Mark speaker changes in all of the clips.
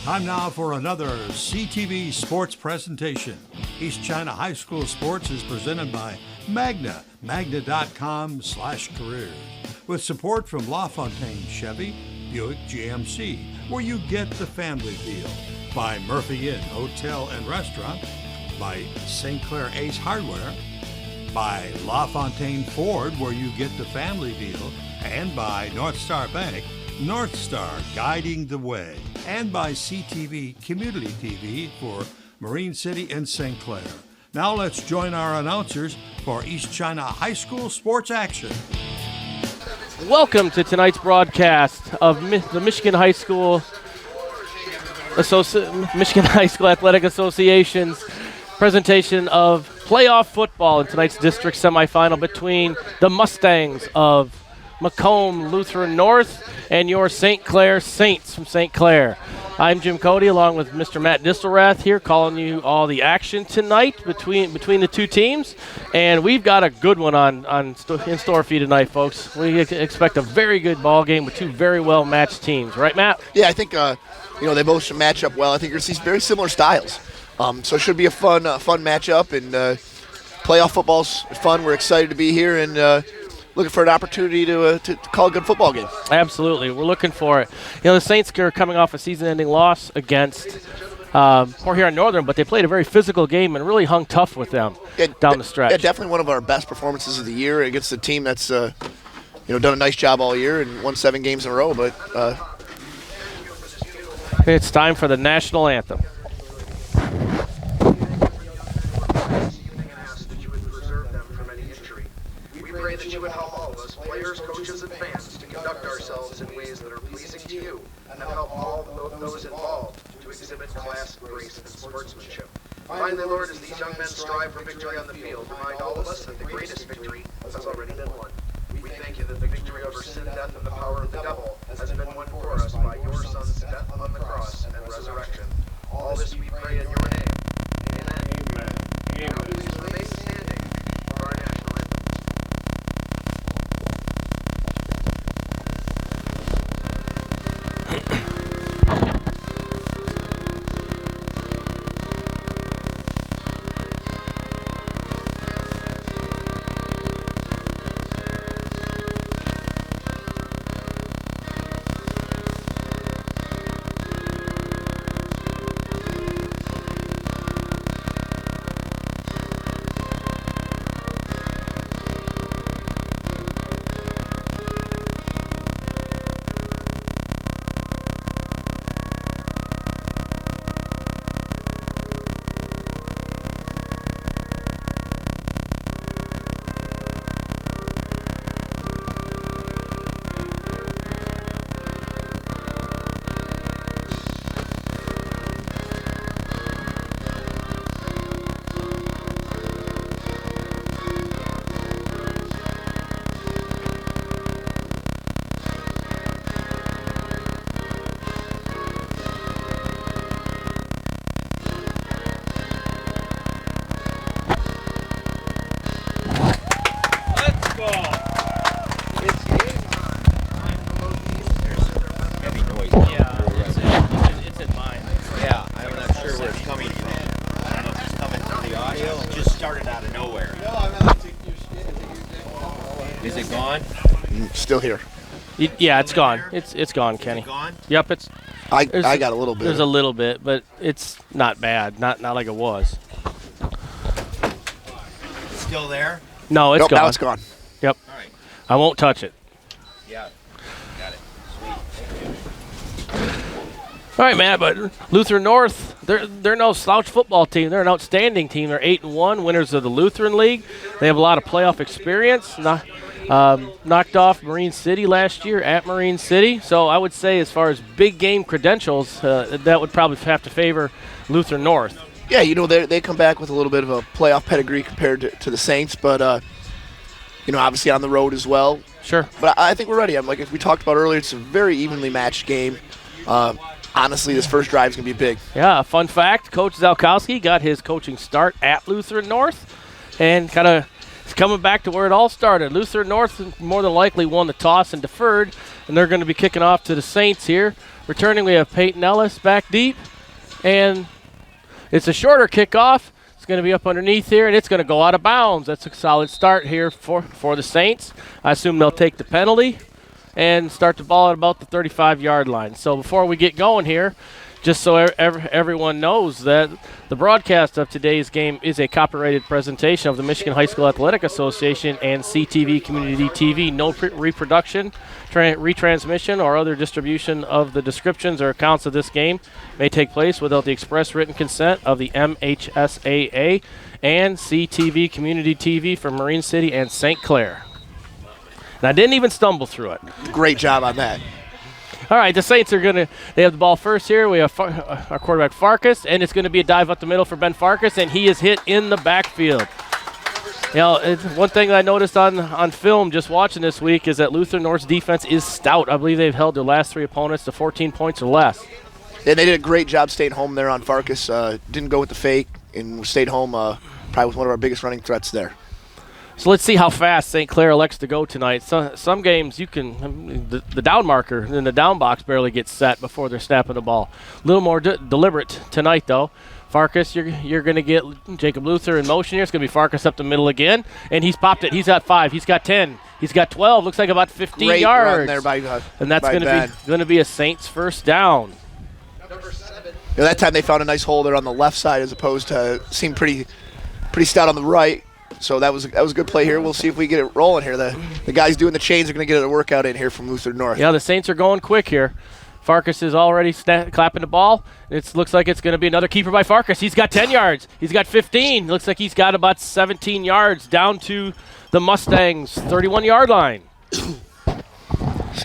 Speaker 1: Time now for another CTV sports presentation. East China High School Sports is presented by Magna, magna.com/careers, with support from LaFontaine Chevy, Buick GMC, where you get the family deal, by Murphy Inn Hotel and Restaurant, by St. Clair Ace Hardware, by LaFontaine Ford, where you get the family deal, and by North Star Bank, North Star guiding the way, and by CTV Community TV for Marine City and St. Clair. Now let's join our announcers for East China High School sports action.
Speaker 2: Welcome to tonight's broadcast of the Michigan High School Athletic Association's presentation of playoff football in tonight's district semifinal between the Mustangs of Macomb Lutheran North and your St. Clair Saints from St. Clair. I'm Jim Cody along with Mr. Matt Distelrath here calling you all the action tonight between the two teams. And we've got a good one in store for you tonight, folks. We expect a very good ball game with two very well-matched teams. Right, Matt?
Speaker 3: Yeah, I think they both should match up well. I think you're going to see very similar styles. So it should be a fun matchup. And playoff football's fun. We're excited to be here and looking for an opportunity to call a good football game.
Speaker 2: Absolutely. We're looking for it. The Saints are coming off a season-ending loss against Port Huron Northern, but they played a very physical game and really hung tough with them down the stretch.
Speaker 3: Yeah, definitely one of our best performances of the year against a team that's done a nice job all year and won 7 games in a row. But
Speaker 2: it's time for the national anthem.
Speaker 4: Pray that you would help all of us, players, coaches, and fans, to conduct ourselves in ways that are pleasing to you, and help all those involved to exhibit class, grace, and sportsmanship. Finally, Lord, as these young men strive for victory on the field, remind all of us that the greatest victory has already been won. We thank you that the victory over sin, death, and the power of the devil has been won for us by your Son's death on the cross and resurrection. All this we pray in your name. Amen. Amen. Now, please remain standing for our national anthem.
Speaker 3: Still here.
Speaker 2: Yeah, it's gone. It's gone, Kenny.
Speaker 4: Is it gone?
Speaker 2: Yep, it's.
Speaker 3: I got a little bit.
Speaker 2: There's a little bit, but it's not bad. Not like it was.
Speaker 4: Still there?
Speaker 2: No, it's gone.
Speaker 3: Now it's gone.
Speaker 2: Yep.
Speaker 4: All right.
Speaker 2: I won't touch it.
Speaker 4: Yeah. Got it. Sweet.
Speaker 2: All right, Matt. But Lutheran North, they're no slouch football team. They're an outstanding team. They're 8-1, winners of the Lutheran League. They have a lot of playoff experience. Knocked off Marine City last year at Marine City. So I would say as far as big game credentials, that would probably have to favor Lutheran North.
Speaker 3: Yeah, they come back with a little bit of a playoff pedigree compared to the Saints, but obviously on the road as well.
Speaker 2: Sure.
Speaker 3: But I think we're ready. Like we talked about earlier, it's a very evenly matched game. Honestly, this first drive is going to be big.
Speaker 2: Yeah, a fun fact, Coach Zalkowski got his coaching start at Lutheran North and kind of coming back to where it all started. Lutheran North more than likely won the toss and deferred, and they're going to be kicking off to the Saints here. Returning, we have Peyton Ellis back deep. And it's a shorter kickoff. It's going to be up underneath here, and it's going to go out of bounds. That's a solid start here for the Saints. I assume they'll take the penalty and start the ball at about the 35-yard line. So before we get going here, just so everyone knows that the broadcast of today's game is a copyrighted presentation of the Michigan High School Athletic Association and CTV Community TV. No reproduction, retransmission, or other distribution of the descriptions or accounts of this game may take place without the express written consent of the MHSAA and CTV Community TV for Marine City and St. Clair. And I didn't even stumble through it.
Speaker 3: Great job on that.
Speaker 2: All right, the Saints they have the ball first here. We have our quarterback Farkas, and it's going to be a dive up the middle for Ben Farkas, and he is hit in the backfield. You know, one thing that I noticed on film just watching this week is that Lutheran North's defense is stout. I believe they've held their last 3 opponents to 14 points or less.
Speaker 3: Yeah, they did a great job staying home there on Farkas. Didn't go with the fake and stayed home. Probably was one of our biggest running threats there.
Speaker 2: So let's see how fast St. Clair elects to go tonight. Some games you can, the down marker in the down box barely gets set before they're snapping the ball. A little more deliberate tonight, though. Farkas, you're going to get Jacob Luther in motion here. It's going to be Farkas up the middle again, and he's popped it. He's got 5. He's got 10. He's got 12. Looks like about 15
Speaker 3: Great
Speaker 2: yards.
Speaker 3: Run there by
Speaker 2: and that's going to be a Saints first down.
Speaker 3: Yeah, that time they found a nice hole there on the left side as opposed to seemed pretty stout on the right. So that was a good play here. We'll see if we get it rolling here. The guys doing the chains are going to get a workout in here from Lutheran North.
Speaker 2: Yeah, the Saints are going quick here. Farkas is already clapping the ball. It looks like it's going to be another keeper by Farkas. He's got 10 yards. He's got 15. Looks like he's got about 17 yards down to the Mustangs' 31-yard line.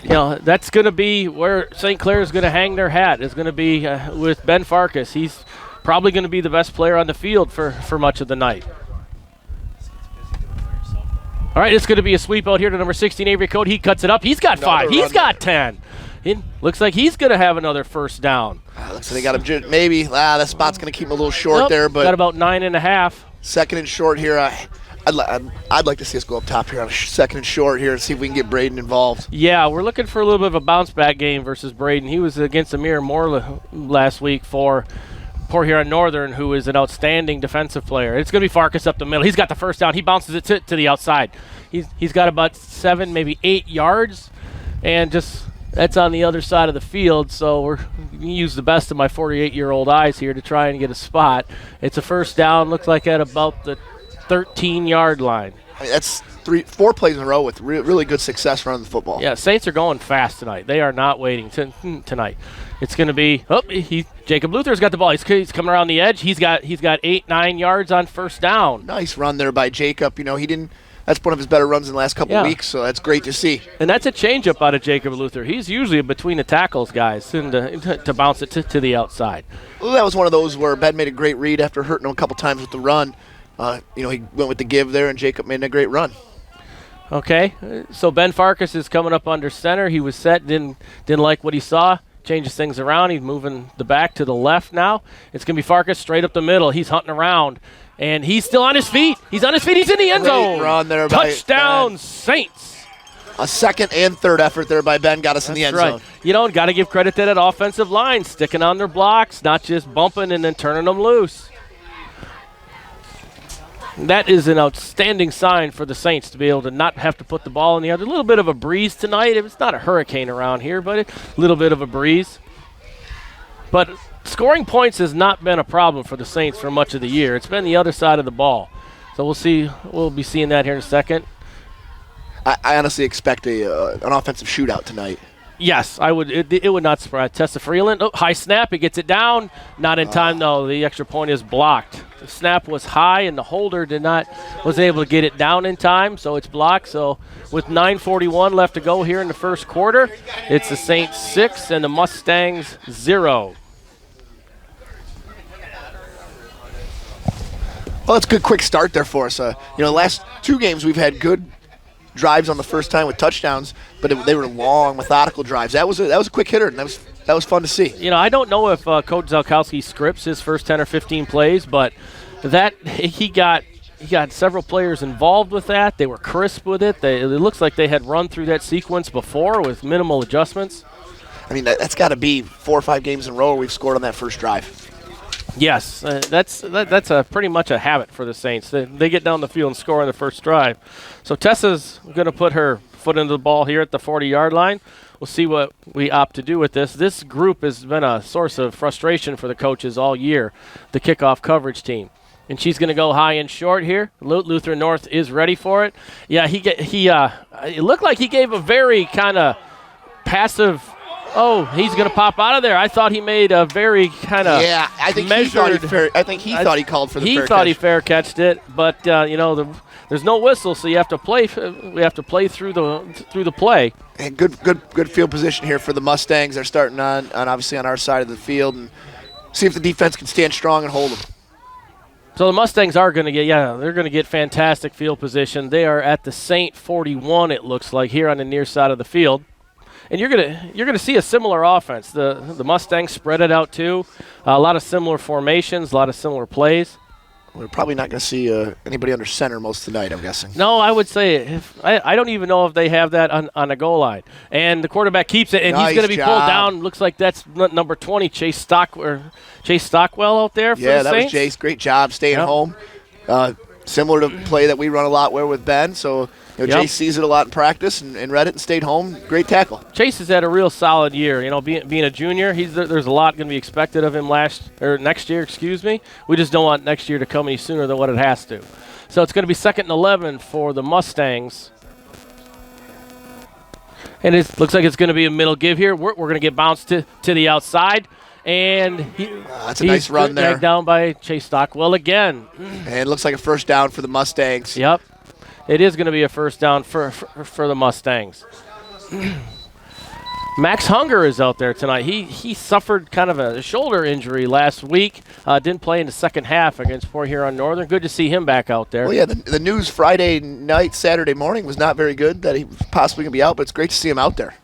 Speaker 2: You know, that's going to be where St. Clair is going to hang their hat. Is going to be with Ben Farkas. He's probably going to be the best player on the field for much of the night. All right, it's going to be a sweep out here to number 16, Avery Code. He cuts it up. He's got 5. He's got 10. It looks like he's going to have another first down.
Speaker 3: Looks like they got him. Maybe that spot's going to keep him a little short there, but
Speaker 2: got about 9.5.
Speaker 3: Second and short here. I'd like to see us go up top here on a second and short here and see if we can get Braden involved.
Speaker 2: Yeah, we're looking for a little bit of a bounce back game versus Braden. He was against Amir Moore last week for Port Huron Northern, who is an outstanding defensive player. It's going to be Farkas up the middle. He's got the first down. He bounces it to the outside. He's got about 7, maybe 8 yards, and just that's on the other side of the field. So we're going to use the best of my 48-year-old eyes here to try and get a spot. It's a first down. Looks like at about the 13-yard line.
Speaker 3: I mean, that's 4 plays in a row with really good success running the football.
Speaker 2: Yeah, Saints are going fast tonight. They are not waiting tonight. It's going to be Jacob Luther's got the ball. He's coming around the edge. He's got 8-9 yards on first down.
Speaker 3: Nice run there by Jacob. You know, that's one of his better runs in the last couple of weeks, so that's great to see.
Speaker 2: And that's a changeup out of Jacob Luther. He's usually a between the tackles guys and to bounce it to the outside.
Speaker 3: Well, that was one of those where Ben made a great read after hurting him a couple times with the run. He went with the give there, and Jacob made a great run.
Speaker 2: Okay, so Ben Farkas is coming up under center. He was set, didn't like what he saw. Changes things around. He's moving the back to the left now. It's going to be Farkas straight up the middle. He's hunting around, and he's still on his feet. He's on his feet. He's in the end zone.
Speaker 3: Run there
Speaker 2: Touchdown, Saints.
Speaker 3: A second and third effort there by Ben got us in the end zone.
Speaker 2: You know, got to give credit to that offensive line, sticking on their blocks, not just bumping and then turning them loose. That is an outstanding sign for the Saints to be able to not have to put the ball in the other. A little bit of a breeze tonight. It's not a hurricane around here, but a little bit of a breeze. But scoring points has not been a problem for the Saints for much of the year. It's been the other side of the ball. So we'll see. We'll be seeing that here in a second.
Speaker 3: I honestly expect an offensive shootout tonight.
Speaker 2: Yes, I would. It would not surprise. Tessa Freeland. Oh, high snap. He gets it down. Not in time, though. The extra point is blocked. The snap was high, and the holder wasn't able to get it down in time, so it's blocked. So with 9:41 left to go here in the first quarter, it's the Saints 6 and the Mustangs 0.
Speaker 3: Well, that's a good quick start there for us. The last 2 games we've had good drives on the first time with touchdowns, but they were long, methodical drives. That was a quick hitter, and that was fun to see.
Speaker 2: You know, I don't know if Coach Zalkowski scripts his first 10 or 15 plays, but that he got several players involved with that. They were crisp with it. It looks like they had run through that sequence before with minimal adjustments.
Speaker 3: I mean, that's got to be 4 or 5 games in a row where we've scored on that first drive.
Speaker 2: Yes, that's a pretty much a habit for the Saints. They get down the field and score on the first drive. So Tessa's going to put her foot into the ball here at the 40-yard line. We'll see what we opt to do with this. This group has been a source of frustration for the coaches all year, the kickoff coverage team. And she's going to go high and short here. Lutheran North is ready for it. Yeah, it looked like he gave a very kind of passive. Oh, he's going to pop out of there. I thought he made a very kind of
Speaker 3: I think
Speaker 2: measured.
Speaker 3: he thought he called for the fair catch.
Speaker 2: He thought he fair catched it, but there's no whistle, so you have to play. We have to play through the play.
Speaker 3: And good field position here for the Mustangs. They're starting on obviously on our side of the field, and see if the defense can stand strong and hold them.
Speaker 2: So the Mustangs are going to they're going to get fantastic field position. They are at the Saint 41, it looks like, here on the near side of the field. And you're gonna see a similar offense. The Mustangs spread it out too. A lot of similar formations, a lot of similar plays.
Speaker 3: We're probably not going to see anybody under center most of the night, I'm guessing.
Speaker 2: No, I would say I don't even know if they have that on the goal line. And the quarterback keeps it, and
Speaker 3: nice
Speaker 2: he's going to be
Speaker 3: job.
Speaker 2: pulled down. Looks like that's number 20, Chase Stockwell out there for the
Speaker 3: that
Speaker 2: Saints.
Speaker 3: was Chase. Great job staying home. Similar to play that we run a lot with Ben. So Chase sees it a lot in practice and read it and stayed home. Great tackle.
Speaker 2: Chase has had a real solid year. Being a junior, there's a lot going to be expected of him next year. Excuse me. We just don't want next year to come any sooner than what it has to. So it's going to be 2nd and 11 for the Mustangs. And it looks like it's going to be a middle give here. We're going to get bounced to the outside. And
Speaker 3: that's a nice run there.
Speaker 2: Dragged down by Chase Stockwell again.
Speaker 3: And it looks like a first down for the Mustangs.
Speaker 2: Yep. It is going to be a first down for the Mustangs. Max Hunger is out there tonight. He suffered kind of a shoulder injury last week. Didn't play in the second half against Port Huron Northern. Good to see him back out there.
Speaker 3: Well, yeah, the news Friday night, Saturday morning was not very good that he was possibly going to be out, but it's great to see him out there.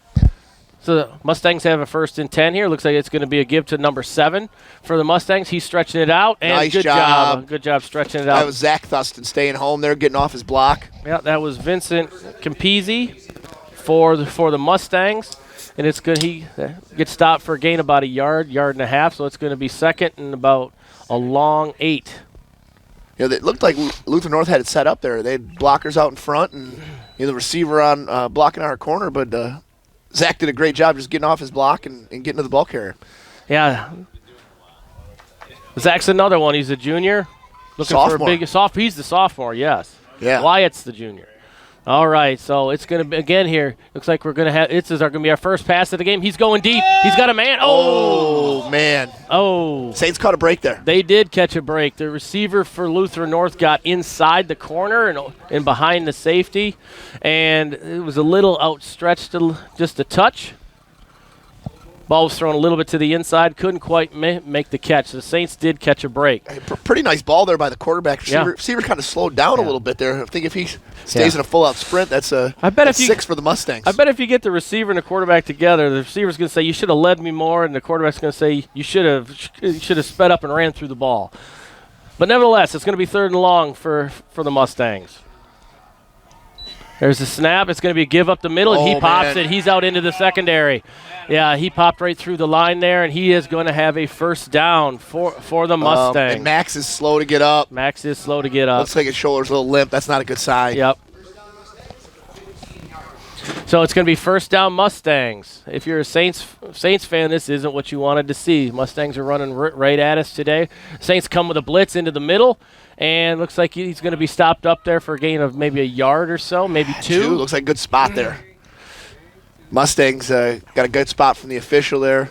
Speaker 2: So the Mustangs have a 1st and 10 here. Looks like it's going to be a give to number 7 for the Mustangs. He's stretching it out. And
Speaker 3: nice
Speaker 2: good
Speaker 3: job.
Speaker 2: Good job stretching it out.
Speaker 3: That was Zach Thuston staying home there, getting off his block.
Speaker 2: Yeah, that was Vincent Campisi for the Mustangs. And it's good. He gets stopped for a gain about a yard and a half. So it's going to be 2nd and about a long 8.
Speaker 3: It looked like Lutheran North had it set up there. They had blockers out in front and the receiver on blocking our corner, but Zach did a great job just getting off his block and getting to the ball carrier.
Speaker 2: Yeah. Zach's another one. He's a junior. Looking
Speaker 3: sophomore.
Speaker 2: For a big he's the sophomore, yes.
Speaker 3: Yeah.
Speaker 2: Wyatt's the junior. All right, so it's going to be, again here, looks like we're going to have, this is going to be our first pass of the game. He's going deep. He's got a man.
Speaker 3: Oh, man.
Speaker 2: Oh.
Speaker 3: Saints caught a break there.
Speaker 2: They did catch a break. The receiver for Lutheran North got inside the corner and behind the safety, and it was a little outstretched, just a touch. Ball was thrown a little bit to the inside. Couldn't quite make the catch. The Saints did catch a break.
Speaker 3: Pretty nice ball there by the quarterback. Receiver kind of slowed down a little bit there. I think if he stays in a full-out sprint, that's 6 for the Mustangs.
Speaker 2: I bet if you get the receiver and the quarterback together, the receiver's going to say, you should have led me more, and the quarterback's going to say, you should have sped up and ran through the ball. But nevertheless, it's going to be 3rd and long for the Mustangs. There's the snap. It's going to be a give up the middle, and he pops it. He's out into the secondary. Yeah, he popped right through the line there, and he is going to have a first down for the Mustangs.
Speaker 3: And Max is slow to get up.
Speaker 2: Looks
Speaker 3: like his shoulder's a little limp. That's not a good sign.
Speaker 2: Yep. So it's going to be first down Mustangs. If you're a Saints fan, this isn't what you wanted to see. Mustangs are running right at us today. Saints come with a blitz into the middle, and looks like he's going to be stopped up there for a gain of maybe a yard or so, maybe 2.
Speaker 3: Looks like a good spot there. Mustangs got a good spot from the official there.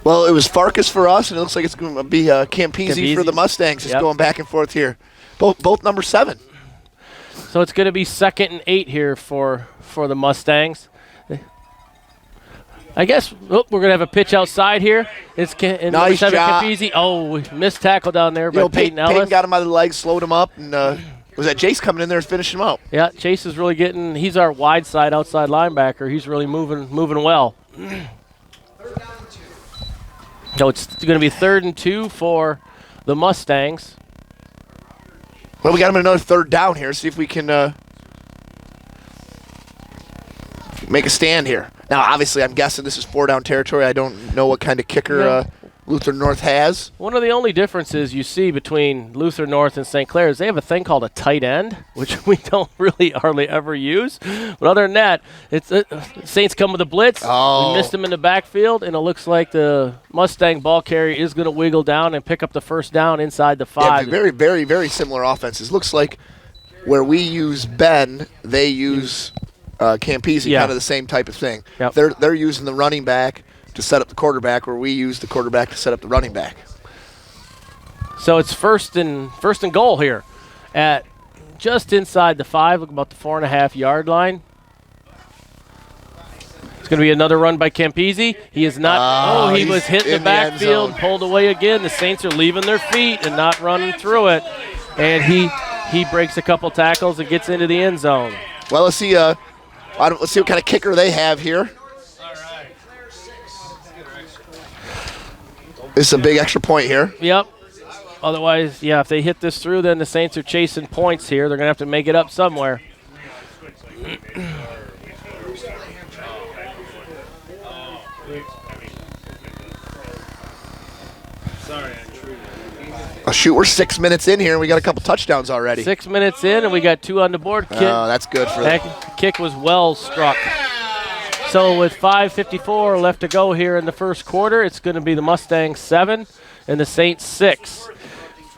Speaker 3: Well, it was Farkas for us, and it looks like it's going to be Campisi for the Mustangs. Just going back and forth here. Both number 7.
Speaker 2: So it's going to be 2nd and 8 here for the Mustangs. I guess we're going to have a pitch outside here. It's
Speaker 3: nice job.
Speaker 2: Campisi. Oh, missed tackle down there by Peyton Ellis.
Speaker 3: Peyton got him out of the legs, slowed him up, and was that Chase coming in there and finishing him out?
Speaker 2: Yeah, Chase is really he's our wide side outside linebacker. He's really moving well. So it's going to be 3rd and 2 for the Mustangs.
Speaker 3: Well, we got him another 3rd down here. See if we can make a stand here. Now, obviously, I'm guessing this is 4-down territory. I don't know what kind of kicker Lutheran North has.
Speaker 2: One of the only differences you see between Lutheran North and St. Clair is they have a thing called a tight end, which we don't really hardly ever use. But other than that, Saints come with a blitz. We missed them in the backfield, and it looks like the Mustang ball carrier is going to wiggle down and pick up the first down inside the 5.
Speaker 3: Yeah, very, very, very similar offenses. Looks like where we use Ben, they use Campese, kind of the same type of thing.
Speaker 2: Yep.
Speaker 3: They're using the running back to set up the quarterback, where we use the quarterback to set up the running back.
Speaker 2: So it's first and goal here at just inside the 5, look about the 4.5-yard line. It's going to be another run by Campese. He is not. He was hit in the backfield, pulled away again. The Saints are leaving their feet and not running through it, and he breaks a couple tackles and gets into the end zone.
Speaker 3: Well, let's see. Let's see what kind of kicker they have here. This is a big extra point here.
Speaker 2: Yep. Otherwise, if they hit this through, then the Saints are chasing points here. They're going to have to make it up somewhere.
Speaker 3: Shoot, we're 6 minutes in here, and we got a couple touchdowns already.
Speaker 2: 6 minutes in, and we got 2 on the board.
Speaker 3: That's good for them.
Speaker 2: That kick was well struck. So with 5:54 left to go here in the first quarter, it's going to be the Mustangs 7 and the Saints 6.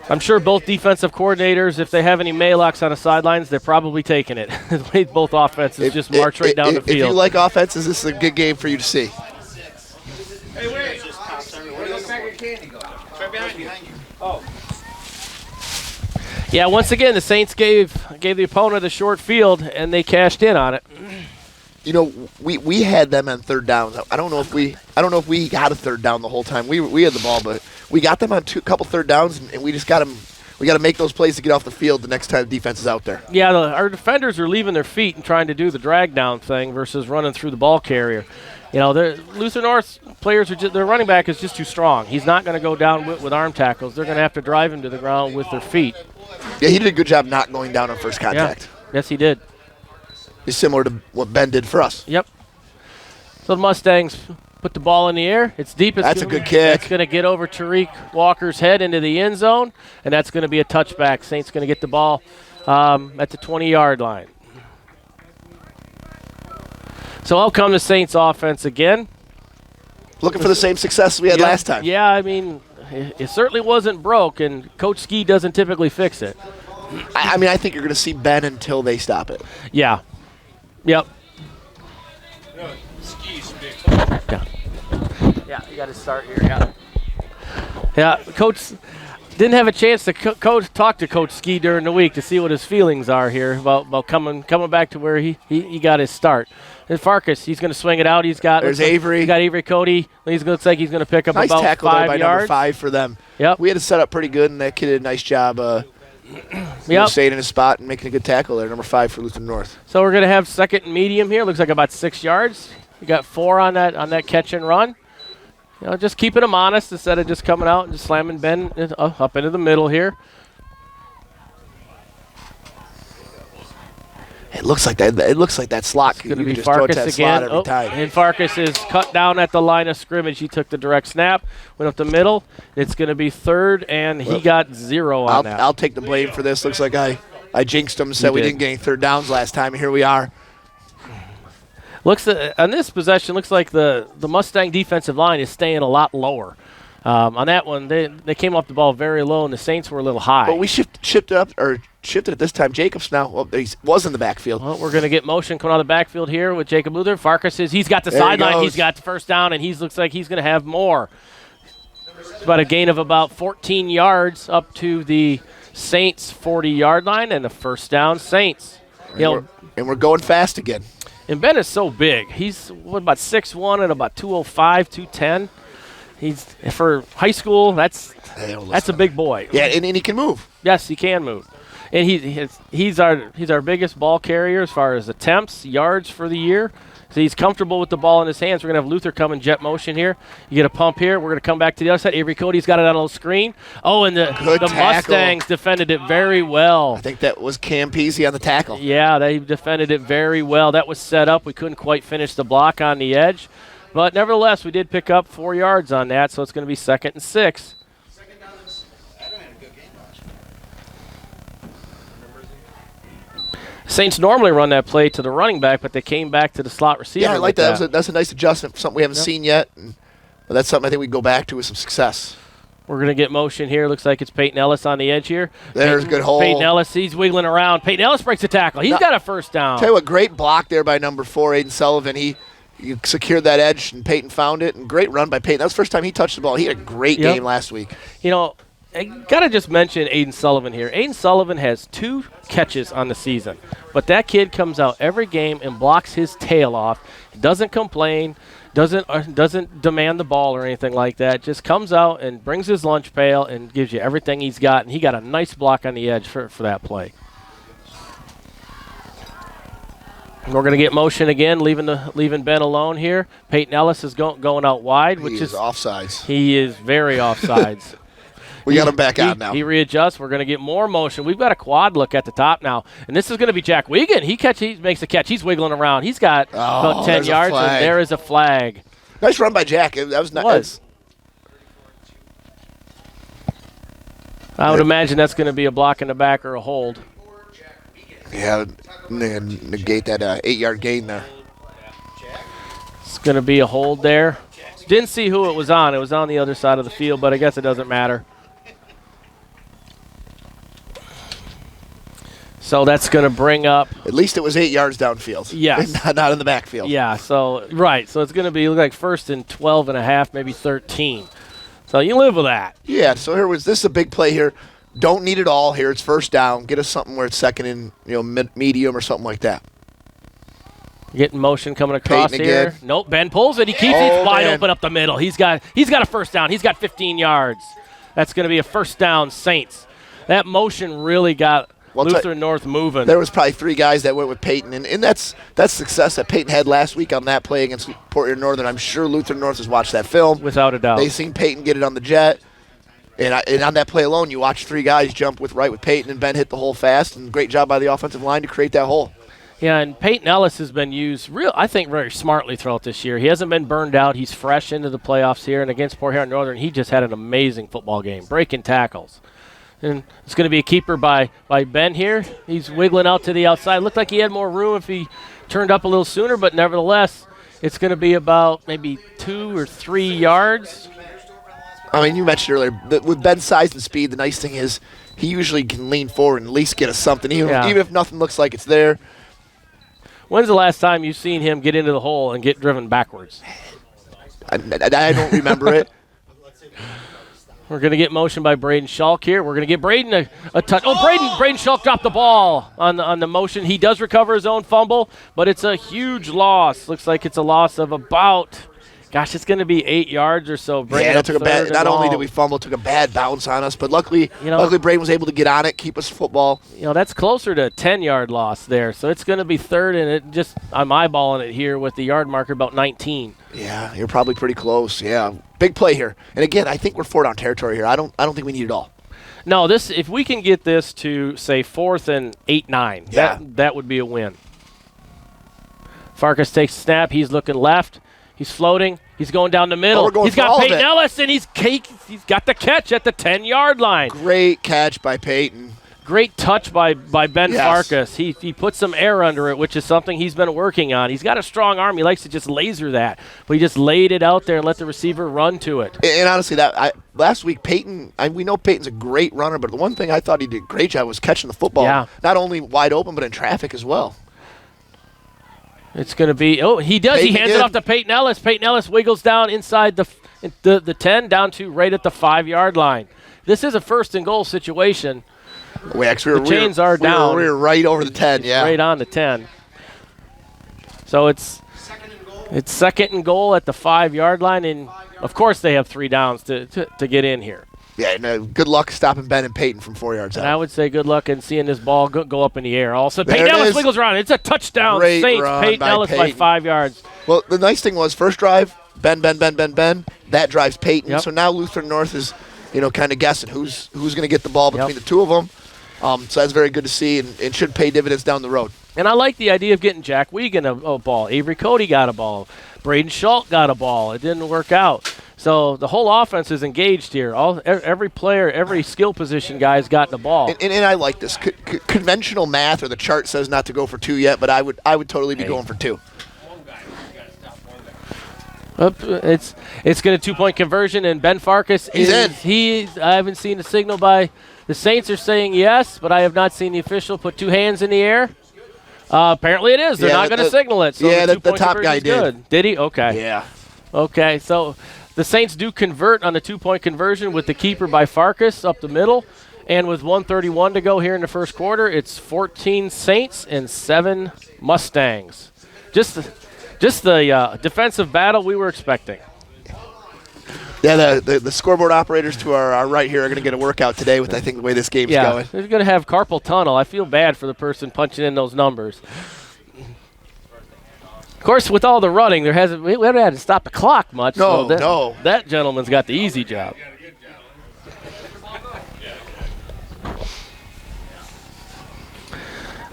Speaker 2: I'm sure both defensive coordinators, if they have any Maylocks on the sidelines, they're probably taking it. Both offenses just march right down the field.
Speaker 3: If you like offenses, this is a good game for you to see.
Speaker 5: Hey, wait. Where does the bag of candy go? It's right behind you. Oh.
Speaker 2: Yeah, once again, the Saints gave the opponent a short field, and they cashed in on it.
Speaker 3: You know, we had them on third down. I don't know if we got a third down the whole time. We had the ball, but we got them on a couple third downs, and we just got them. We got to make those plays to get off the field the next time the defense is out there.
Speaker 2: Yeah, our defenders are leaving their feet and trying to do the drag down thing versus running through the ball carrier. You know, Lutheran North players their running back is just too strong. He's not going to go down with arm tackles. They're going to have to drive him to the ground with their feet.
Speaker 3: Yeah, he did a good job not going down on first contact.
Speaker 2: Yeah. Yes, he did.
Speaker 3: It's similar to what Ben did for us.
Speaker 2: Yep. So the Mustangs put the ball in the air. It's deep.
Speaker 3: That's a good kick.
Speaker 2: It's going to get over Tariq Walker's head into the end zone, and that's going to be a touchback. Saints going to get the ball at the 20-yard line. So out come the Saints offense again.
Speaker 3: Looking for the same success we had last time.
Speaker 2: Yeah, I mean, it certainly wasn't broke, and Coach Ski doesn't typically fix it.
Speaker 3: I mean, I think you're going to see Ben until they stop it.
Speaker 2: Yeah. Yep. Yeah, you got to start here. Yeah. Yeah, Coach didn't have a chance to talk to Coach Ski during the week to see what his feelings are here about coming back to where he got his start. And Farkas, he's going to swing it out. There's
Speaker 3: Avery.
Speaker 2: He got Avery Cody. Looks like he's going to pick up
Speaker 3: nice
Speaker 2: about
Speaker 3: tackle
Speaker 2: 5
Speaker 3: there by
Speaker 2: yards.
Speaker 3: Number 5 for them.
Speaker 2: Yep.
Speaker 3: We had it set up pretty good, and that kid did a nice job staying in his spot and making a good tackle there. Number 5 for Lutheran North.
Speaker 2: So we're going to have second and medium here. Looks like about 6 yards. We got 4 on that catch and run. You know, just keeping them honest instead of just coming out and just slamming Ben up into the middle here.
Speaker 3: It looks like that slot.
Speaker 2: It's going to be Farkas again.
Speaker 3: Every time.
Speaker 2: And Farkas is cut down at the line of scrimmage. He took the direct snap, went up the middle. It's going to be third, and he got 0 on that.
Speaker 3: I'll take the blame for this. Looks like I jinxed him, said we didn't get any third downs last time, and here we are.
Speaker 2: On this possession, looks like the Mustang defensive line is staying a lot lower. On that one, they came off the ball very low, and the Saints were a little high.
Speaker 3: But we shifted it this time. Jacobs now he was in the backfield.
Speaker 2: Well, we're going to get motion coming out of the backfield here with Jacob Luther. Farkas he's got the sideline. He's got the first down, and looks like he's going to have more. It's about a gain of about 14 yards up to the Saints' 40-yard line, and the first down Saints.
Speaker 3: And we're going fast again.
Speaker 2: And Ben is so big. He's about 6'1" and about 205, 210. He's for high school. That's a big boy.
Speaker 3: Yeah, and he can move.
Speaker 2: Yes, he can move. And he's our biggest ball carrier as far as attempts, yards for the year. So he's comfortable with the ball in his hands. We're going to have Luther come in jet motion here. You get a pump here. We're going to come back to the other side. Avery Cody's got it on a little screen. Oh, and the Mustangs defended it very well.
Speaker 3: I think that was Cam Peasy on the tackle.
Speaker 2: Yeah, they defended it very well. That was set up. We couldn't quite finish the block on the edge. But nevertheless, we did pick up 4 yards on that, so it's going to be 2nd and 6. Saints normally run that play to the running back, but they came back to the slot receiver.
Speaker 3: Yeah, I like that. That's a nice adjustment, something we haven't seen yet. But that's something I think we can go back to with some success.
Speaker 2: We're going to get motion here. Looks like it's Peyton Ellis on the edge here.
Speaker 3: There's a good hole.
Speaker 2: Peyton Ellis, he's wiggling around. Peyton Ellis breaks a tackle. He's got a first down.
Speaker 3: Tell you what, great block there by number 4, Aiden Sullivan. He secured that edge, and Peyton found it. And great run by Peyton. That was the first time he touched the ball. He had a great game last week.
Speaker 2: You know, I got to just mention Aiden Sullivan here. Aiden Sullivan has 2 catches on the season, but that kid comes out every game and blocks his tail off. Doesn't complain, doesn't demand the ball or anything like that. Just comes out and brings his lunch pail and gives you everything he's got, and he got a nice block on the edge for that play. We're going to get motion again, leaving Ben alone here. Peyton Ellis is going out wide, which is
Speaker 3: offsides.
Speaker 2: He is very offsides.
Speaker 3: We got him back out now.
Speaker 2: He readjusts. We're going to get more motion. We've got a quad look at the top now. And this is going to be Jack Wiegand. He makes a catch. He's wiggling around. He's got about 10 yards, and there is a flag.
Speaker 3: Nice run by Jack. That was nice.
Speaker 2: I would imagine that's going to be a block in the back or a hold.
Speaker 3: Yeah, negate that 8-yard gain there.
Speaker 2: It's going to be a hold there. Didn't see who it was on. It was on the other side of the field, but I guess it doesn't matter. So that's going to bring up.
Speaker 3: At least it was 8 yards downfield.
Speaker 2: Yes.
Speaker 3: Not in the backfield.
Speaker 2: Yeah, so, right. So it's going to be look like 1st and 12 and a half, maybe 13. So you live with that.
Speaker 3: Yeah, so this is a big play here. Don't need it all here. It's 1st down. Get us something where it's 2nd and medium or something like that.
Speaker 2: Getting motion coming across
Speaker 3: Peyton
Speaker 2: here.
Speaker 3: again.
Speaker 2: Nope, Ben pulls it. He keeps it wide open up the middle. He's got a 1st down. He's got 15 yards. That's going to be a 1st down, Saints. That motion really got Lutheran North moving.
Speaker 3: There was probably 3 guys that went with Peyton, and that's success that Peyton had last week on that play against Port Erie Northern. I'm sure Lutheran North has watched that film.
Speaker 2: Without a doubt.
Speaker 3: They've seen Peyton get it on the jet. And on that play alone, you watch 3 guys jump with Peyton, and Ben hit the hole fast, and great job by the offensive line to create that hole.
Speaker 2: Yeah, and Peyton Ellis has been used, I think, very smartly throughout this year. He hasn't been burned out. He's fresh into the playoffs here, and against Port Huron Northern, he just had an amazing football game, breaking tackles. And it's going to be a keeper by Ben here. He's wiggling out to the outside. Looked like he had more room if he turned up a little sooner, but nevertheless, it's going to be about maybe 2 or 3 yards.
Speaker 3: I mean, you mentioned earlier, with Ben's size and speed, the nice thing is he usually can lean forward and at least get us something, even if nothing looks like it's there.
Speaker 2: When's the last time you've seen him get into the hole and get driven backwards?
Speaker 3: I don't remember it.
Speaker 2: We're going to get motion by Braden Schulk here. We're going to get Braden a touch. Oh, Braden Schulk dropped the ball on the motion. He does recover his own fumble, but it's a huge loss. Looks like it's a loss of about, it's going to be 8 yards or so.
Speaker 3: That took a bad. Not only did we fumble, it took a bad bounce on us, but luckily Braden was able to get on it, keep us football.
Speaker 2: That's closer to a 10-yard loss there. So it's going to be 3rd, and I'm eyeballing it here with the yard marker about 19.
Speaker 3: Yeah, you're probably pretty close. Yeah, big play here. And again, I think we're 4-down territory here. I don't think we need it all.
Speaker 2: No, if we can get this to say 4th and 8-9, that would be a win. Farkas takes a snap. He's looking left. He's floating. He's going down the middle. He's got Peyton Ellis, and he's got the catch at the 10-yard line.
Speaker 3: Great catch by Peyton.
Speaker 2: Great touch by Ben Farkas. He put some air under it, which is something he's been working on. He's got a strong arm. He likes to just laser that. But he just laid it out there and let the receiver run to it.
Speaker 3: And honestly, last week, Peyton, we know Peyton's a great runner, but the one thing I thought he did a great job was catching the football. Yeah. Not only wide open, but in traffic as well.
Speaker 2: It's going to be, he does. He hands it off to Peyton Ellis. Peyton Ellis wiggles down inside the 10 down to right at the 5-yard line. This is a 1st and goal situation. The chains are down.
Speaker 3: We're right over the 10,
Speaker 2: Right on the 10. So it's 2nd and goal at the 5-yard line, and of course they have 3 downs to get in here.
Speaker 3: Yeah, no, good luck stopping Ben and Peyton from 4 yards
Speaker 2: And
Speaker 3: out.
Speaker 2: I would say good luck in seeing this ball go up in the air. Also,
Speaker 3: There
Speaker 2: Peyton
Speaker 3: it
Speaker 2: Ellis
Speaker 3: is.
Speaker 2: wiggles around. It's a touchdown.
Speaker 3: Great
Speaker 2: Saints.
Speaker 3: run
Speaker 2: Peyton
Speaker 3: by
Speaker 2: Ellis by
Speaker 3: Peyton.
Speaker 2: 5 yards.
Speaker 3: Well, the nice thing was first drive, Ben. That drives Peyton.
Speaker 2: Yep.
Speaker 3: So now Lutheran North is, kind of guessing who's going to get the ball between
Speaker 2: Yep.
Speaker 3: the two of them. So that's very good to see and should pay dividends down the road.
Speaker 2: And I like the idea of getting Jack Wiegand a ball. Avery Cody got a ball. Braden Schultz got a ball. It didn't work out. So the whole offense is engaged here. Every player, every skill position guy's gotten a ball.
Speaker 3: And I like this. Conventional math or the chart says not to go for 2 yet, but I would totally be going for 2.
Speaker 2: It's going to 2-point conversion, and Ben Farkas
Speaker 3: He's in.
Speaker 2: I haven't seen the signal by the Saints are saying yes, but I have not seen the official put 2 hands in the air. Apparently it is. They're not going to signal it. So
Speaker 3: yeah,
Speaker 2: the
Speaker 3: the
Speaker 2: 2-point
Speaker 3: top guy
Speaker 2: conversion's
Speaker 3: did.
Speaker 2: Good. Did he? Okay.
Speaker 3: Yeah.
Speaker 2: Okay, so the Saints do convert on the 2-point conversion with the keeper by Farkas up the middle. And with 1:31 to go here in the first quarter, it's 14 Saints and 7 Mustangs. Just the defensive battle we were expecting.
Speaker 3: Yeah, the scoreboard operators to our right here are going to get a workout today with, I think, the way this game's going.
Speaker 2: They're going to have carpal tunnel. I feel bad for the person punching in those numbers. Of course, with all the running, we haven't had to stop the clock much.
Speaker 3: No,
Speaker 2: so that gentleman's got the easy job.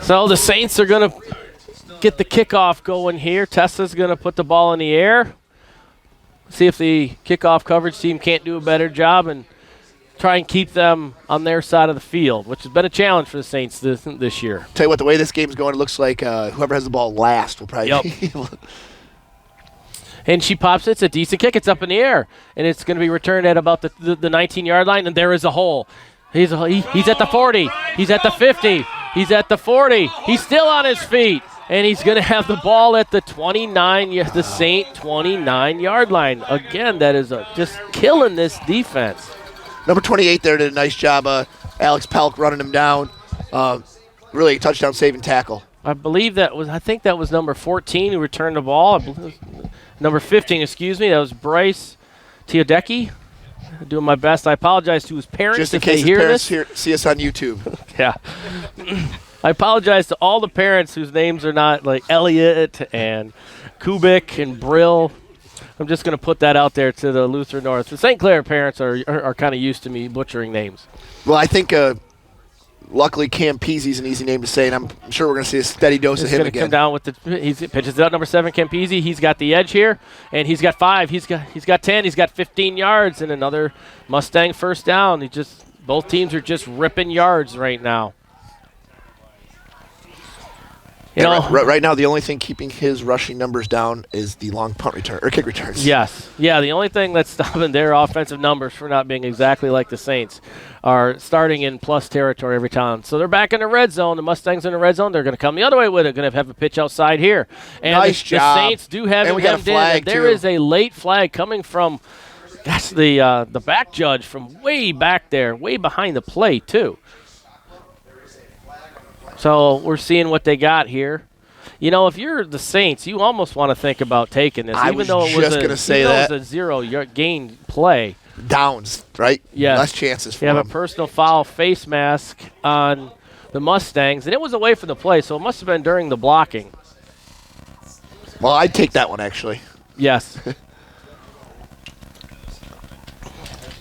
Speaker 2: So the Saints are going to get the kickoff going here. Tessa's going to put the ball in the air. See if the kickoff coverage team can't do a better job and try and keep them on their side of the field, which has been a challenge for the Saints this year.
Speaker 3: Tell you what, the way this game's going, it looks like whoever has the ball last will probably be able to.
Speaker 2: And she pops it. It's a decent kick. It's up in the air. And it's going to be returned at about the 19-yard line, and there is a hole. He's at the 40. He's at the 50. He's at the 40. He's still on his feet. And he's going to have the ball at the the Saint 29-yard line. Again, that is just killing this defense.
Speaker 3: Number 28 there did a nice job. Alex Pelk running him down. Really a touchdown saving tackle.
Speaker 2: I think that was number 14 who returned the ball. Number 15, excuse me, that was Bryce Teodecki. Doing my best. I apologize to his parents
Speaker 3: Just in
Speaker 2: if
Speaker 3: case
Speaker 2: they hear
Speaker 3: his
Speaker 2: this.
Speaker 3: parents see us on YouTube.
Speaker 2: Yeah. I apologize to all the parents whose names are not like Elliott and Kubik and Brill. I'm just going to put that out there to the Lutheran North. The St. Clair parents are kind of used to me butchering names.
Speaker 3: Well, I think luckily Campese's an easy name to say, and I'm sure we're going to see a steady dose of him
Speaker 2: He's going to
Speaker 3: again.
Speaker 2: come down with he pitches it out, number 7, Campese. He's got the edge here, and he's got 5. He's got 10. He's got 15 yards, and another Mustang first down. Both teams are just ripping yards right now.
Speaker 3: Right now, the only thing keeping his rushing numbers down is the long punt return or kick returns.
Speaker 2: Yes. Yeah, the only thing that's stopping their offensive numbers for not being exactly like the Saints are starting in plus territory every time. So they're back in the red zone. The Mustangs in the red zone. They're going to come the other way with it. Going to have a pitch outside here. And
Speaker 3: nice
Speaker 2: the
Speaker 3: job.
Speaker 2: Saints do have
Speaker 3: and
Speaker 2: it
Speaker 3: we got a
Speaker 2: hemmed in.
Speaker 3: flag,
Speaker 2: And there
Speaker 3: too.
Speaker 2: is a late flag coming from the back judge from way back there, way behind the play, too. So we're seeing what they got here. If you're the Saints, you almost want to think about taking this,
Speaker 3: I
Speaker 2: even though it was
Speaker 3: just gonna say
Speaker 2: it
Speaker 3: that.
Speaker 2: was a 0-gain play.
Speaker 3: Downs, right?
Speaker 2: Yes.
Speaker 3: Less chances for
Speaker 2: You have
Speaker 3: him.
Speaker 2: a personal foul face mask on the Mustangs, and it was away from the play, so it must have been during the blocking.
Speaker 3: Well, I'd take that one, actually.
Speaker 2: Yes.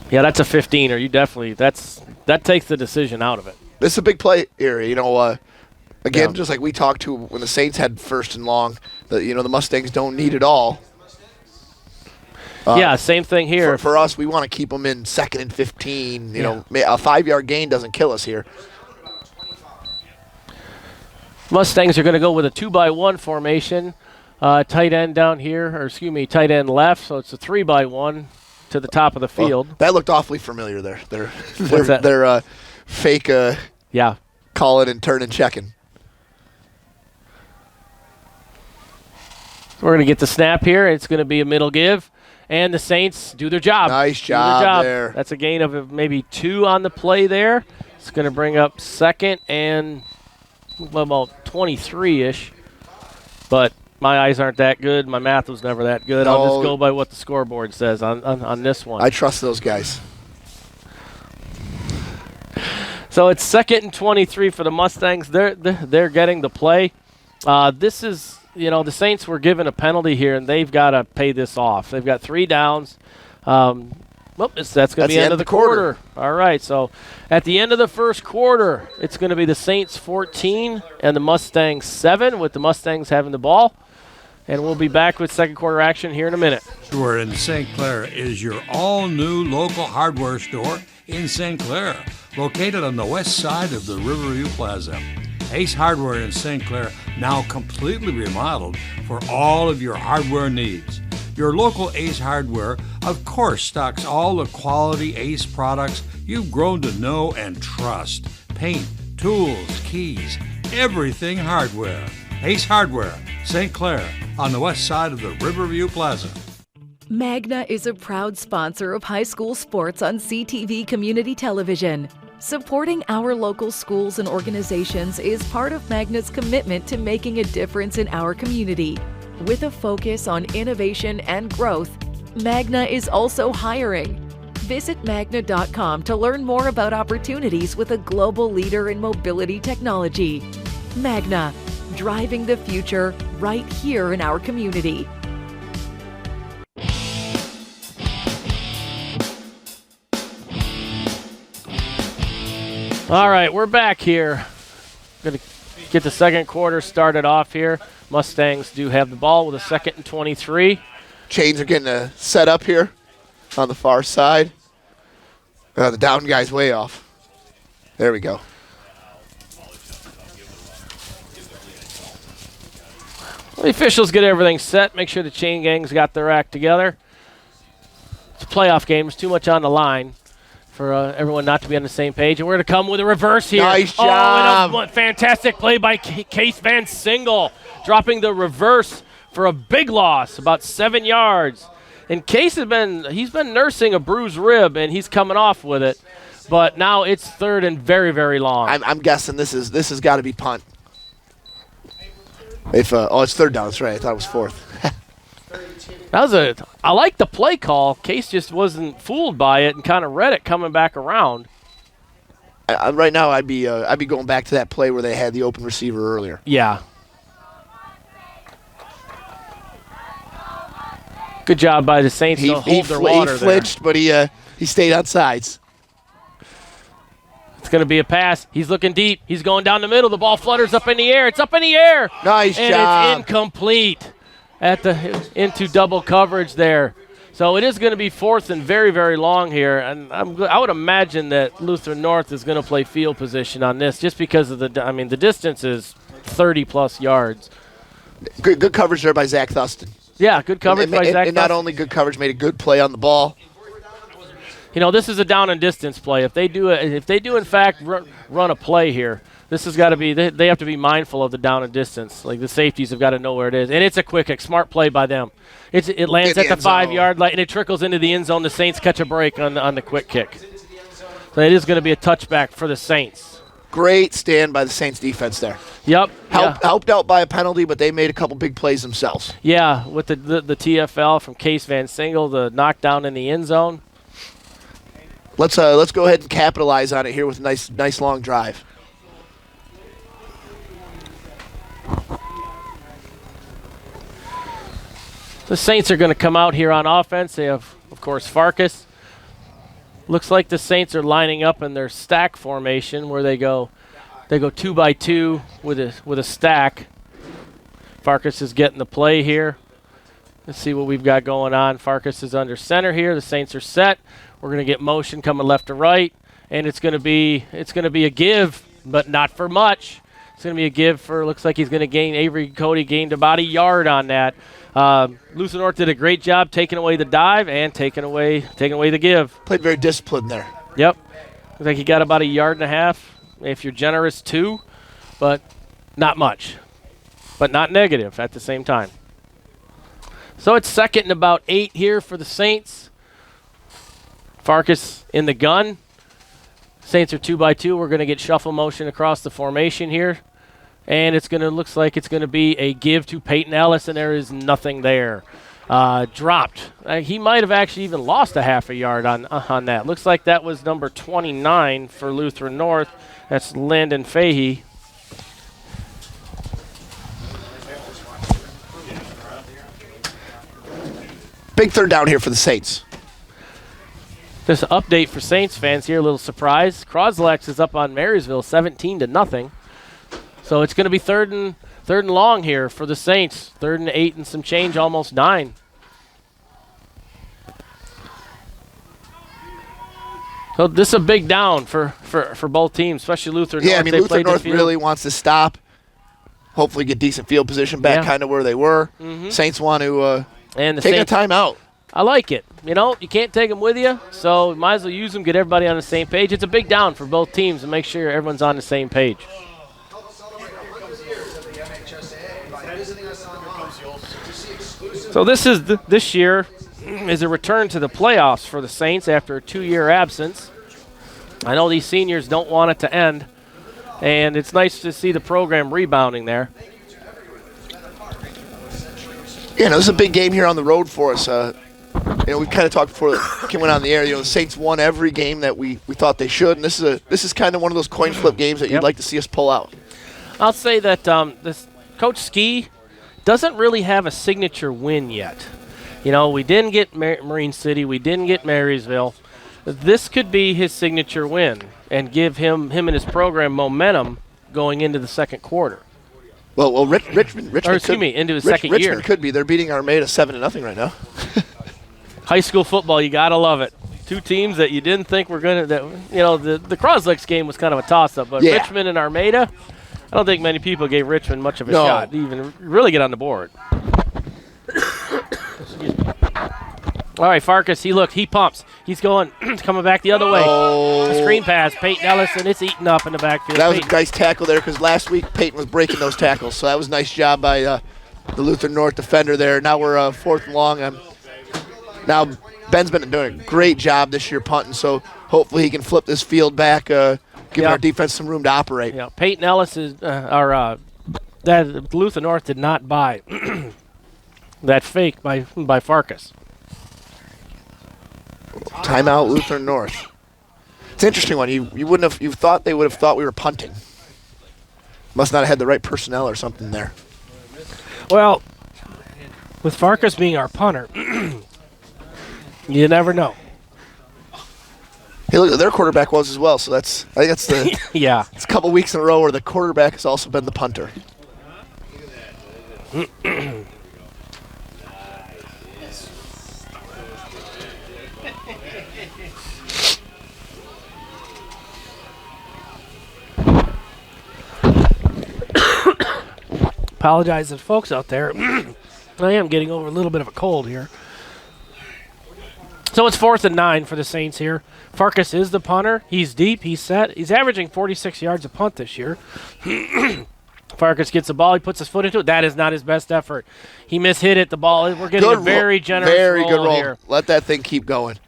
Speaker 2: Yeah, that's a 15. That takes the decision out of it.
Speaker 3: This is a big play area. Again, just like we talked to when the Saints had first and long, the Mustangs don't need it all.
Speaker 2: Yeah, same thing here.
Speaker 3: For us, we want to keep them in 2nd and 15. A 5-yard gain doesn't kill us here.
Speaker 2: Mustangs are going to go with a 2-by-1 formation. Tight end down here, tight end left, so it's a 3-by-1 to the top of the field.
Speaker 3: Well, that looked awfully familiar there.
Speaker 2: What's that?
Speaker 3: They're fake
Speaker 2: Yeah.
Speaker 3: calling and turning checking.
Speaker 2: We're going to get the snap here. It's going to be a middle give. And the Saints do their job.
Speaker 3: Nice
Speaker 2: Do their
Speaker 3: job there.
Speaker 2: That's a gain of maybe 2 on the play there. It's going to bring up 2nd and about 23-ish. But my eyes aren't that good. My math was never that good. I'll just go by what the scoreboard says on this one.
Speaker 3: I trust those guys.
Speaker 2: So it's 2nd and 23 for the Mustangs. They're getting the play. This is, the Saints were given a penalty here, and they've got to pay this off. They've got 3 downs. That's going to be the end of the quarter. All right, so at the end of the first quarter, it's going to be the Saints 14 and the Mustangs 7, with the Mustangs having the ball. And we'll be back with second quarter action here in a minute.
Speaker 1: Hardware in St. Clair is your all-new local hardware store in St. Clair, located on the west side of the Riverview Plaza. Ace Hardware in St. Clair, now completely remodeled for all of your hardware needs. Your local Ace Hardware, of course, stocks all the quality Ace products you've grown to know and trust. Paint, tools, keys, everything hardware. Ace Hardware, St. Clair, on the west side of the Riverview Plaza.
Speaker 6: Magna is a proud sponsor of high school sports on CTV Community Television. Supporting our local schools and organizations is part of Magna's commitment to making a difference in our community. With a focus on innovation and growth, Magna is also hiring. Visit magna.com to learn more about opportunities with a global leader in mobility technology. Magna, driving the future right here in our community.
Speaker 2: All right, we're back here. Going to get the second quarter started off here. Mustangs do have the ball with a 2nd and 23.
Speaker 3: Chains are getting set up here on the far side. The down guy's way off. There we go.
Speaker 2: The officials get everything set, make sure the chain gang's got their act together. It's a playoff game. There's too much on the line for everyone not to be on the same page. And we're going to come with a reverse here.
Speaker 3: Nice job.
Speaker 2: And a fantastic play by Case Van Single, dropping the reverse for a big loss, about 7 yards. And Case he's been nursing a bruised rib, and he's coming off with it. But now it's 3rd and very, very long.
Speaker 3: I'm guessing this has got to be punt. It's 3rd down. That's right. I thought it was 4th.
Speaker 2: I like the play call. Case just wasn't fooled by it and kind of read it coming back around.
Speaker 3: Right now, I'd be going back to that play where they had the open receiver earlier.
Speaker 2: Yeah. Good job by the Saints to hold their water.
Speaker 3: He flinched, but he stayed on sides.
Speaker 2: It's going to be a pass. He's looking deep. He's going down the middle. The ball flutters up in the air. It's up in the air.
Speaker 3: Nice job.
Speaker 2: And it's incomplete into double coverage there. So it is going to be 4th and very, very long here. And I would imagine that Lutheran North is going to play field position on this just because of the distance is 30-plus yards.
Speaker 3: Good coverage there by Zach Thuston.
Speaker 2: Yeah, good coverage by Zach Thuston.
Speaker 3: And not only good coverage, made a good play on the ball.
Speaker 2: This is a down and distance play. If they do in fact run a play here, this has got to be they have to be mindful of the down and distance. Like the safeties have got to know where it is, and it's a quick, smart play by them. It lands at the 5-yard line and it trickles into the end zone. The Saints catch a break on the quick kick. So it is going to be a touchback for the Saints.
Speaker 3: Great stand by the Saints defense there.
Speaker 2: Yep.
Speaker 3: Helped out by a penalty, but they made a couple big plays themselves.
Speaker 2: Yeah, with the TFL from Case Van Single, the knockdown in the end zone.
Speaker 3: Let's go ahead and capitalize on it here with a nice long drive.
Speaker 2: The Saints are going to come out here on offense. They have, of course, Farkas. Looks like the Saints are lining up in their stack formation where they go 2 by 2 with a stack. Farkas is getting the play here. Let's see what we've got going on. Farkas is under center here. The Saints are set. We're going to get motion coming left to right, and it's going to be a give, but not for much. It's going to be a give for. Looks like he's going to gain. Avery Cody gained about a yard on that. Lutheran North did a great job taking away the dive and taking away the give.
Speaker 3: Played very disciplined there.
Speaker 2: Yep. Looks like he got about a yard and a half. If you're generous, 2, but not much. But not negative at the same time. So it's 2nd and about 8 here for the Saints. Farkas in the gun. Saints are 2 by 2. We're going to get shuffle motion across the formation here. And looks like it's going to be a give to Peyton Ellis, and there is nothing there. dropped. He might have actually even lost a half a yard on that. Looks like that was number 29 for Lutheran North. That's Landon Fahey.
Speaker 3: Big third down here for the Saints.
Speaker 2: Just an update for Saints fans here. A little surprise. Croslex is up on Marysville 17-0. So it's going to be third and long here for the Saints. 3rd and 8 and some change, almost 9. So this is a big down for both teams, especially Lutheran North.
Speaker 3: Yeah, I mean, Lutheran North really wants to stop, hopefully get decent field position back kind of where they were. Saints want to take a timeout.
Speaker 2: I like it. You know, you can't take them with you, so might as well use them, get everybody on the same page. It's a big down for both teams and make sure everyone's on the same page. So this year is a return to the playoffs for the Saints after a 2-year absence. I know these seniors don't want it to end, and it's nice to see the program rebounding there.
Speaker 3: Yeah, no, this is a big game here on the road for us. We kind of talked before it went on the air. The Saints won every game that we thought they should, and this is kind of one of those coin flip games that you'd like to see us pull out.
Speaker 2: I'll say that this Coach Ski doesn't really have a signature win yet. We didn't get Marine City, we didn't get Marysville. This could be his signature win and give him and his program momentum going into the second quarter.
Speaker 3: Well, Richmond
Speaker 2: into his second year.
Speaker 3: Richmond could be. They're beating Armada 7-0 right now.
Speaker 2: High school football, you gotta love it. Two teams that you didn't think were gonna. The Croslex game was kind of a toss-up, but Richmond and Armada, I don't think many people gave Richmond much of a shot to even really get on the board. Excuse me. All right, Farkas, he pumps. He's coming back the other way.
Speaker 3: Oh.
Speaker 2: A screen pass, Peyton Ellison, it's eaten up in the backfield.
Speaker 3: That was a nice tackle there because last week Peyton was breaking those tackles, so that was a nice job by the Lutheran North defender there. Now we're 4th and long. Now Ben's been doing a great job this year punting, so hopefully he can flip this field back, giving our defense some room to operate.
Speaker 2: Yeah, Peyton Ellis is that Lutheran North did not buy that fake by Farkas.
Speaker 3: Timeout, Lutheran North. It's an interesting one. You thought they would have thought we were punting. Must not have had the right personnel or something there.
Speaker 2: Well, with Farkas being our punter, you never know.
Speaker 3: Hey, look, their quarterback was as well, so I think that's the
Speaker 2: yeah.
Speaker 3: It's a couple weeks in a row where the quarterback has also been the punter.
Speaker 2: Apologize to the folks out there. I am getting over a little bit of a cold here. So it's 4th and 9 for the Saints here. Farkas is the punter. He's deep. He's set. He's averaging 46 yards a punt this year. Farkas gets the ball. He puts his foot into it. That is not his best effort. He mishit it. The ball. We're getting a very generous roll here.
Speaker 3: Let that thing keep going.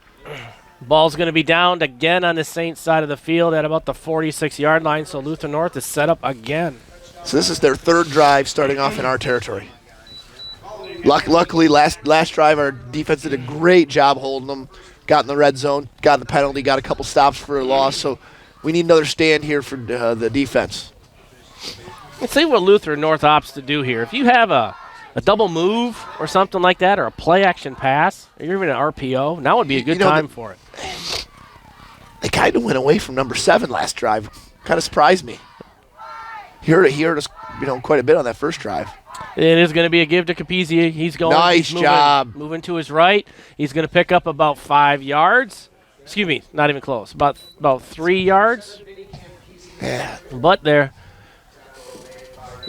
Speaker 2: Ball's going to be downed again on the Saints side of the field at about the 46-yard line. So Lutheran North is set up again.
Speaker 3: So this is their 3rd drive starting off in our territory. Luckily, last drive, our defense did a great job holding them. Got in the red zone, got the penalty, got a couple stops for a loss. So we need another stand here for the defense.
Speaker 2: Let's see what Lutheran North opts to do here. If you have a double move or something like that, or a play-action pass, or even an RPO, now would be a good time for it.
Speaker 3: They kind of went away from number 7 last drive. Kind of surprised me. He heard us quite a bit on that first drive.
Speaker 2: It is going to be a give to Capizzi. He's going.
Speaker 3: Nice job.
Speaker 2: Moving to his right. He's going to pick up about 5 yards. Excuse me, not even close. About 3 yards.
Speaker 3: Yeah.
Speaker 2: But they're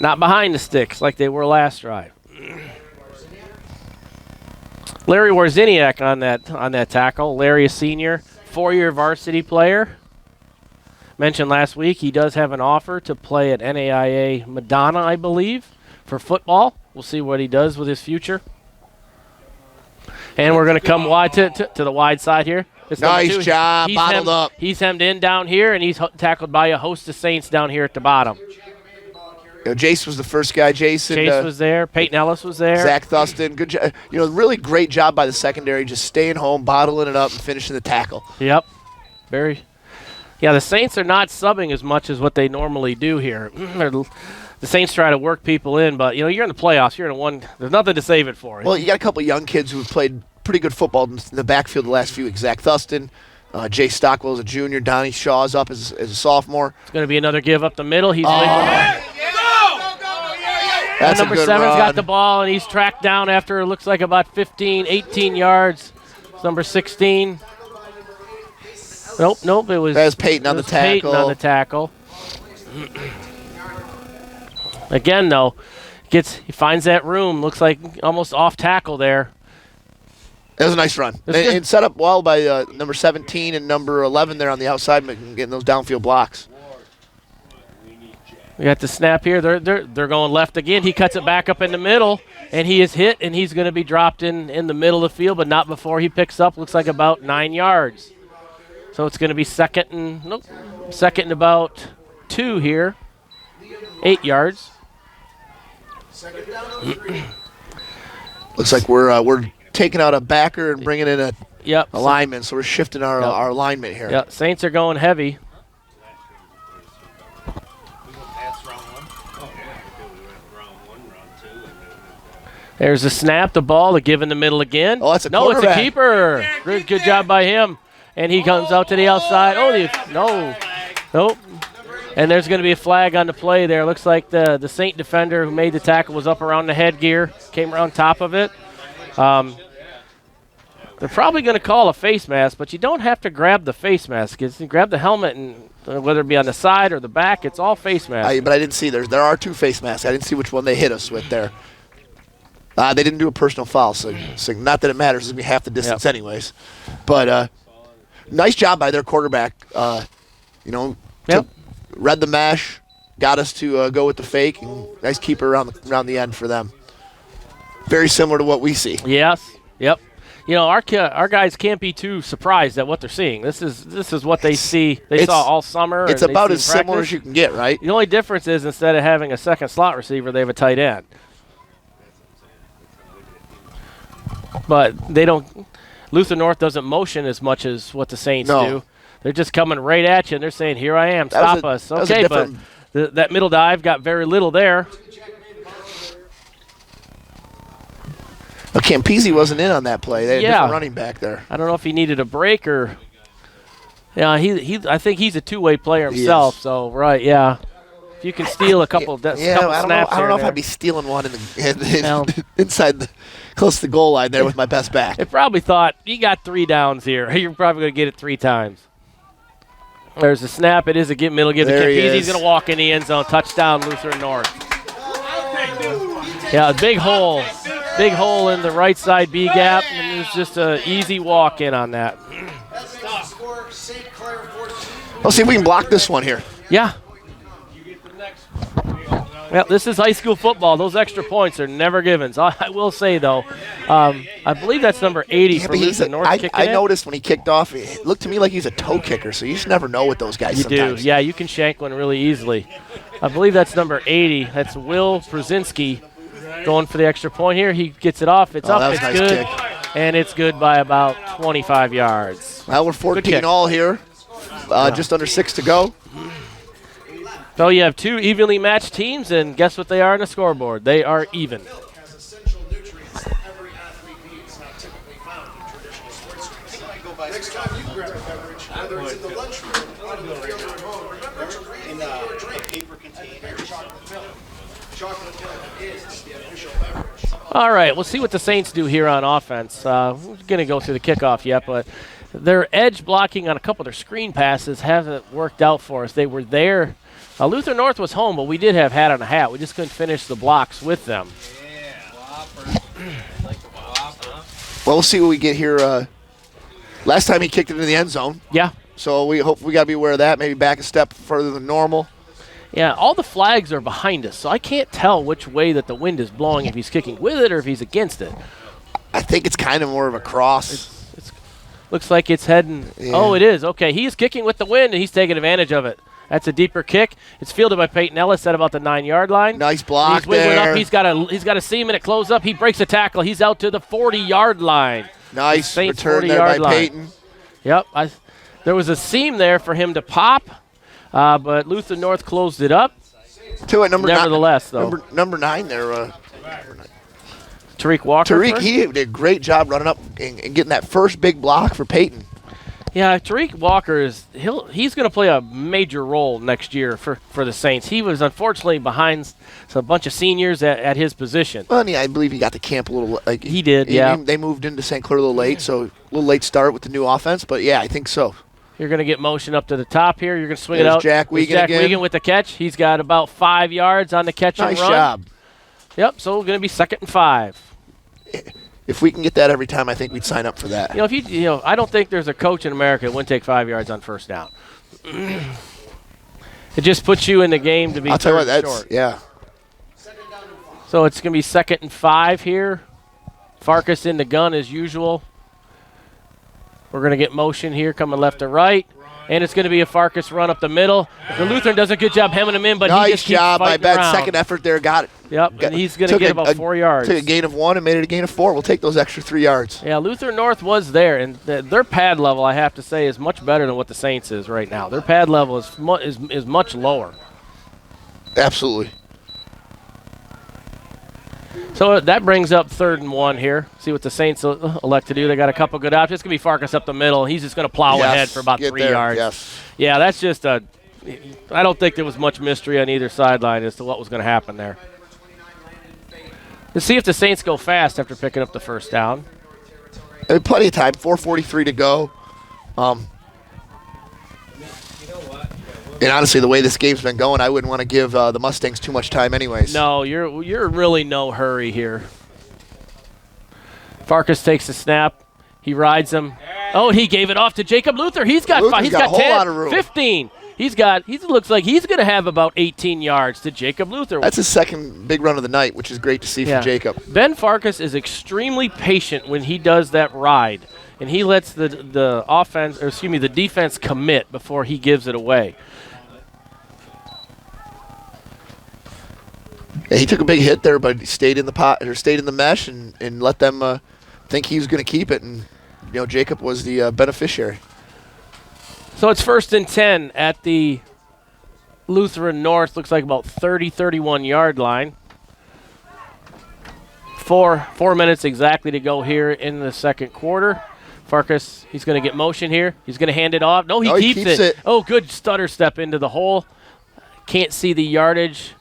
Speaker 2: not behind the sticks like they were last drive. Larry Warziniak on that tackle. Larry, a senior, 4-year varsity player. Mentioned last week he does have an offer to play at NAIA Madonna, I believe, for football. We'll see what he does with his future. And we're going to come wide to the wide side here. It's
Speaker 3: nice job, bottled up.
Speaker 2: He's hemmed in down here, and he's tackled by a host of Saints down here at the bottom.
Speaker 3: Jace was the first guy.
Speaker 2: Jace was there. Peyton Ellis was there.
Speaker 3: Zach Thuston. Good job. Really great job by the secondary, just staying home, bottling it up, and finishing the tackle.
Speaker 2: Yep. Yeah, the Saints are not subbing as much as what they normally do here. The Saints try to work people in, but you're in the playoffs. You're in one. There's nothing to save it for.
Speaker 3: Well, you got a couple young kids who have played pretty good football in the backfield the last few weeks. Zach Thuston, Jay Stockwell is a junior. Donnie Shaw's up as a sophomore.
Speaker 2: It's going to be another give up the middle. He's
Speaker 3: That's
Speaker 2: number
Speaker 3: a good
Speaker 2: 7's
Speaker 3: run.
Speaker 2: got the ball, and he's tracked down after it looks like about 15, 18 yards. It's number 16. Nope. It was
Speaker 3: Peyton on the tackle.
Speaker 2: Peyton on the tackle. Again, though, he finds that room. Looks like almost off tackle there.
Speaker 3: It was a nice run. And set up well by number 17 and number 11 there on the outside, getting those downfield blocks.
Speaker 2: We got the snap here. They're going left again. He cuts it back up in the middle, and he is hit, and he's going to be dropped in the middle of the field, but not before he picks up. Looks like about 9 yards. So it's going to be second and about 2 here. 8 yards.
Speaker 3: Looks like we're taking out a backer and bringing in a lineman, so we're shifting our alignment here.
Speaker 2: Yeah, Saints are going heavy. There's a snap, the ball, the give in the middle again.
Speaker 3: Oh, that's a
Speaker 2: No, it's
Speaker 3: quarterback.
Speaker 2: a keeper. Good job by him. And he comes out to the outside. Nope. And there's going to be a flag on the play there. Looks like the Saint defender who made the tackle was up around the headgear, came around top of it. They're probably going to call a face mask, but you don't have to grab the face mask. You grab the helmet, and whether it be on the side or the back, it's all face mask.
Speaker 3: But I didn't see. There are 2 face masks. I didn't see which one they hit us with there. They didn't do a personal foul, so not that it matters. It's going to be half the distance anyways. But nice job by their quarterback. Read the mesh, got us to go with the fake, and nice keeper around the end for them. Very similar to what we see.
Speaker 2: Yes. Yep. Our guys can't be too surprised at what they're seeing. This is what they see. They saw all summer.
Speaker 3: It's about as similar as you can get, right?
Speaker 2: The only difference is instead of having a second slot receiver, they have a tight end. But they don't. Lutheran North doesn't motion as much as what the Saints do. They're just coming right at you, and they're saying, "Here I am, stop us." Okay, but that middle dive got very little there.
Speaker 3: Campese wasn't in on that play. They had a different running back there.
Speaker 2: I don't know if he needed a break or. Yeah, I think he's a two-way player himself. So if you can steal a couple snaps,
Speaker 3: I don't know if I'd be stealing one inside close to the goal line there with my best back.
Speaker 2: They probably thought you got 3 downs here. You're probably going to get it 3 times. There's a snap. It is a middle give to Campese. He's going to walk in the end zone. Touchdown, Lutheran North. Yeah, a big hole in the right side B gap, and it was just an easy walk in on that.
Speaker 3: Let's see if we can block this one here.
Speaker 2: Yeah. Well, this is high school football. Those extra points are never given. So I will say, though, I believe that's number 80 for Lutheran North kicking
Speaker 3: I noticed when he kicked off, it looked to me like he's a toe kicker, so you just never know with those guys sometimes.
Speaker 2: Do. Yeah, you can shank one really easily. I believe that's number 80. That's Will Brzezinski going for the extra point here. He gets it off. It's up. It's
Speaker 3: nice
Speaker 2: good.
Speaker 3: Kick.
Speaker 2: And it's good by about 25 yards.
Speaker 3: Well, we're 14 all here. Just under 6 to go.
Speaker 2: So you have 2 evenly matched teams, and guess what they are on the scoreboard? They are even.
Speaker 4: Next time you grab a beverage, whether it's in the lunchroom, on the field, or at home, remember to bring a paper container. Chocolate milk is the official beverage.
Speaker 2: All right, we'll see what the Saints do here on offense. We're going to go through the kickoff yet, but their edge blocking on a couple of their screen passes hasn't worked out for us. They were there. Lutheran North was home, but we did have hat on a hat. We just couldn't finish the blocks with them.
Speaker 3: Well, we'll see what we get here. Last time he kicked it in the end zone.
Speaker 2: Yeah.
Speaker 3: So we got to be aware of that. Maybe back a step further than normal.
Speaker 2: Yeah, all the flags are behind us, so I can't tell which way that the wind is blowing, if he's kicking with it or if he's against it.
Speaker 3: I think it's kind of more of a cross.
Speaker 2: Looks like it's heading. Yeah. Oh, it is. Okay, he's kicking with the wind, and he's taking advantage of it. That's a deeper kick. It's fielded by Peyton Ellis at about the 9-yard line.
Speaker 3: Nice block
Speaker 2: He's wiggling
Speaker 3: there.
Speaker 2: up. He's got a seam and it close up. He breaks a tackle. He's out to the 40-yard line.
Speaker 3: Nice
Speaker 2: Saints
Speaker 3: return there by
Speaker 2: 40-yard line.
Speaker 3: Peyton.
Speaker 2: Yep. There was a seam there for him to pop, but Lutheran North closed it up.
Speaker 3: To it,
Speaker 2: Nevertheless, though.
Speaker 3: Number 9 there.
Speaker 2: Tariq Walker.
Speaker 3: Tariq, he did a great job running up and getting that first big block for Peyton.
Speaker 2: Yeah, Tariq Walker he's going to play a major role next year for the Saints. He was unfortunately behind a bunch of seniors at his position.
Speaker 3: Well, yeah, I believe he got to camp a little.
Speaker 2: He did, yeah.
Speaker 3: They moved into St. Clair a little late, so a little late start with the new offense. But yeah, I think so.
Speaker 2: You're going to get motion up to the top here. You're going to swing it out.
Speaker 3: Jack Wiegand again.
Speaker 2: Wiegand with the catch. He's got about 5 yards on the catch and run.
Speaker 3: Nice job.
Speaker 2: Yep. So going to be 2nd and 5.
Speaker 3: If we can get that every time, I think we'd sign up for that.
Speaker 2: I don't think there's a coach in America that wouldn't take 5 yards on first down. It just puts you in the game to be
Speaker 3: I'll tell you what, that's
Speaker 2: short.
Speaker 3: yeah.
Speaker 2: So it's going to be 2nd and 5 here. Farkas in the gun as usual. We're going to get motion here coming left to right. And it's going to be a Farkas run up the middle. The Lutheran does a good job hemming him in, but
Speaker 3: nice
Speaker 2: he just keeps
Speaker 3: job. I
Speaker 2: fighting
Speaker 3: bet
Speaker 2: around.
Speaker 3: second effort there got it.
Speaker 2: Yep, and he's going to get about 4 yards.
Speaker 3: Took a gain of 1 and made it a gain of 4. We'll take those extra 3 yards.
Speaker 2: Yeah, Lutheran North was there, and their pad level, I have to say, is much better than what the Saints is right now. Their pad level is much lower.
Speaker 3: Absolutely.
Speaker 2: So that brings up 3rd and 1 here. See what the Saints elect to do. They got a couple good options. It's going to be Farkas up the middle. He's just going to plow ahead for about 3 yards.
Speaker 3: Yes.
Speaker 2: Yeah, that's just I don't think there was much mystery on either sideline as to what was going to happen there. Let's see if the Saints go fast after picking up the first down.
Speaker 3: Plenty of time. 4:43 to go. And honestly, the way this game's been going, I wouldn't want to give the Mustangs too much time anyways.
Speaker 2: No, you're really no hurry here. Farkas takes the snap. He rides him. Oh, he gave it off to Jacob Luther. He's got 5. He's got
Speaker 3: a whole
Speaker 2: 10,
Speaker 3: lot of room.
Speaker 2: 15. He looks like he's going to have about 18 yards to Jacob Luther.
Speaker 3: That's his second big run of the night, which is great to see from Jacob.
Speaker 2: Ben Farkas is extremely patient when he does that ride, and he lets the defense commit before he gives it away.
Speaker 3: Yeah, he took a big hit there, but he stayed in the pot or stayed in the mesh and let them think he was going to keep it, and Jacob was the beneficiary.
Speaker 2: So it's 1st and 10 at the Lutheran North. Looks like about 31 yard line. 4 minutes exactly to go here in the second quarter. Farkas, he's going to get motion here. He's going to hand it off. No, he keeps it. Oh, good stutter step into the hole. Can't see the yardage.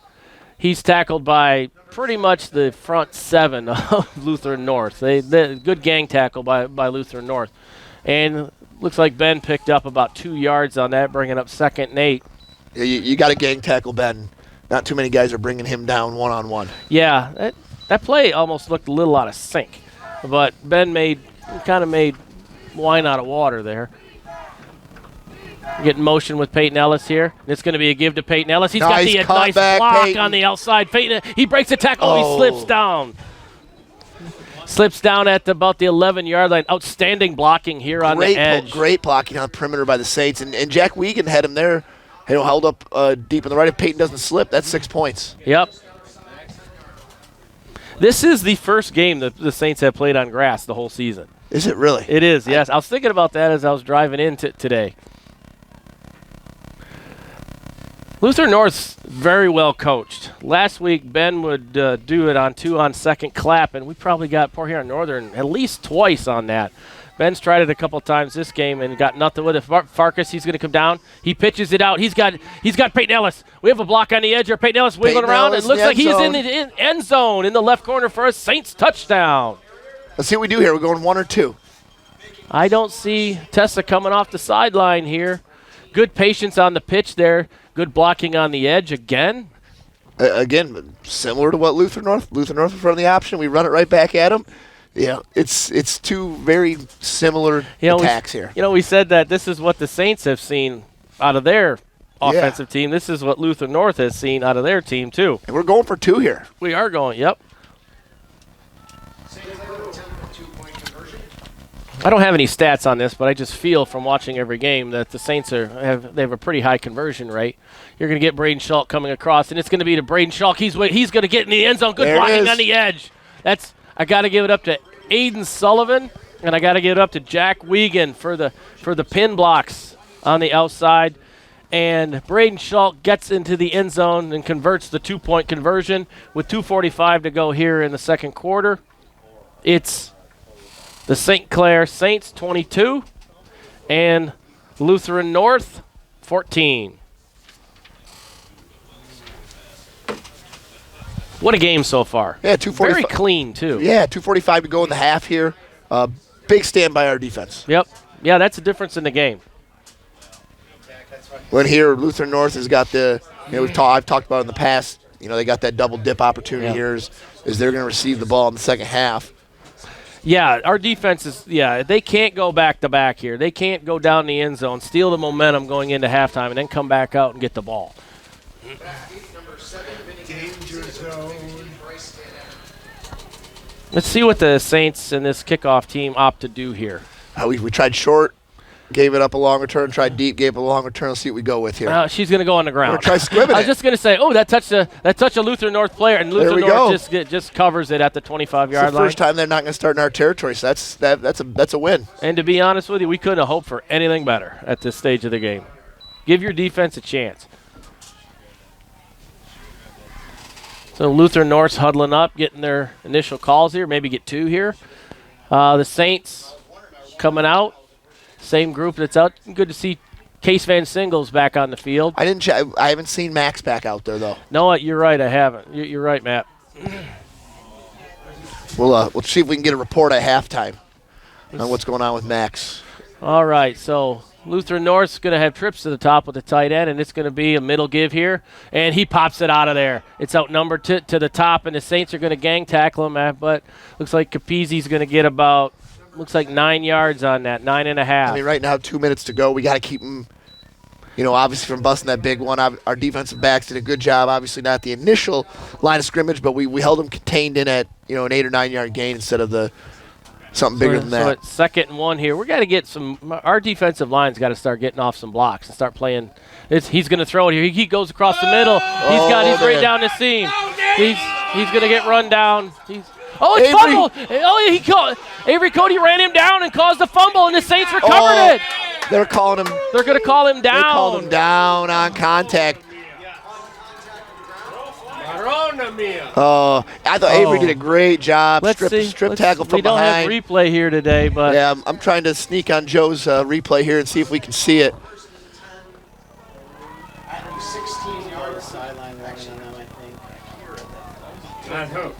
Speaker 2: He's tackled by pretty much the front 7 of Lutheran North. Good gang tackle by Lutheran North. And looks like Ben picked up about 2 yards on that, bringing up 2nd and 8.
Speaker 3: Yeah, you got to gang tackle Ben. Not too many guys are bringing him down one-on-one.
Speaker 2: Yeah, that play almost looked a little out of sync. But Ben kind of made wine out of water there. Getting motion with Peyton Ellis here. It's going to be a give to Peyton Ellis. He's got the nice block
Speaker 3: Peyton.
Speaker 2: on the outside. Peyton, he breaks a tackle. He slips down. Slips down at about the 11-yard line. Outstanding blocking here on the edge.
Speaker 3: Great blocking on the perimeter by the Saints. And Jack Wiegand had him there. Held up deep in the right. If Peyton doesn't slip, that's 6 points.
Speaker 2: Yep. This is the first game that the Saints have played on grass the whole season.
Speaker 3: Is it really?
Speaker 2: It is, yes. I was thinking about that as I was driving in today. Lutheran North's very well coached. Last week, Ben would do it on 2 on second clap, and we probably got poor here in Northern at least twice on that. Ben's tried it a couple times this game and got nothing with it. Farkas, he's going to come down. He pitches it out. He's got Peyton Ellis. We have a block on the edge here. Peyton Ellis wiggling around. It looks like he's in the end zone in the left corner for a Saints touchdown.
Speaker 3: Let's see what we do here. We're going 1 or 2.
Speaker 2: I don't see Tessa coming off the sideline here. Good patience on the pitch there. Good blocking on the edge again.
Speaker 3: Again, similar to what Lutheran North was running the option. We run it right back at them. Yeah, it's 2 very similar attacks here.
Speaker 2: We said that this is what the Saints have seen out of their offensive team. This is what Lutheran North has seen out of their team, too.
Speaker 3: And we're going for 2 here.
Speaker 2: We are going, yep. I don't have any stats on this, but I just feel from watching every game that the Saints have a pretty high conversion rate. You're going to get Braden Schulk coming across, and it's going to be to Braden Schulk. He's going to get in the end zone. Good blocking on the edge. I got to give it up to Aiden Sullivan, and I got to give it up to Jack Wiegand for the pin blocks on the outside. And Braden Schulk gets into the end zone and converts the 2-point conversion with 2:45 to go here in the second quarter. It's the St. Clair Saints 22 and Lutheran North 14. What a game so far.
Speaker 3: Yeah, 2:45.
Speaker 2: Very clean, too.
Speaker 3: Yeah, 2:45 to go in the half here. Big stand by our defense.
Speaker 2: Yep. Yeah, that's the difference in the game.
Speaker 3: When here, Lutheran North has got I've talked about in the past, they got that double dip opportunity here is they're going to receive the ball in the second half.
Speaker 2: Yeah, our defense they can't go back-to-back here. They can't go down the end zone, steal the momentum going into halftime, and then come back out and get the ball.
Speaker 5: Danger zone.
Speaker 2: Let's see what the Saints and this kickoff team opt to do here.
Speaker 3: We tried short, gave it up a long return, tried deep, gave it a long return. Let's see what we go with here.
Speaker 2: She's going to go on the ground.
Speaker 3: We're try squibbing it.
Speaker 2: I was just going to say, that touched a Lutheran North player, and Lutheran North just covers it at the 25-yard line.
Speaker 3: First time they're not going to start in our territory, so that's a win.
Speaker 2: And to be honest with you, we couldn't have hoped for anything better at this stage of the game. Give your defense a chance. So Lutheran North's huddling up, getting their initial calls here, maybe get 2 here. The Saints coming out. Same group that's out. Good to see Case Van Singles back on the field.
Speaker 3: I haven't seen Max back out there, though.
Speaker 2: No, you're right. I haven't. You're right, Matt.
Speaker 3: We'll see if we can get a report at halftime on what's going on with Max.
Speaker 2: All right, so Lutheran North's going to have trips to the top with the tight end, and it's going to be a middle give here, and he pops it out of there. It's outnumbered to the top, and the Saints are going to gang tackle him, but looks like Capizzi's going to get about 9 yards on that, 9.5.
Speaker 3: I mean, right now, 2 minutes to go. We got to keep him, obviously from busting that big one. Our defensive backs did a good job. Obviously not the initial line of scrimmage, but we held him contained in at, an 8 or 9 yard gain instead of something bigger than that.
Speaker 2: So it's 2nd and 1 here. We got to get our defensive line's got to start getting off some blocks and start playing. He's going to throw it here. He goes across the middle. He's right down the seam. He's going to get run down. It's fumbled. Avery Cody ran him down and caused a fumble, and the Saints recovered it.
Speaker 3: They're calling him.
Speaker 2: They're going to call him down.
Speaker 3: They called him down on contact. I thought Avery did a great job. Strip tackle from behind.
Speaker 2: We don't have replay here today, but
Speaker 3: yeah, I'm trying to sneak on Joe's replay here and see if we can see it.
Speaker 5: 16 yards sideline running on them, I think.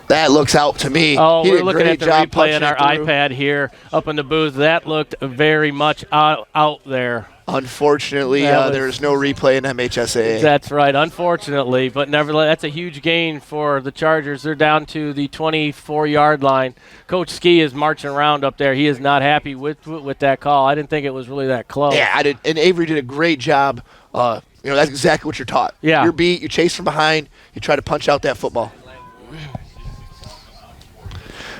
Speaker 3: That looks out to me.
Speaker 2: We're looking at the replay on our iPad here up in the booth. That looked very much out there.
Speaker 3: Unfortunately, there's no replay in MHSAA.
Speaker 2: That's right, unfortunately. But nevertheless, that's a huge gain for the Chargers. They're down to the 24-yard line. Coach Ski is marching around up there. He is not happy with that call. I didn't think it was really that close.
Speaker 3: Yeah, I did. And Avery did a great job. That's exactly what you're taught.
Speaker 2: Yeah.
Speaker 3: You're beat, you chase from behind, you try to punch out that football.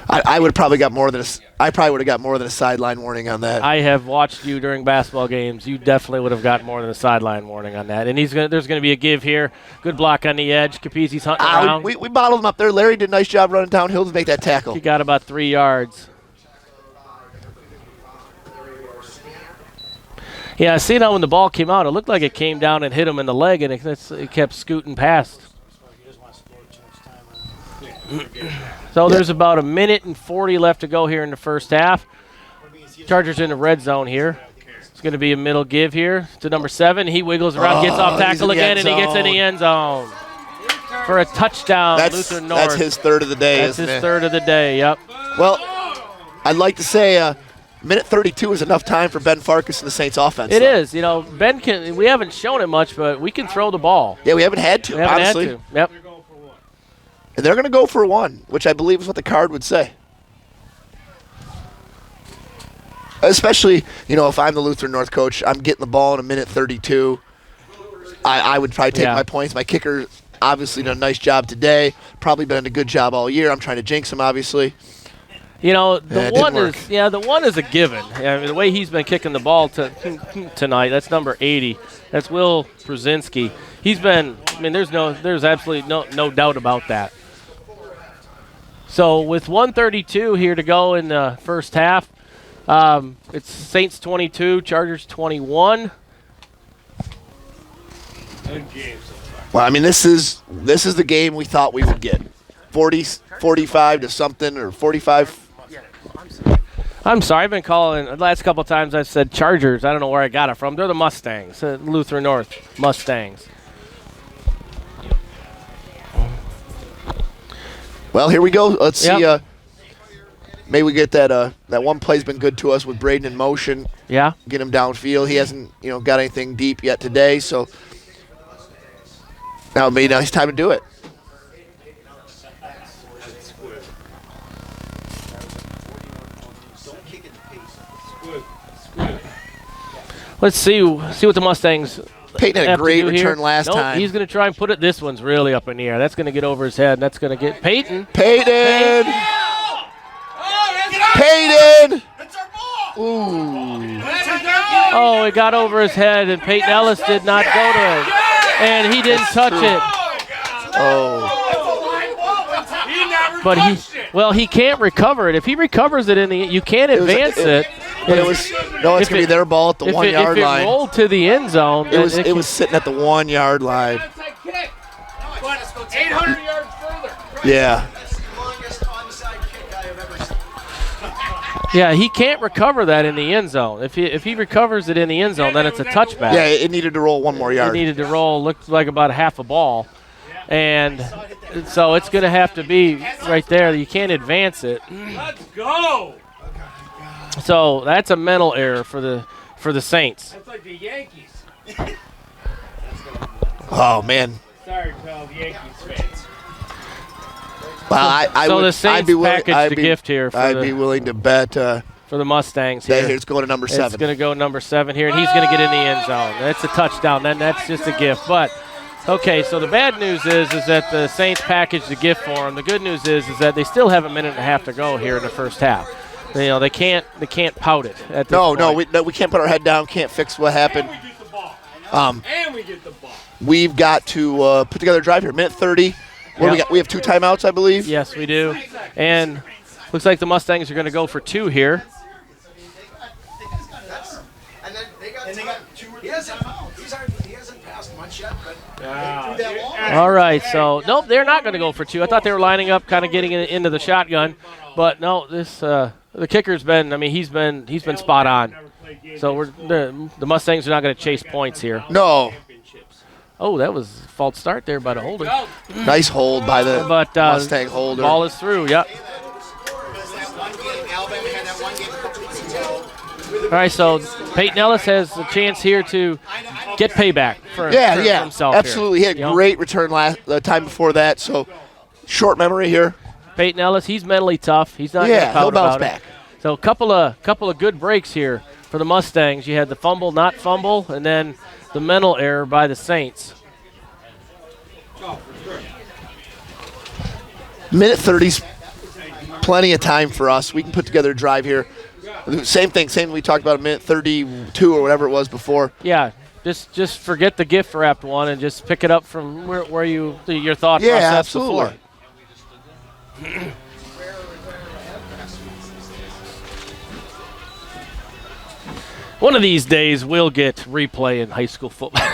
Speaker 3: I would have probably got more than a sideline warning on that.
Speaker 2: I have watched you during basketball games. You definitely would have got more than a sideline warning on that. And there's going to be a give here. Good block on the edge. Capizzi's hunting around.
Speaker 3: We bottled him up there. Larry did a nice job running downhill to make that tackle.
Speaker 2: He got about 3 yards. Yeah, I see now when the ball came out, it looked like it came down and hit him in the leg, and it kept scooting past. So there's about 1:40 left to go here in the first half. Chargers in the red zone here. It's going to be a middle give here to number 7. He wiggles around, gets off tackle again, and he gets in the end zone for a touchdown. Lutheran North.
Speaker 3: That's his third of the day,
Speaker 2: That's his third of the day, yep.
Speaker 3: Well, I'd like to say minute 32 is enough time for Ben Farkas and the Saints offense.
Speaker 2: It is. Ben we haven't shown it much, but we can throw the ball.
Speaker 3: Yeah, we haven't had to, honestly.
Speaker 2: Yep.
Speaker 3: And they're going to go for 1, which I believe is what the card would say. Especially, if I'm the Lutheran North coach, I'm getting the ball in 1:32. I would probably take my points. My kicker obviously done a nice job today. Probably been a good job all year. I'm trying to jinx him, obviously.
Speaker 2: You know,
Speaker 3: Yeah,
Speaker 2: the one is a given. I mean, the way he's been kicking the ball tonight, that's number 80. That's Will Brzezinski. He's been, I mean, there's absolutely no doubt about that. So with 1:32 here to go in the first half, it's Saints 22, Chargers 21.
Speaker 3: Well, I mean, this is the game we thought we would get. 45 to something, or 45.
Speaker 2: I'm sorry, I've been calling the last couple of times I've said Chargers. I don't know where I got it from. They're the Mustangs, Lutheran North Mustangs.
Speaker 3: Well, here we go. Let's see.
Speaker 2: Yep.
Speaker 3: Maybe we get that one play's been good to us with Braden in motion.
Speaker 2: Yeah.
Speaker 3: Get him downfield. He hasn't got anything deep yet today, so now would be a nice time to do it.
Speaker 2: Let's see what the Mustangs.
Speaker 3: Peyton had a
Speaker 2: have to
Speaker 3: great
Speaker 2: do
Speaker 3: return
Speaker 2: here.
Speaker 3: last
Speaker 2: Nope,
Speaker 3: time.
Speaker 2: He's going to try and put it. This one's really up in the air. That's going to get over his head. And that's going to get Peyton.
Speaker 3: Peyton! Peyton! Ooh.
Speaker 2: Oh, it got over his head, and Peyton Ellis did not go to it, and he didn't touch it.
Speaker 3: Oh.
Speaker 2: But he can't recover it. If he recovers it you can't advance it.
Speaker 3: But it's going to be their ball at the 1 yard line.
Speaker 2: If it rolled to the end zone,
Speaker 3: it was sitting at the 1 yard line.
Speaker 5: 800 yards further.
Speaker 3: Yeah.
Speaker 2: Yeah, he can't recover that in the end zone. If he recovers it in the end zone, then it's a touchback.
Speaker 3: Yeah, it needed to roll 1 more yard.
Speaker 2: It needed to roll, looked like about half a ball. And so it's going to have to be right there. You can't advance it.
Speaker 5: Let's go.
Speaker 2: So that's a mental error for the Saints.
Speaker 5: That's like the Yankees.
Speaker 3: Oh, man.
Speaker 5: Sorry to all the Yankees fans.
Speaker 3: Well,
Speaker 2: the Saints packaged the gift here.
Speaker 3: I'd be willing to bet
Speaker 2: for the Mustangs here.
Speaker 3: it's going to number 7.
Speaker 2: It's going to go number 7 here, and he's going to get in the end zone. That's a touchdown. Then that's just a gift. But okay, so the bad news is that the Saints packaged the gift for him. The good news is that they still have a minute and a half to go here in the first half. They can't pout it at this point.
Speaker 3: No, we can't put our head down. Can't fix what happened.
Speaker 5: And we get the ball. And we get the ball.
Speaker 3: We've got to put together a drive here. Minute 30. What do we got? We have 2 timeouts, I believe.
Speaker 2: Yes, we do. And looks like the Mustangs are going to go for 2 here.
Speaker 7: And then they got 2 or 3 timeouts. He hasn't passed much yet, but they threw that long.
Speaker 2: All right, so nope, they're not going to go for 2. I thought they were lining up, kind of getting into the shotgun, but no, this the kicker's been. I mean, he's been spot on. So the Mustangs are not going to chase points here.
Speaker 3: No.
Speaker 2: Oh, that was a false start there by the holder.
Speaker 3: Nice hold by the Mustang holder.
Speaker 2: Ball is through. Yep. All right, so Peyton Ellis has a chance here to get payback for himself.
Speaker 3: Absolutely.
Speaker 2: Here.
Speaker 3: He had a great return the time before that. So short memory here.
Speaker 2: Peyton Ellis, he's mentally tough. He's not going to pout
Speaker 3: he'll bounce
Speaker 2: about
Speaker 3: back.
Speaker 2: it. So a couple of good breaks here for the Mustangs. You had the fumble, not fumble, and then the mental error by the Saints.
Speaker 3: Minute 30's plenty of time for us. We can put together a drive here. Same we talked about a minute 32 or whatever it was before.
Speaker 2: Yeah, just forget the gift wrapped one and just pick it up from where your thought process
Speaker 3: absolutely.
Speaker 2: Before. One of these days, we'll get replay in high school football.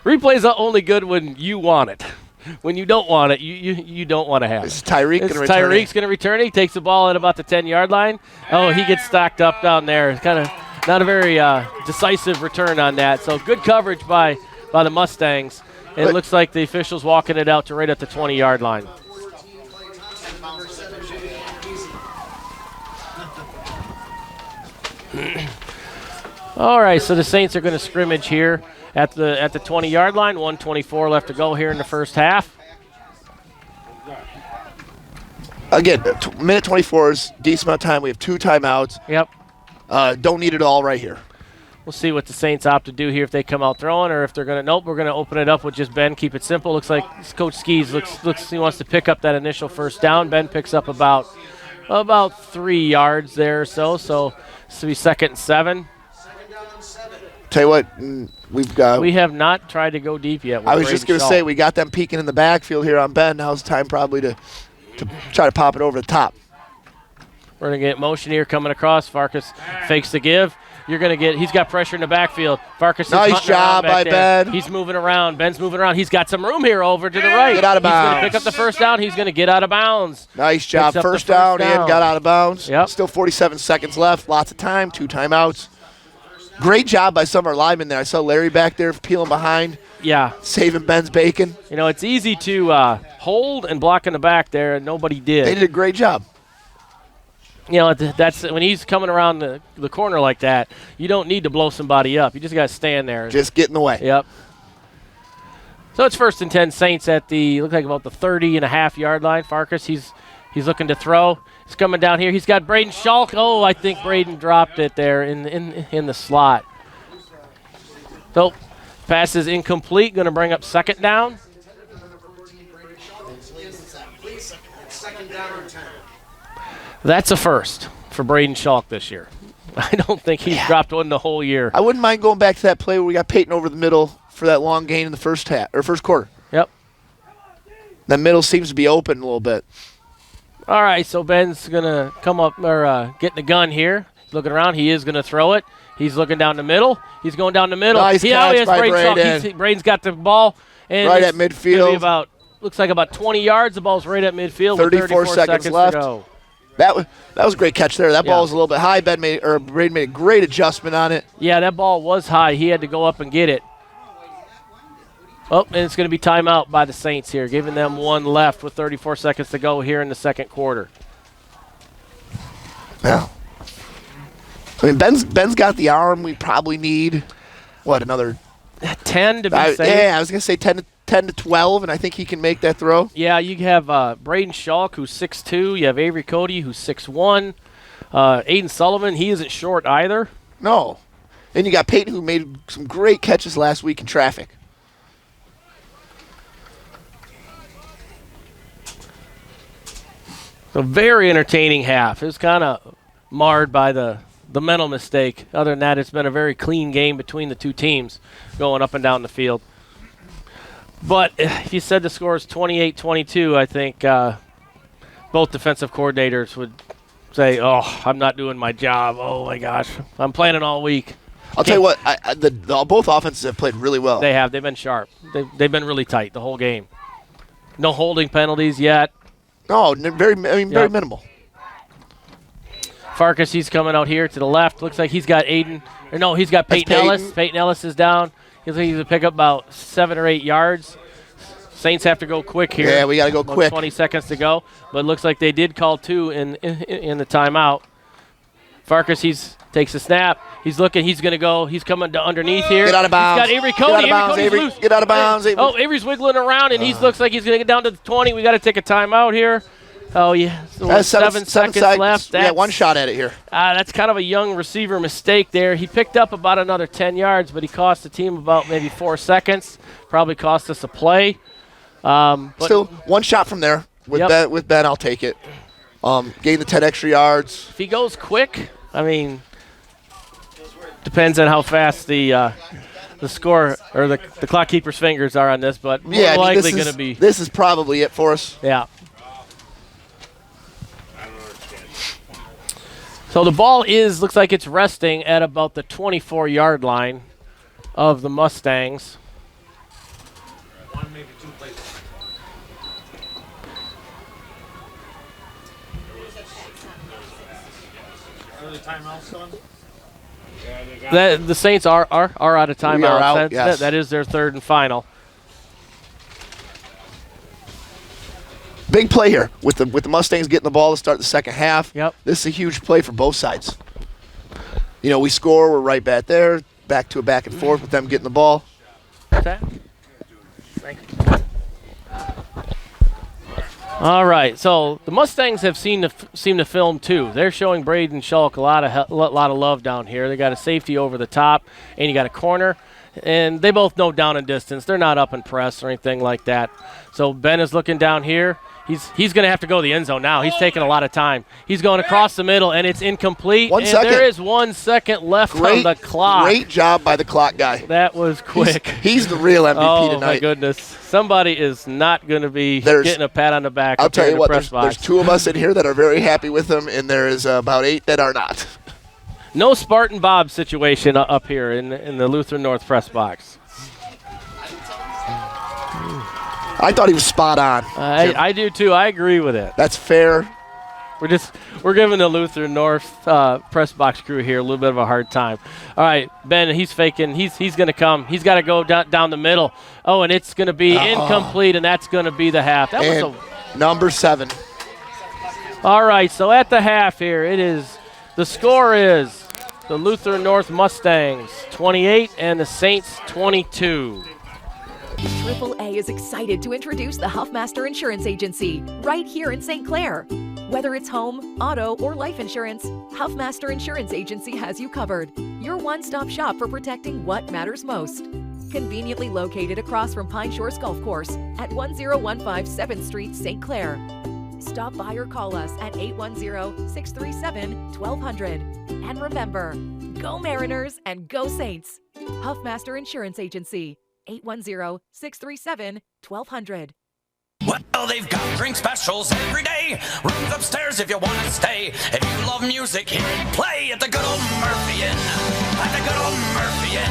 Speaker 2: Replay's only good when you want it. When you don't want it, you don't want to have it.
Speaker 3: Is Tyreek going to return it?
Speaker 2: Tyreek's going to return it. He takes the ball at about the 10-yard line. Oh, he gets stocked up down there. It's kind of not a very decisive return on that. So good coverage by the Mustangs. And it looks like the official's walking it out to right at the 20-yard line. All right, so the Saints are going to scrimmage here at the 20-yard line. 1:24 left to go here in the first half.
Speaker 3: Again, minute 24 is a decent amount of time. We have 2 timeouts.
Speaker 2: Yep.
Speaker 3: Don't need it all right here.
Speaker 2: We'll see what the Saints opt to do here, if they come out throwing or if they're going to, nope, we're going to open it up with just Ben, keep it simple. Looks like Coach Skis looks he wants to pick up that initial first down. Ben picks up about about 3 yards there or so. So this will be 2nd and 7.
Speaker 3: Tell you what,
Speaker 2: we have not tried to go deep yet.
Speaker 3: I was just going to say, we got them peeking in the backfield here on Ben. Now's the time probably to try to pop it over the top.
Speaker 2: We're going to get motion here coming across. Farkas fakes the give. You're going to get, he's got pressure in the backfield. Farkas is
Speaker 3: nice job by Ben.
Speaker 2: He's moving around. Ben's moving around. He's got some room here over to the right.
Speaker 3: Get out of bounds.
Speaker 2: He's going to pick up the first down. He's going to get out of bounds.
Speaker 3: Nice job. First down and got out of bounds.
Speaker 2: Yep.
Speaker 3: Still 47 seconds left. Lots of time. 2 timeouts. Great job by some of our linemen there. I saw Larry back there peeling behind.
Speaker 2: Yeah.
Speaker 3: Saving Ben's bacon.
Speaker 2: You know, it's easy to hold and block in the back there, and nobody did.
Speaker 3: They did a great job.
Speaker 2: You know, that's when he's coming around the corner like that, you don't need to blow somebody up. You just got to stand there.
Speaker 3: Just get in the way.
Speaker 2: Yep. So it's 1st and 10 Saints at looks like about the 30.5-yard line. Farkas, he's looking to throw. He's coming down here. He's got Braden Schalk. Oh, I think Braden dropped it there in the slot. So pass is incomplete. Going to bring up 2nd down. That's a first for Braden Schalk this year. I don't think he's dropped one the whole year.
Speaker 3: I wouldn't mind going back to that play where we got Peyton over the middle for that long gain in the first quarter.
Speaker 2: Yep.
Speaker 3: That middle seems to be open a little bit.
Speaker 2: All right, so Ben's going to come up or get the gun here. He's looking around. He is going to throw it. He's looking down the middle. He's going down the middle.
Speaker 3: Nice catch by
Speaker 2: Braden. Braden's got the ball. And
Speaker 3: right at midfield.
Speaker 2: Looks like about 20 yards. The ball's right at midfield
Speaker 3: 34
Speaker 2: with 34 seconds
Speaker 3: left.
Speaker 2: to go.
Speaker 3: That was a great catch there. That ball was a little bit high. Braden made a great adjustment on it.
Speaker 2: Yeah, that ball was high. He had to go up and get it. Oh, and it's going to be timeout by the Saints here, giving them 1 left with 34 seconds to go here in the 2nd quarter.
Speaker 3: Yeah. I mean, Ben's got the arm. We probably need, another
Speaker 2: 10 to be safe?
Speaker 3: Yeah, I was going to say 10 to 12, and I think he can make that throw.
Speaker 2: Yeah, you have Braden Schalk, who's 6'2". You have Avery Cody, who's 6'1". Aiden Sullivan, he isn't short either.
Speaker 3: No. And you got Peyton, who made some great catches last week in traffic.
Speaker 2: A very entertaining half. It was kind of marred by the mental mistake. Other than that, it's been a very clean game between the two teams going up and down the field. But if you said the score is 28-22, I think both defensive coordinators would say, oh, I'm not doing my job. Oh, my gosh. I'm planning all week.
Speaker 3: I'll tell you what, both offenses have played really well.
Speaker 2: They have. They've been sharp. They've been really tight the whole game. No holding penalties yet.
Speaker 3: No, very minimal.
Speaker 2: Farkas, he's coming out here to the left. Looks like he's got Peyton Ellis. Peyton Ellis is down. He's going to pick up about 7 or 8 yards. Saints have to go quick here.
Speaker 3: Yeah, we got to go quick.
Speaker 2: 20 seconds to go. But it looks like they did call 2 in the timeout. Farkas, takes a snap. He's looking. He's going to go. He's coming to underneath here.
Speaker 3: Get out of bounds.
Speaker 2: He's got Avery Cody.
Speaker 3: Avery. Get out of bounds, Avery.
Speaker 2: Oh, Avery's wiggling around, and he looks like he's going to get down to the 20. We got to take a timeout here. Oh, yeah. So 7 seconds left.
Speaker 3: Yeah, 1 shot at it here.
Speaker 2: That's kind of a young receiver mistake there. He picked up about another 10 yards, but he cost the team about maybe 4 seconds. Probably cost us a play.
Speaker 3: Still, 1 shot from there. With Ben, I'll take it. Gain the 10 extra yards.
Speaker 2: If he goes quick, I mean, depends on how fast the score or the clock keeper's fingers are on this, but more likely going to be.
Speaker 3: This is probably it for us.
Speaker 2: Yeah. So the ball looks like it's resting at about the 24-yard line of the Mustangs.
Speaker 5: 1, maybe 2 plays. Early timeouts on?
Speaker 2: The Saints are out of timeout.
Speaker 3: We are out, yes.
Speaker 2: That is their 3rd and final.
Speaker 3: Big play here with the Mustangs getting the ball to start the second half.
Speaker 2: Yep.
Speaker 3: This is a huge play for both sides. You know, we score, we're right back there, back to a back and forth with them getting the ball.
Speaker 2: Okay. Thank you. All right, so the Mustangs have seen the film too. They're showing Braden Schalk a lot of love down here. They got a safety over the top, and you got a corner, and they both know down and distance. They're not up and press or anything like that. So Ben is looking down here. He's going to have to go to the end zone now. He's taking a lot of time. He's going across the middle, and it's incomplete.
Speaker 3: 1 second.
Speaker 2: There is 1 second left on the clock.
Speaker 3: Great job by the clock guy.
Speaker 2: That was quick.
Speaker 3: He's the real MVP tonight.
Speaker 2: Oh, my goodness. Somebody is not going to be getting a pat on the back.
Speaker 3: I'll tell you what,
Speaker 2: there's
Speaker 3: 2 of us in here that are very happy with him, and there is about 8 that are not.
Speaker 2: No Spartan Bob situation up here in the Lutheran North press box.
Speaker 3: I thought he was spot on.
Speaker 2: I do too. I agree with it.
Speaker 3: That's fair.
Speaker 2: We're giving the Lutheran North press box crew here a little bit of a hard time. All right, Ben, he's faking. He's going to come. He's got to go down the middle. Oh, and it's going to be incomplete, and that's going to be the half. That was
Speaker 3: number 7.
Speaker 2: All right, so at the half here, the score is the Lutheran North Mustangs 28 and the Saints 22.
Speaker 6: AAA is excited to introduce the Huffmaster Insurance Agency right here in St. Clair. Whether it's home, auto, or life insurance, Huffmaster Insurance Agency has you covered. Your one-stop shop for protecting what matters most. Conveniently located across from Pine Shores Golf Course at 1015 7th Street, St. Clair. Stop by or call us at 810-637-1200. And remember, go Mariners and go Saints. Huffmaster Insurance Agency. 810-637-1200.
Speaker 8: Well, they've got drink specials every day. Rooms upstairs if you want to stay. If you love music, hear it play at the good old Murphy Inn. At the good old Murphy Inn.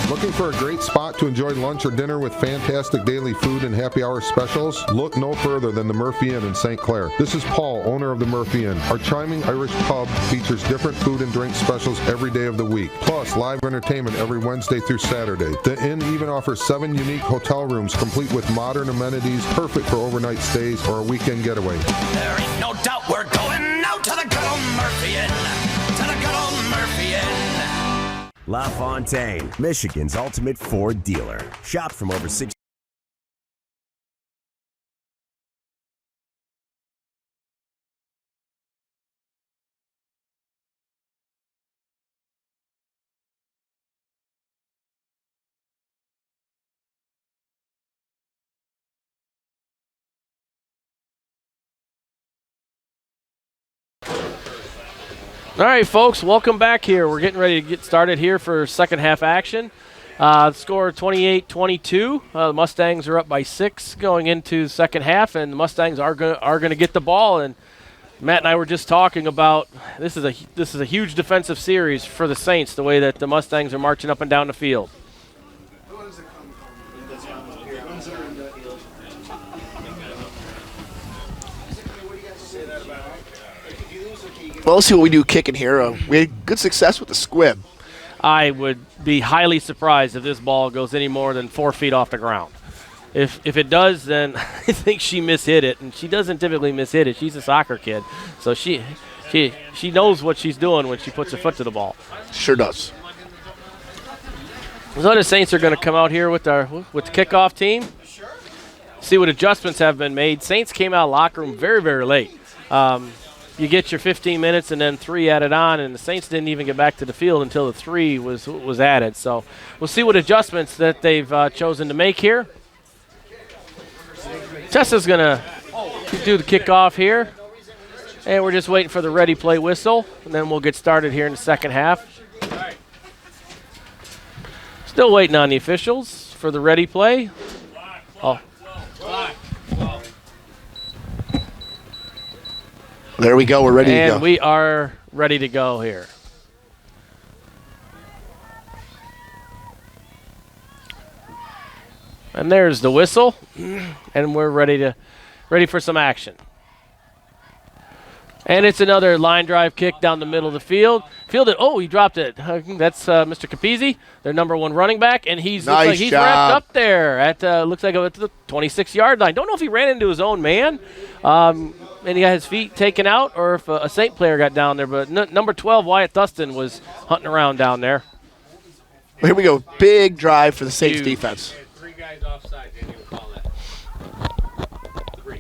Speaker 9: Looking for a great spot to enjoy lunch or dinner with fantastic daily food and happy hour specials? Look no further than the Murphy Inn in St. Clair. This is Paul, owner of the Murphy Inn. Our charming Irish pub features different food and drink specials every day of the week, plus live entertainment every Wednesday through Saturday. The inn even offers 7 unique hotel rooms complete with modern amenities, perfect for overnight stays or a weekend getaway.
Speaker 8: There ain't no doubt we're going out to the good old Murphy Inn. To the good old Murphy Inn.
Speaker 10: La Fontaine, Michigan's ultimate Ford dealer. Shop from over 6.
Speaker 2: All right, folks, welcome back here. We're getting ready to get started here for second half action. Score 28-22. The Mustangs are up by 6 going into the second half, and the Mustangs are going to get the ball. And Matt and I were just talking about this is a huge defensive series for the Saints, the way that the Mustangs are marching up and down the field.
Speaker 3: Well, let's see what we do kicking here. We had good success with the squib.
Speaker 2: I would be highly surprised if this ball goes any more than 4 feet off the ground. If it does, then I think she mishit it, and she doesn't typically mishit it. She's a soccer kid, so she knows what she's doing when she puts her foot to the ball.
Speaker 3: Sure does.
Speaker 2: So the Saints are going to come out here with the kickoff team. See what adjustments have been made. Saints came out of the locker room very, very late. You get your 15 minutes and then 3 added on, and the Saints didn't even get back to the field until the 3 was added. So we'll see what adjustments that they've chosen to make here. Tessa's going to do the kickoff here, and we're just waiting for the ready play whistle, and then we'll get started here in the second half. Still waiting on the officials for the ready play. Oh.
Speaker 3: There we go. We're ready to go.
Speaker 2: And we are ready to go here. And there's the whistle, and we're ready for some action. And it's another line drive kick down the middle of the field. Fielded. Oh, he dropped it. That's Mr. Capizzi, their number 1 running back, and he's wrapped up there at looks like at the 26-yard line. Don't know if he ran into his own man, and he got his feet taken out, or if a Saint player got down there. But number 12, Wyatt Thuston, was hunting around down there.
Speaker 3: Here we go. Big drive for the Saints defense.
Speaker 2: 3 guys offside. Didn't even call that. 3.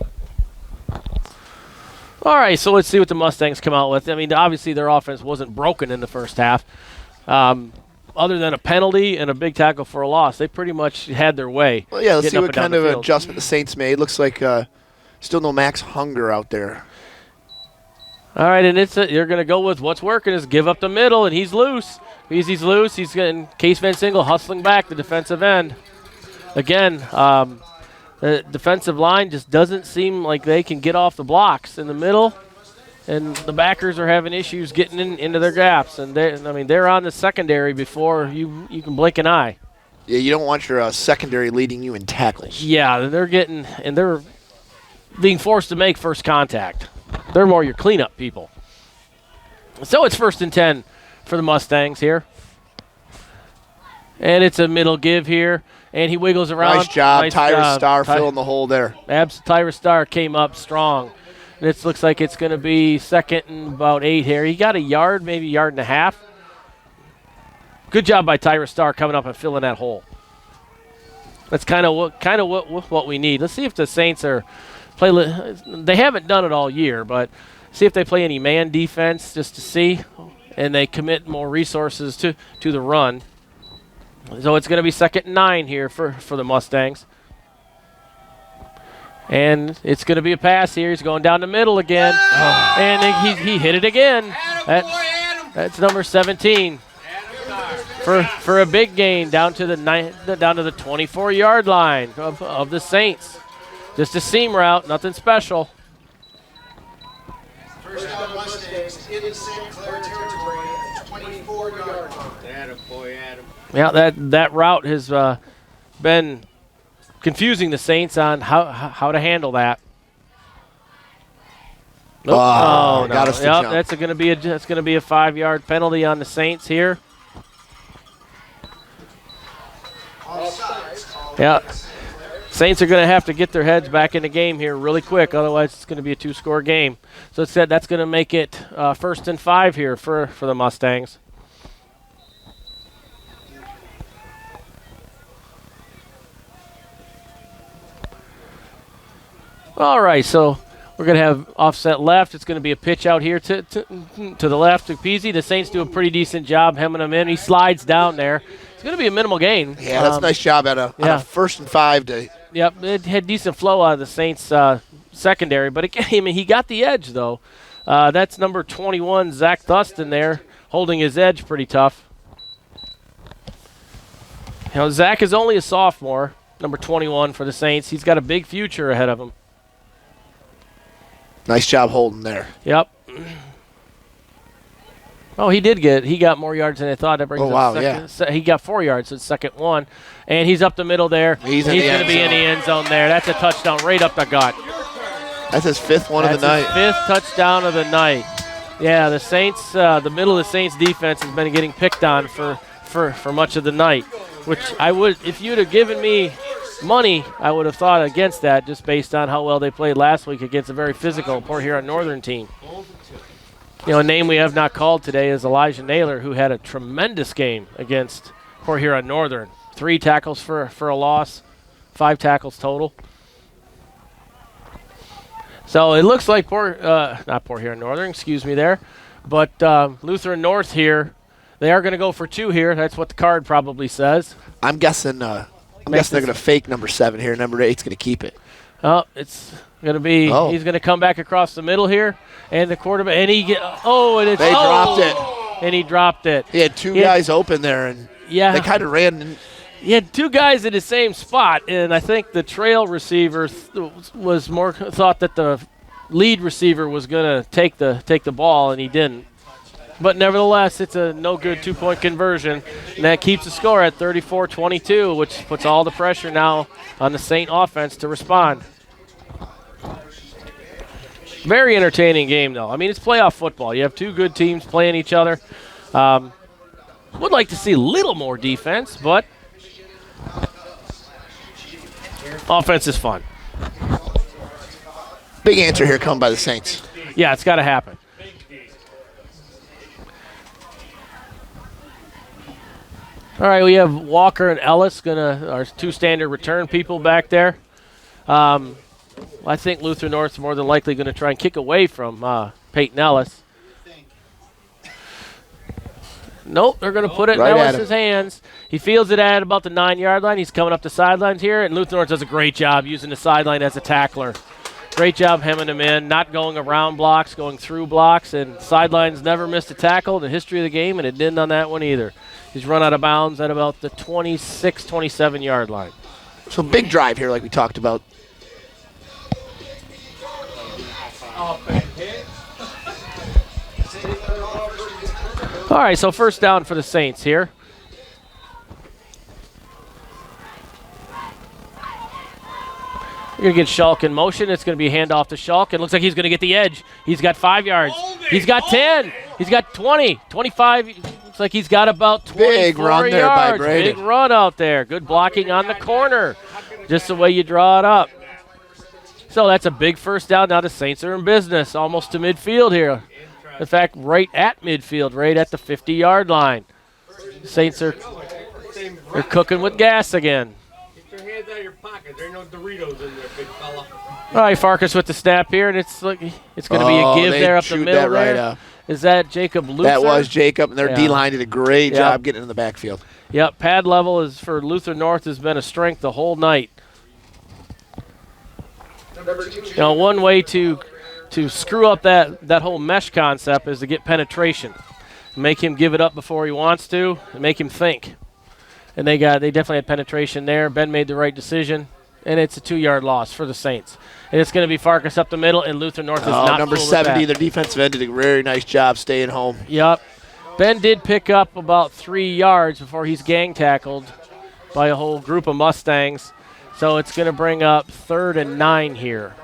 Speaker 2: All right, so let's see what the Mustangs come out with. I mean, obviously their offense wasn't broken in the first half. Other than a penalty and a big tackle for a loss, they pretty much had their way.
Speaker 3: Well, yeah, let's see what kind of adjustment the Saints made. Looks like Still no Max Hunger out there.
Speaker 2: All right, and you're going to go with what's working is give up the middle, and he's loose. He's loose. He's getting Case Van Single hustling back the defensive end. Again, the defensive line just doesn't seem like they can get off the blocks in the middle, and the backers are having issues getting into their gaps. And they're on the secondary before you can blink an eye.
Speaker 3: Yeah, you don't want your secondary leading you in tackles.
Speaker 2: Yeah, they're being forced to make first contact. They're more your cleanup people. So it's 1st and 10 for the Mustangs here. And it's a middle give here. And he wiggles around.
Speaker 3: Nice job. Tyrus Starr filling the hole there.
Speaker 2: Tyrus Starr came up strong. This looks like it's going to be 2nd and about 8 here. He got a yard, maybe a yard and a half. Good job by Tyrus Starr coming up and filling that hole. That's kind of what we need. Let's see if the Saints they haven't done it all year, but see if they play any man defense just to see, and they commit more resources to the run. So it's going to be 2nd and 9 here for the Mustangs. And it's going to be a pass here. He's going down the middle again. And he hit it again. That's number 17. For a big gain down to the 24-yard line of the Saints. Just a seam route, nothing special.
Speaker 7: First down Mustangs in St. Clair territory at 24-yard line.
Speaker 2: Yeah, that route has been confusing the Saints on how to handle that. Nope. No.
Speaker 3: Got us to jump.
Speaker 2: That's going to be a 5-yard penalty on the Saints here. Yeah. Saints are going to have to get their heads back in the game here really quick, otherwise it's going to be a 2-score game. So that's going to make it 1st and 5 here for the Mustangs. All right, so we're going to have offset left. It's going to be a pitch out here to the left to Peasy. The Saints do a pretty decent job hemming him in. He slides down there. It's going to be a minimal gain.
Speaker 3: Yeah, that's a nice job on a 1st and 5
Speaker 2: Yep, it had decent flow out of the Saints secondary, but he got the edge, though. That's number 21, Zach Thuston there, holding his edge pretty tough. Zach is only a sophomore, number 21 for the Saints. He's got a big future ahead of him.
Speaker 3: Nice job holding there.
Speaker 2: Yep. Oh, he got more yards than I thought. That brings second. He got 4 yards, so it's 2nd 1. And he's up the middle there. He's going to be in the end zone there. That's a touchdown right up the gut.
Speaker 3: That's his 5th one of the night.
Speaker 2: His 5th touchdown of the night. Yeah, the Saints, the middle of the Saints defense has been getting picked on for much of the night, which if you'd have given me money, I would have thought against that just based on how well they played last week against a very physical Port Huron Northern team. A name we have not called today is Elijah Naylor, who had a tremendous game against Port Huron Northern. 3 tackles for a loss, 5 tackles total. So it looks like not Port Huron Northern, excuse me there, but Lutheran North here, they are going to go for 2 here. That's what the card probably says.
Speaker 3: I'm guessing they're going to fake number 7 here. Number 8's going to keep it.
Speaker 2: Oh, it's going to be. Oh. He's going to come back across the middle here, and the quarterback, and he
Speaker 3: dropped it,
Speaker 2: and he dropped it.
Speaker 3: He had two guys open there, and they kind of ran.
Speaker 2: He had 2 guys in the same spot, and I think the trail receiver was more thought that the lead receiver was going to take the ball, and he didn't. But nevertheless, it's a no-good 2-point conversion, and that keeps the score at 34-22, which puts all the pressure now on the Saint offense to respond. Very entertaining game, though. I mean, it's playoff football. You have 2 good teams playing each other. Would like to see a little more defense, but offense is fun.
Speaker 3: Big answer here come by the Saints.
Speaker 2: Yeah, it's got to happen. All right, we have Walker and Ellis, our 2 standard return people back there. I think Lutheran North's more than likely going to try and kick away from Peyton Ellis. Nope, they're going to put it in Ellis's hands. He fields it at about the 9-yard line. He's coming up the sidelines here, and Lutheran North does a great job using the sideline as a tackler. Great job hemming him in, not going around blocks, going through blocks, and sidelines never missed a tackle in the history of the game, and it didn't on that one either. He's run out of bounds at about the 26, 27-yard line.
Speaker 3: So big drive here like we talked about.
Speaker 2: All right, so first down for the Saints here. We're going to get Shulk in motion. It's going to be a handoff to Shulk. It looks like he's going to get the edge. He's got 5 yards. He's got 10. He's got 20, 25. Looks like he's got about 24
Speaker 3: Big run there
Speaker 2: yards.
Speaker 3: by Braden.
Speaker 2: Big run out there. Good blocking on the corner. Just the way you draw it up. So that's a big first down. Now the Saints are in business, almost to midfield here. In fact, right at midfield, right at the 50-yard line. Saints are they're cooking with gas again.
Speaker 5: Get your hands out of your pocket. There ain't no Doritos in there, big fella.
Speaker 2: All right, Farkas with the snap here, and it's going to be a give there up the middle
Speaker 3: that
Speaker 2: there.
Speaker 3: Right up.
Speaker 2: Is that Jacob Luther?
Speaker 3: That was Jacob, and their D-line did a great
Speaker 2: Yep.
Speaker 3: job getting in the backfield.
Speaker 2: Yep, pad level is for Lutheran North has been a strength the whole night. Now, one way to screw up that whole mesh concept is to get penetration. Make him give it up before he wants to, and make him think. And they definitely had penetration there. Ben made the right decision, and it's a 2-yard loss for the Saints. And it's going to be Farkas up the middle, and Lutheran North is not
Speaker 3: number
Speaker 2: cool with
Speaker 3: 70,
Speaker 2: that.
Speaker 3: their defensive end did a very nice job staying home.
Speaker 2: Yep. Ben did pick up about 3 yards before he's gang tackled by a whole group of Mustangs. So it's going to bring up 3rd and 9 here.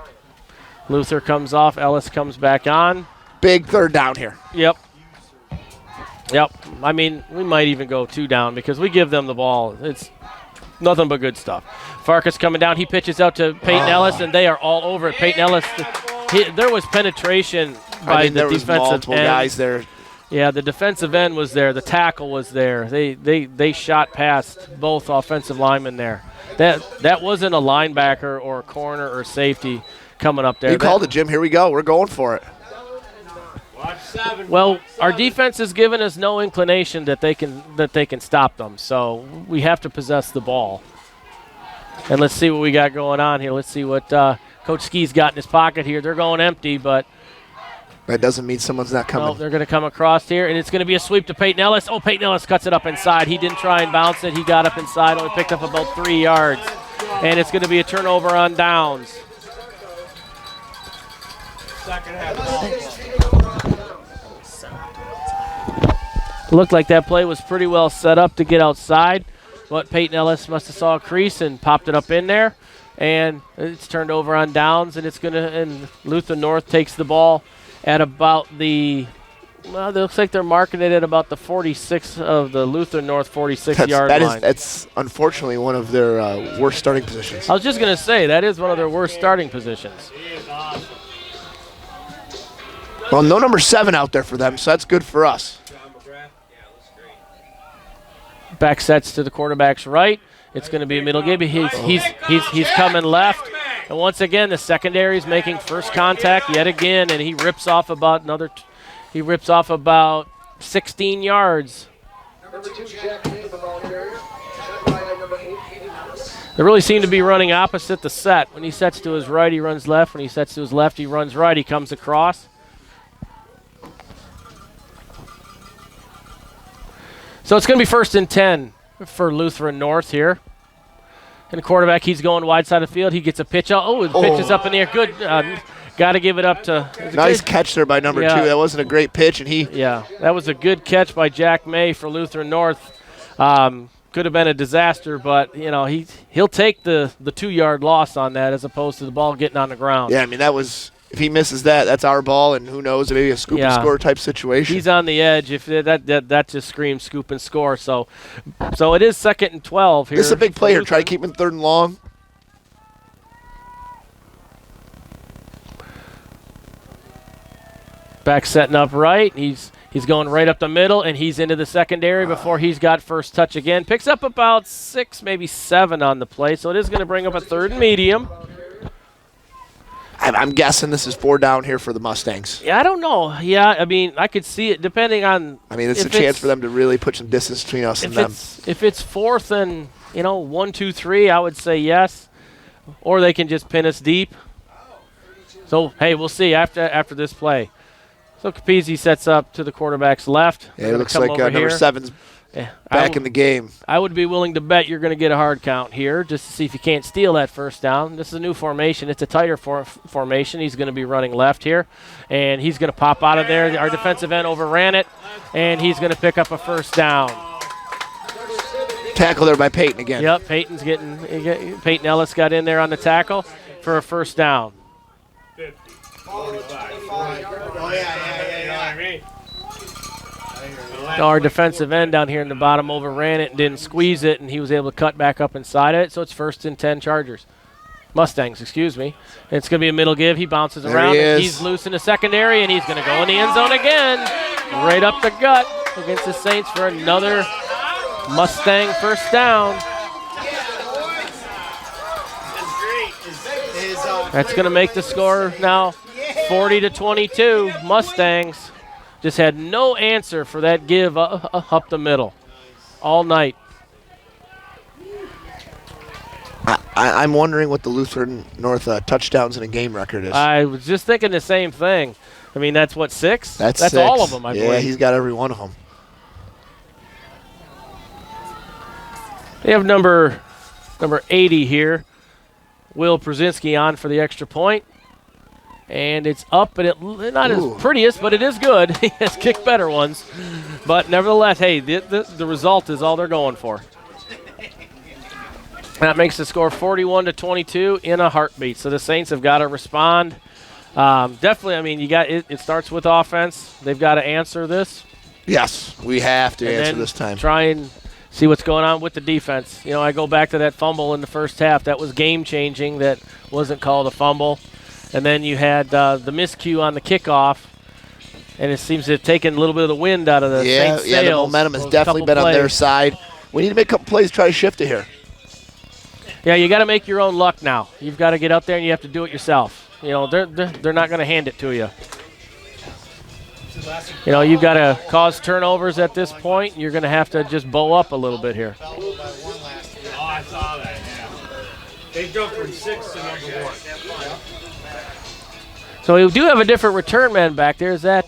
Speaker 2: Luther comes off. Ellis comes back on.
Speaker 3: Big third down here.
Speaker 2: Yep. I mean, we might even go 2 down because we give them the ball. It's nothing but good stuff. Farkas coming down. He pitches out to Peyton Ellis, and they are all over it. Peyton Ellis, there was penetration by the
Speaker 3: there was
Speaker 2: defensive
Speaker 3: multiple
Speaker 2: end.
Speaker 3: guys there.
Speaker 2: Yeah, the defensive end was there. The tackle was there. They shot past both offensive linemen there. That wasn't a linebacker or a corner or safety coming up there.
Speaker 3: You called it, Jim. Here we go. We're going for it.
Speaker 2: Well, our defense has given us no inclination that they can stop them. So we have to possess the ball. And let's see what we got going on here. Let's see what Coach Ski's got in his pocket here. They're going empty, but
Speaker 3: that doesn't mean someone's not coming.
Speaker 2: No, they're going to come across here, and it's going to be a sweep to Peyton Ellis. Oh, Peyton Ellis cuts it up inside. He didn't try and bounce it. He got up inside, only picked up about 3 yards. And it's going to be a turnover on downs.
Speaker 5: Second half.
Speaker 2: Looked like that play was pretty well set up to get outside, but Peyton Ellis must have saw a crease and popped it up in there, and it's turned over on downs, and Lutheran North takes the ball at about the, well, it looks like they're marking it at about the 46 of the Lutheran North 46-yard line.
Speaker 3: That's unfortunately one of their worst starting positions.
Speaker 2: I was just going to say, that is one of their worst starting positions.
Speaker 3: Well, no number 7 out there for them, so that's good for us.
Speaker 2: Back sets to the quarterback's right. It's going to be a middle game. He's coming left. And once again, the secondary is making first contact yet again, and he rips off about 16 yards. They really seem to be running opposite the set. When he sets to his right, he runs left. When he sets to his left, he runs right. He comes across. So it's going to be 1st and 10 for Lutheran North here. And the quarterback, he's going wide side of the field. He gets a pitch out. Oh, the pitch is up in the air. Good. Got to give it up to.
Speaker 3: Nice catch there by number 2. That wasn't a great pitch, and he.
Speaker 2: Yeah, that was a good catch by Jack May for Lutheran North. Could have been a disaster, but he'll take the 2-yard loss on that as opposed to the ball getting on the ground.
Speaker 3: Yeah, I mean that was. If he misses that, that's our ball, and who knows, maybe a scoop and score type situation.
Speaker 2: He's on the edge. If that just screams scoop and score. So it is 2nd and 12 here.
Speaker 3: This is a big play here. Try to keep him 3rd and long.
Speaker 2: Back setting up right. He's going right up the middle, and he's into the secondary before he's got first touch again. Picks up about 6, maybe 7 on the play, so it is going to bring up a 3rd and medium.
Speaker 3: I'm guessing this is 4 down here for the Mustangs.
Speaker 2: Yeah, I don't know. Yeah, I mean, I could see it depending on.
Speaker 3: I mean, it's a chance for them to really put some distance between us and them.
Speaker 2: If it's 4th and 1, 2, 3, I would say yes, or they can just pin us deep. So, hey, we'll see after this play. So Capizzi sets up to the quarterback's left.
Speaker 3: Yeah, it looks like number 7's back in the game.
Speaker 2: I would be willing to bet you're going to get a hard count here just to see if you can't steal that first down. This is a new formation. It's a tighter formation. He's going to be running left here, and he's going to pop out of there. Our defensive end overran it, and he's going to pick up a first down.
Speaker 3: Tackle there by Peyton again.
Speaker 2: Yep, Peyton Ellis got in there on the tackle for a first down.
Speaker 5: 50, 45, 45. Oh, yeah. You know what I mean?
Speaker 2: Our defensive end down here in the bottom overran it and didn't squeeze it, and he was able to cut back up inside of it. So it's 1st and 10 Mustangs, excuse me. And it's going to be a middle give. He bounces around. He's loose in the secondary, and he's going to go in the end zone again. Right up the gut against the Saints for another Mustang first down. That's going to make the score now 40-22. Mustangs just had no answer for that give up the middle all night.
Speaker 3: I'm wondering what the Lutheran North touchdowns in a game record is.
Speaker 2: I was just thinking the same thing. I mean, that's what, 6?
Speaker 3: That's 6.
Speaker 2: All of them, I believe.
Speaker 3: Yeah, he's got every one of them.
Speaker 2: They have number 80 here, Will Przinski, on for the extra point. And it's up, and it's not as prettiest, but it is good. He has kicked better ones. But nevertheless, hey, the result is all they're going for. That makes the score 41-22 in a heartbeat. So the Saints have got to respond. Definitely, I mean, it starts with offense. They've got to answer this.
Speaker 3: Yes, we have to answer this time.
Speaker 2: Try and see what's going on with the defense. You know, I go back to that fumble in the first half. That was game-changing. That wasn't called a fumble. And then you had the miscue on the kickoff, and it seems to have taken a little bit of the wind out of the Saints' sails.
Speaker 3: Yeah, the momentum has definitely been on their side. We need to make a couple plays, try to shift it here.
Speaker 2: Yeah, you got to make your own luck now. You've got to get out there and you have to do it yourself. You know, they're not going to hand it to you. You know, you've got to cause turnovers at this point. You're going to have to just bow up a little bit here.
Speaker 5: Oh, I saw that, yeah. They jumped from 6 to number 1.
Speaker 2: So we do have a different return man back there. Is that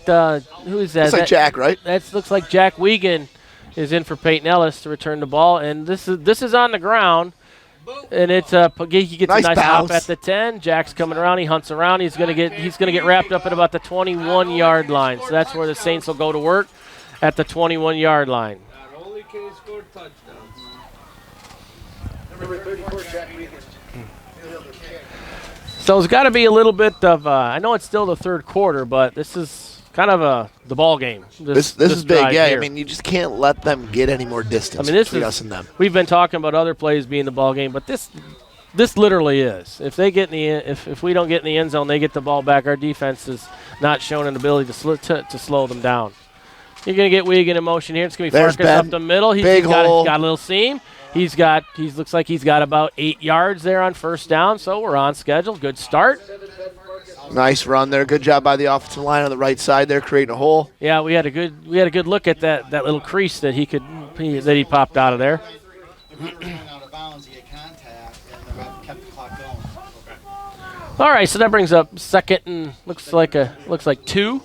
Speaker 2: who is that?
Speaker 3: Looks like Jack, right?
Speaker 2: That looks like Jack Wiegand is in for Peyton Ellis to return the ball, and this is on the ground, and it's he gets a nice hop at the 10. Jack's coming around. He hunts around. He's gonna get wrapped up at about the 21-yard line. So that's where the Saints will go to work, at the 21-yard line.
Speaker 5: Not only can he score touchdowns.
Speaker 7: Number 34, Jack Wiegand.
Speaker 2: So it's got to be a little bit of, I know it's still the third quarter, but this is kind of the ball game.
Speaker 3: This is big, yeah. Here. I mean, you just can't let them get any more distance between us and them.
Speaker 2: We've been talking about other plays being the ball game, but this literally is. If they get in the if we don't get in the end zone, they get the ball back. Our defense is not showing an ability to slow them down. You're going to get Wiegand in motion here. It's going to be Farkas up the middle. He's got a little seam. He looks like he's got about 8 yards there on first down, so we're on schedule. Good start.
Speaker 3: Nice run there. Good job by the offensive line on the right side there, creating a hole.
Speaker 2: Yeah, we had a good look at that little crease that he popped out of there. All right, so that brings up second and looks like 2.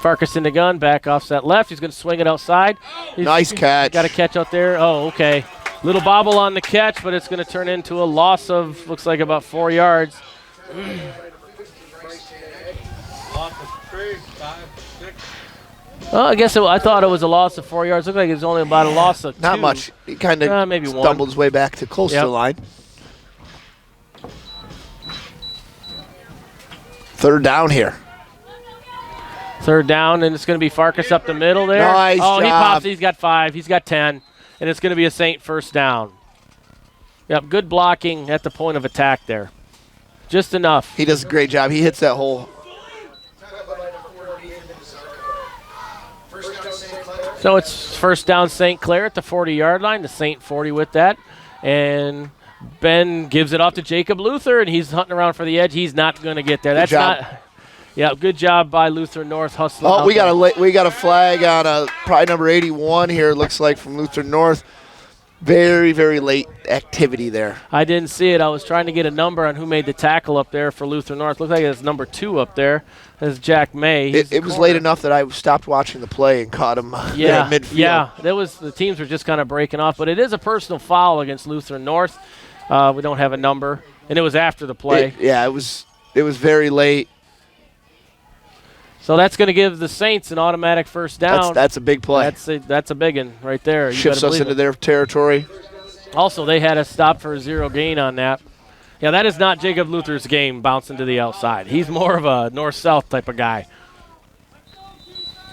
Speaker 2: Farkas in the gun, back offset left. He's going to swing it outside.
Speaker 3: Nice catch.
Speaker 2: Got a catch out there. Oh, okay. Little bobble on the catch, but it's going to turn into a loss of, looks like about 4 yards. Well, I thought it was a loss of 4 yards. Looked like it was only about a loss of 2.
Speaker 3: Not much. He kind of
Speaker 2: maybe
Speaker 3: stumbled his way back to close to the line. Third down here.
Speaker 2: Third down, and it's going to be Farkas up the middle there.
Speaker 3: Nice job.
Speaker 2: He pops. He's got 5. He's got 10, and it's going to be a Saint first down. Yep, good blocking at the point of attack there. Just enough.
Speaker 3: He does a great job. He hits that hole.
Speaker 2: So it's first down St. Clair at the 40-yard line. The Saint 40 with that. And Ben gives it off to Jacob Luther, and he's hunting around for the edge. He's not going to get there. That's not. Yeah, good job by Lutheran North hustling.
Speaker 3: Oh, we got a flag on probably number 81 here. It looks like from Lutheran North. Very, very late activity there.
Speaker 2: I didn't see it. I was trying to get a number on who made the tackle up there for Lutheran North. Looked like it was number 2 up there. That's Jack May.
Speaker 3: It was late enough that I stopped watching the play and caught him there at midfield.
Speaker 2: Yeah, the teams were just kind of breaking off. But it is a personal foul against Lutheran North. We don't have a number. And it was after the play.
Speaker 3: It was very late.
Speaker 2: So that's going to give the Saints an automatic first down.
Speaker 3: That's a big play.
Speaker 2: That's a big one right there.
Speaker 3: Shifts us into their territory.
Speaker 2: Also, they had a stop for a 0 gain on that. Yeah, that is not Jacob Luther's game bouncing to the outside. He's more of a north-south type of guy.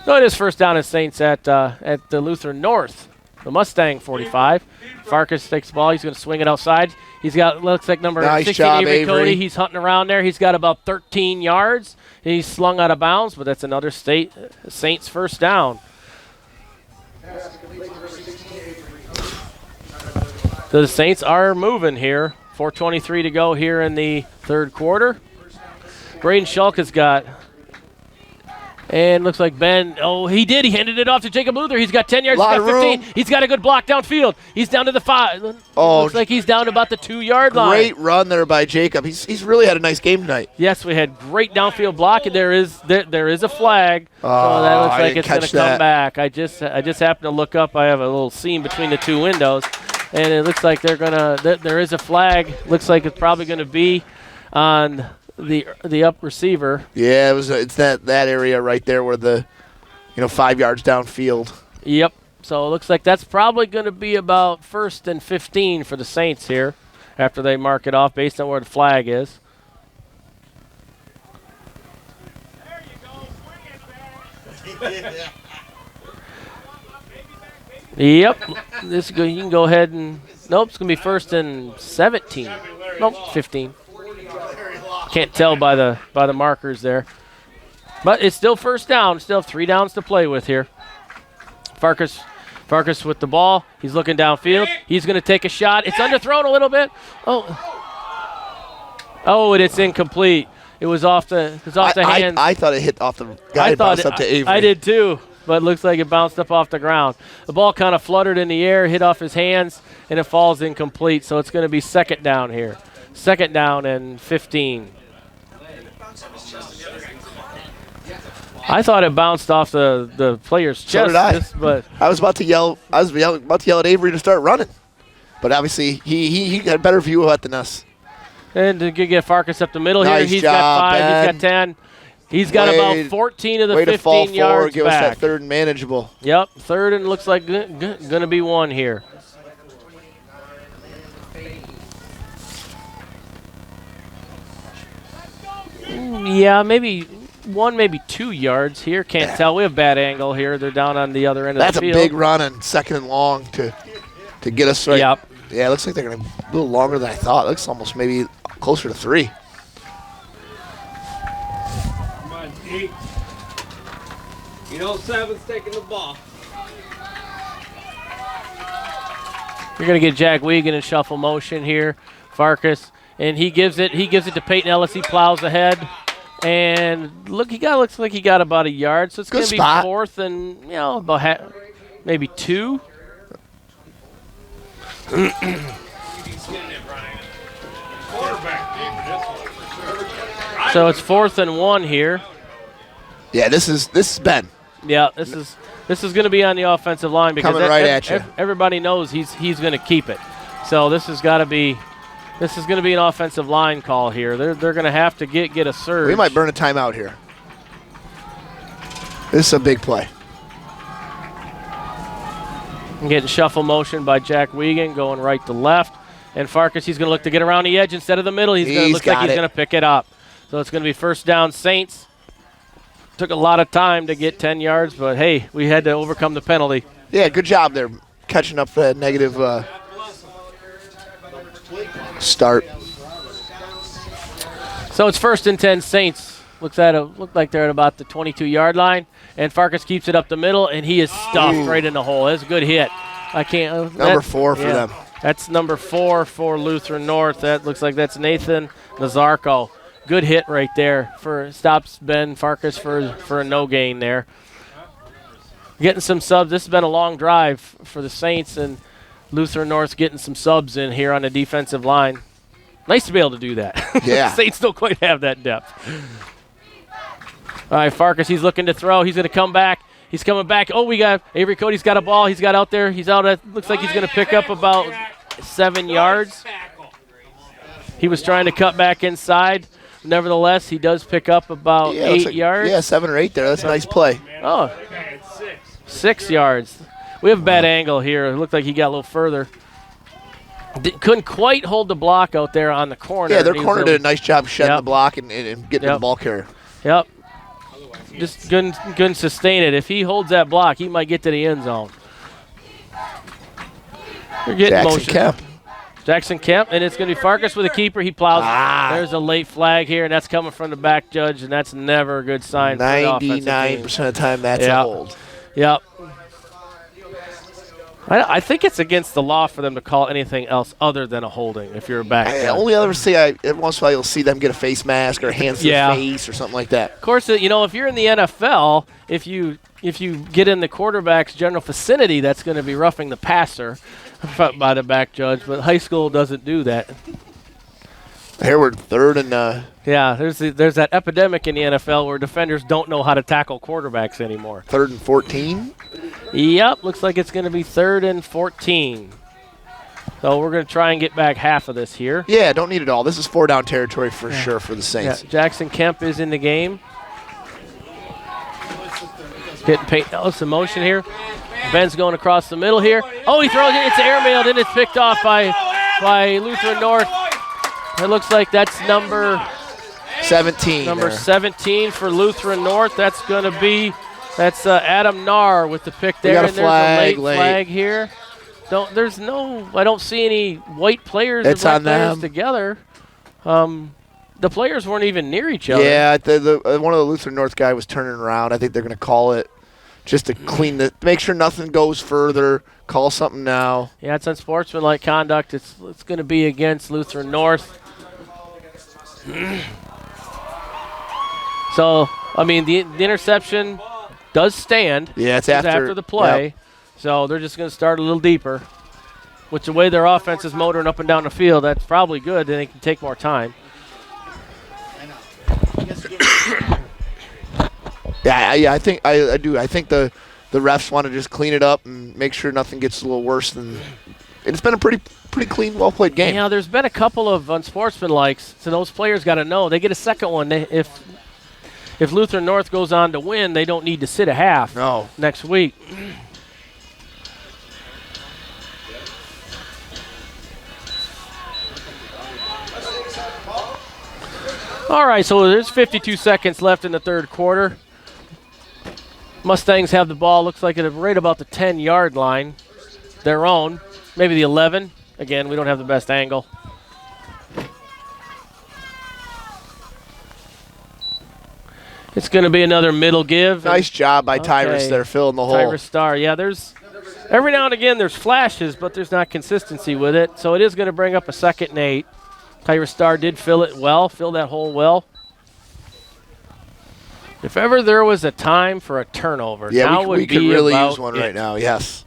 Speaker 2: So it is first down as Saints at the Lutheran North. The Mustang 45. Farkas takes the ball. He's going to swing it outside. He's got, looks like number 16, Avery Cody. He's hunting around there. He's got about 13 yards. He's slung out of bounds, but that's another Saints first down. So the Saints are moving here. 4:23 to go here in the third quarter. Braden Schulk has got, and looks like Ben, he did. He handed it off to Jacob Luther. He's got 10 yards. He's got 15.
Speaker 3: Room.
Speaker 2: He's got a good block downfield. He's down to the 5. Looks like he's down to about the 2-yard line.
Speaker 3: Great run there by Jacob. He's really had a nice game tonight.
Speaker 2: Yes, we had great downfield block, and there is a flag. So that looks like it's going to come back. I just happened to look up. I have a little seam between the two windows, and it looks like there is a flag. Looks like it's probably going to be on the up receiver.
Speaker 3: Yeah, it's that area right there where the 5 yards downfield.
Speaker 2: Yep. So it looks like that's probably going to be about 1st and 15 for the Saints here after they mark it off based on where the flag is.
Speaker 5: There you go. Swing it back.
Speaker 2: Yep. You can go ahead and nope, it's going to be 1st and 17. Nope, 15. Can't tell by the markers there. But it's still first down. Still have 3 downs to play with here. Farkas with the ball. He's looking downfield. He's going to take a shot. It's underthrown a little bit. Oh, and it's incomplete. It was off the hands.
Speaker 3: I thought it hit off the guy. Bounced up to Avery.
Speaker 2: I did too, but it looks like it bounced up off the ground. The ball kind of fluttered in the air, hit off his hands, and it falls incomplete. So it's going to be second down here. Second down and 15. I thought it bounced off the player's chest.
Speaker 3: So did I.
Speaker 2: But
Speaker 3: I was about to yell. About to yell at Avery to start running, but obviously he got a better view of it than us.
Speaker 2: And to get Farkas up the middle
Speaker 3: nice
Speaker 2: here, he's
Speaker 3: job,
Speaker 2: got 5.
Speaker 3: Ben.
Speaker 2: He's got 10. He's got about 14 of the 15
Speaker 3: to fall
Speaker 2: yards
Speaker 3: forward, give
Speaker 2: back.
Speaker 3: us that third and manageable.
Speaker 2: Yep, third and looks like going to be 1 here. Yeah, maybe 1, maybe 2 yards here. Can't tell. We have bad angle here. They're down on the other end of the field.
Speaker 3: That's a big run and 2nd and long to get us right.
Speaker 2: Yep.
Speaker 3: Yeah, it looks like they're going to be a little longer than I thought. It looks almost maybe closer to 3.
Speaker 5: Come on, 8. 7's taking the ball.
Speaker 2: You're going to get Jack Wiegand in shuffle motion here. Farkas, and he gives it to Peyton Ellis. He plows ahead. And looks like he got about 1 yard. So it's going to be 4th and about maybe 2. So it's 4th and 1 here.
Speaker 3: Yeah, this is Ben.
Speaker 2: Yeah, this is going to be on the offensive line because
Speaker 3: coming right at you.
Speaker 2: Everybody knows he's going to keep it. So this is going to be an offensive line call here. They're going to have to get a surge.
Speaker 3: We might burn a timeout here. This is a big play.
Speaker 2: Getting shuffle motion by Jack Wiegand, going right to left. And Farkas, he's going to look to get around the edge instead of the middle. He's going to pick it up. So it's going to be first down Saints. Took a lot of time to get 10 yards, but hey, we had to overcome the penalty.
Speaker 3: Yeah, good job there catching up that negative start.
Speaker 2: So it's 1st and 10 Saints. Looked like they're at about the 22-yard line, and Farkas keeps it up the middle, and he is stuffed right in the hole. That's a good hit. I can't.
Speaker 3: Number 4 for them.
Speaker 2: That's number 4 for Lutheran North. That looks like that's Nathan Nazarko. Good hit right there stops Ben Farkas for a no gain there. Getting some subs. This has been a long drive for the Saints, and Lutheran North getting some subs in here on the defensive line. Nice to be able to do that.
Speaker 3: Yeah.
Speaker 2: Saints don't quite have that depth. All right, Farkas, he's looking to throw. He's going to come back. He's coming back. Oh, we got Avery Cody's got a ball. He's got out there. He's out at, looks like he's going to pick up about 7 yards. He was trying to cut back inside. Nevertheless, he does pick up about 8 yards.
Speaker 3: Yeah, 7 or 8 there. That's a nice play.
Speaker 2: Oh, 6 yards. We have a bad angle here. It looked like he got a little further. Couldn't quite hold the block out there on the corner.
Speaker 3: Yeah, their corner did a nice job shedding the block and getting to the ball carrier.
Speaker 2: Yep. Just couldn't sustain it. If he holds that block, he might get to the end zone. We're getting motion. Jackson Kemp, and it's going to be Farkas with a keeper. He plows. There's a late flag here, and that's coming from the back judge, and that's never a good sign for the offensive team.
Speaker 3: 99% of the time, that's a hold.
Speaker 2: Yep. I think it's against the law for them to call anything else other than a holding if you're a back.
Speaker 3: Only other say every once in a while you'll see them get a face mask or hands to the face or something like that.
Speaker 2: Of course, if you're in the NFL, if you get in the quarterback's general vicinity, that's going to be roughing the passer by the back judge. But high school doesn't do that.
Speaker 3: Here we're third and
Speaker 2: there's that epidemic in the NFL where defenders don't know how to tackle quarterbacks anymore.
Speaker 3: 3rd and 14.
Speaker 2: Yep, looks like it's going to be 3rd and 14. So we're going to try and get back half of this here.
Speaker 3: Yeah, don't need it all. This is 4-down territory for sure for the Saints.
Speaker 2: Yeah, Jackson Kemp is in the game. Getting Peyton Ellis in motion here. Ben's going across the middle here. Oh, he throws it. It's airmailed, and it's picked off by Lutheran North. It looks like that's number
Speaker 3: 17.
Speaker 2: Number 17 for Lutheran North. That's going to be Adam Narr with the pick there. And there's a late flag here. I don't see any white players or black players together. The players weren't even near each other.
Speaker 3: Yeah, one of the Lutheran North guy was turning around. I think they're going to call it just to make sure nothing goes further. Call something now.
Speaker 2: Yeah, it's unsportsmanlike conduct. It's going to be against Lutheran North. So, the interception does stand.
Speaker 3: Yeah, it's after
Speaker 2: the play.
Speaker 3: Yep.
Speaker 2: So they're just going to start a little deeper. Which the way their offense is motoring up and down the field, that's probably good. Then they can take more time.
Speaker 3: I think I do. I think the refs want to just clean it up and make sure nothing gets a little worse than. It's been a pretty clean, well played game.
Speaker 2: Yeah, there's been a couple of unsportsmanlikes, so those players got to know they get a second one. If Lutheran North goes on to win, they don't need to sit a half next week. All right, so there's 52 seconds left in the third quarter. Mustangs have the ball. Looks like it's right about the 10-yard line. Their own. Maybe the 11. Again, we don't have the best angle. It's going to be another middle give.
Speaker 3: Nice job by Tyrus there, filling the hole.
Speaker 2: Tyrus Starr. Yeah, there's every now and again there's flashes, but there's not consistency with it. So it is going to bring up a 2nd and 8. Tyrus Starr did fill that hole well. If ever there was a time for a turnover, now would be
Speaker 3: we could really
Speaker 2: about
Speaker 3: use one right now, yes.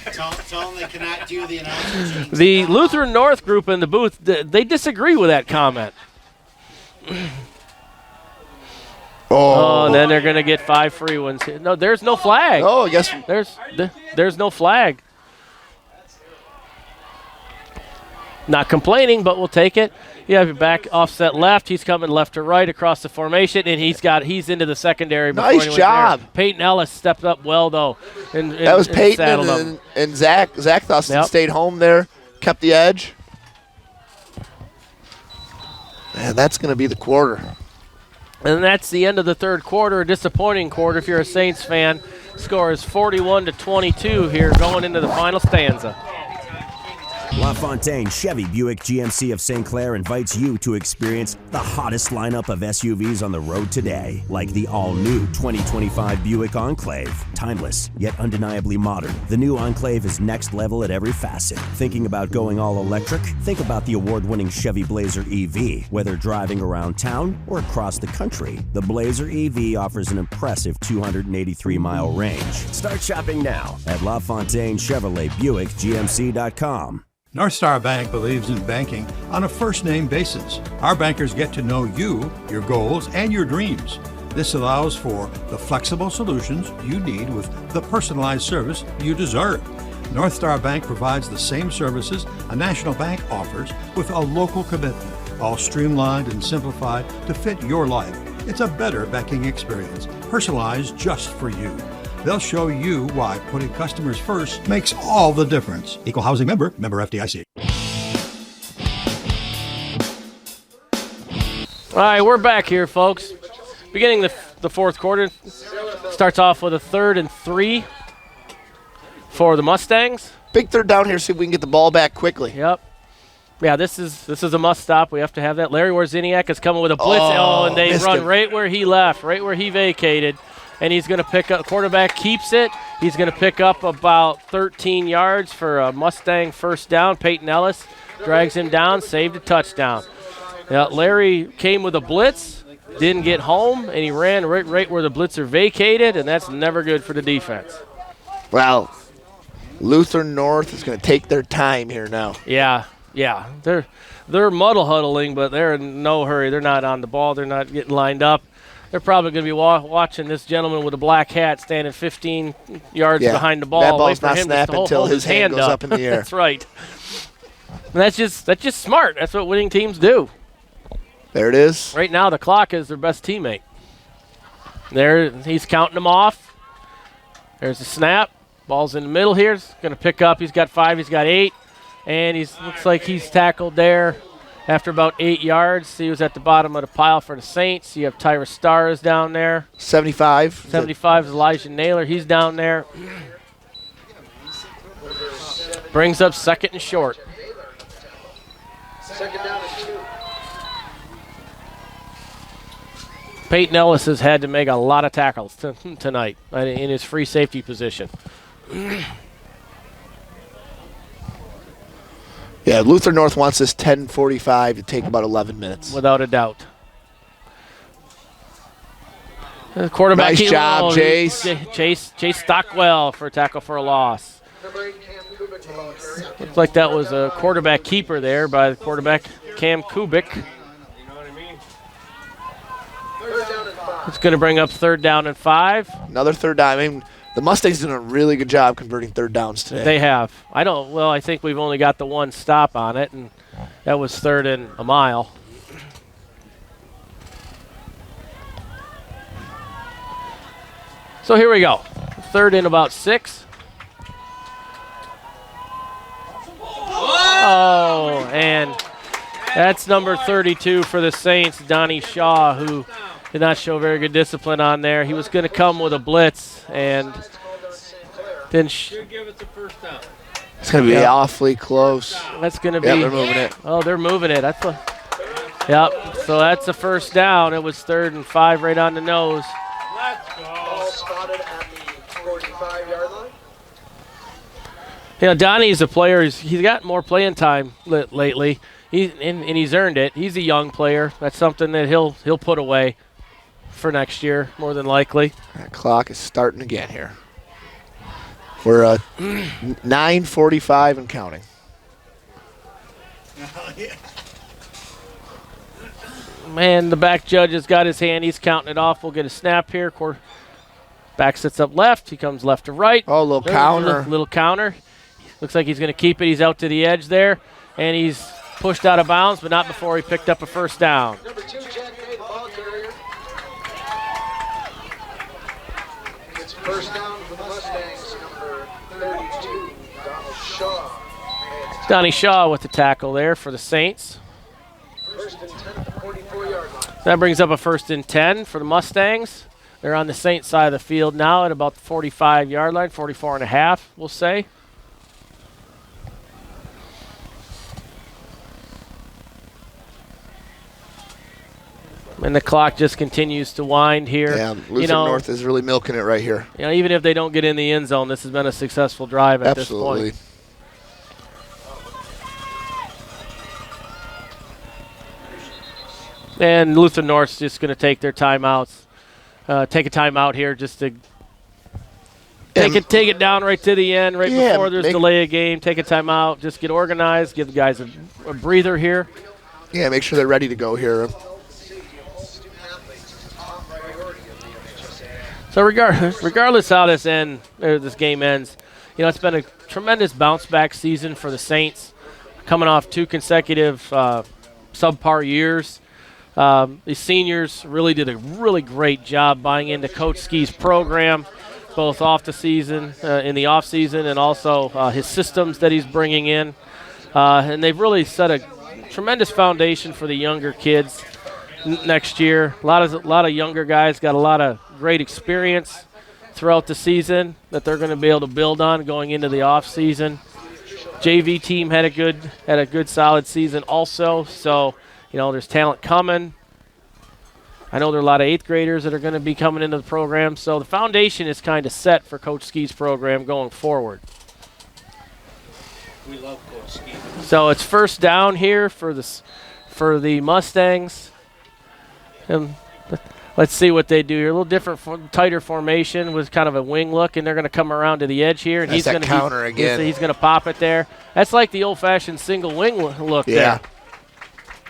Speaker 7: Tell them they cannot do the announcement.
Speaker 2: The Lutheran North group in the booth, they disagree with that comment. And then they're going to get 5 free ones. No, there's no flag.
Speaker 3: Oh, yes.
Speaker 2: There's no flag. Not complaining, but we'll take it. You have your back offset left. He's coming left to right across the formation, and he's into the secondary.
Speaker 3: Nice job.
Speaker 2: Peyton Ellis stepped up well, though.
Speaker 3: That was Peyton and Zach. Zach Thuston stayed home there, kept the edge. And that's going to be the quarter.
Speaker 2: And that's the end of the third quarter. A disappointing quarter if you're a Saints fan. Score is 41-22 here going into the final stanza.
Speaker 10: LaFontaine Chevy Buick GMC of St. Clair invites you to experience the hottest lineup of SUVs on the road today, like the all-new 2025 Buick Enclave. Timeless, yet undeniably modern, the new Enclave is next level at every facet. Thinking about going all electric? Think about the award-winning Chevy Blazer EV. Whether driving around town or across the country, the Blazer EV offers an impressive 283-mile range. Start shopping now at LaFontaine Chevrolet Buick GMC.com.
Speaker 1: North Star Bank believes in banking on a first-name basis. Our bankers get to know you, your goals, and your dreams. This allows for the flexible solutions you need with the personalized service you deserve. North Star Bank provides the same services a national bank offers with a local commitment, all streamlined and simplified to fit your life. It's a better banking experience, personalized just for you. They'll show you why putting customers first makes all the difference. Equal housing member, member FDIC.
Speaker 2: All right, we're back here, folks. Beginning the fourth quarter. Starts off with a 3rd and 3 for the Mustangs.
Speaker 3: Big third down here, see if we can get the ball back quickly.
Speaker 2: Yep. Yeah, this is a must stop. We have to have that. Larry Warziniak is coming with a blitz. And they run right where he left, right where he vacated. And he's going to pick up, quarterback keeps it. He's going to pick up about 13 yards for a Mustang first down. Peyton Ellis drags him down, saved a touchdown. Now, Larry came with a blitz, didn't get home, and he ran right where the blitzer vacated, and that's never good for the defense.
Speaker 3: Well, Lutheran North is going to take their time here now.
Speaker 2: Yeah. They're muddle huddling, but they're in no hurry. They're not on the ball. They're not getting lined up. They're probably going to be watching this gentleman with a black hat standing 15 yards behind the ball.
Speaker 3: That ball's
Speaker 2: not
Speaker 3: snapping until his hand goes up in the air.
Speaker 2: That's right. And that's just smart. That's what winning teams do.
Speaker 3: There it is.
Speaker 2: Right now, the clock is their best teammate. There, he's counting them off. There's a snap. Ball's in the middle here. He's going to pick up. He's got 5. He's got 8. And looks like he's tackled there after about 8 yards. He was at the bottom of the pile for the Saints. You have Tyra Stars down there.
Speaker 3: 75.
Speaker 2: 75 is Elijah Naylor. He's down there. Brings up 2nd and short.
Speaker 4: 2nd down and 2.
Speaker 2: Peyton Ellis has had to make a lot of tackles tonight in his free safety position.
Speaker 3: Yeah, Lutheran North wants this 10:45 to take about 11 minutes.
Speaker 2: Without a doubt. The quarterback.
Speaker 3: Nice job, Chase.
Speaker 2: Chase Stockwell for a tackle for a loss. Looks like that was a quarterback keeper there by the quarterback Cam Kubik. It's going to bring up 3rd down and 5.
Speaker 3: Another 3rd down. I mean, the Mustangs did a really good job converting 3rd downs today.
Speaker 2: They have. I think we've only got the one stop on it, and that was 3rd and a mile. So here we go. 3rd and about 6. Oh, and that's number 32 for the Saints, Donnie Shaw, who did not show very good discipline on there. He was going to come with a blitz, and then
Speaker 5: give it the first down.
Speaker 3: It's going to be awfully close.
Speaker 2: That's going to be.
Speaker 3: Yeah, they're moving it.
Speaker 2: Oh, they're moving it. Yep. So that's the first down. It was 3rd and 5 right on the nose.
Speaker 5: Let's go.
Speaker 4: Ball spotted at the 45-yard line.
Speaker 2: Donnie's a player. He's got more playing time lately. And he's earned it. He's a young player. That's something that he'll put away for next year, more than likely.
Speaker 3: That clock is starting again here. We're 9:45 and counting.
Speaker 2: Man, the back judge has got his hand. He's counting it off. We'll get a snap here. Back sits up left. He comes left to right.
Speaker 3: Oh, little counter.
Speaker 2: Little counter. Looks like he's going to keep it. He's out to the edge there, and he's pushed out of bounds, but not before he picked up a first down.
Speaker 4: Number 2, Jack May, the ball carrier. It's first down for the Mustangs, number 32, Donald Shaw.
Speaker 2: Donnie Shaw with the tackle there for the Saints.
Speaker 4: First and 10 at the 44-yard line.
Speaker 2: That brings up a 1st and 10 for the Mustangs. They're on the Saints side of the field now at about the 45-yard line, 44 and a half, we'll say. And the clock just continues to wind here.
Speaker 3: Yeah, Lutheran North is really milking it right here.
Speaker 2: Even if they don't get in the end zone, this has been a successful drive at this point. And Lutheran North's just going to take their timeouts. Take a timeout here just to take it down right to the end, before there's delay of game. Take a timeout, just get organized, give the guys a breather here.
Speaker 3: Yeah, make sure they're ready to go here.
Speaker 2: So regardless how this game ends, it's been a tremendous bounce-back season for the Saints, coming off 2 consecutive subpar years. The seniors really did a really great job buying into Coach Ski's program, both off the season, in the off season, and also his systems that he's bringing in. And they've really set a tremendous foundation for the younger kids next year. A lot of younger guys got a lot of great experience throughout the season that they're going to be able to build on going into the off season. JV team had a good solid season also. So there's talent coming. I know there are a lot of 8th graders that are going to be coming into the program. So the foundation is kind of set for Coach Ski's program going forward.
Speaker 5: We love Coach Ski.
Speaker 2: So it's first down here for the Mustangs. And let's see what they do here. A little different, tighter formation with kind of a wing look, and they're going to come around to the edge here. And
Speaker 3: he's going to counter again.
Speaker 2: He's going to pop it there. That's like the old-fashioned single wing look there.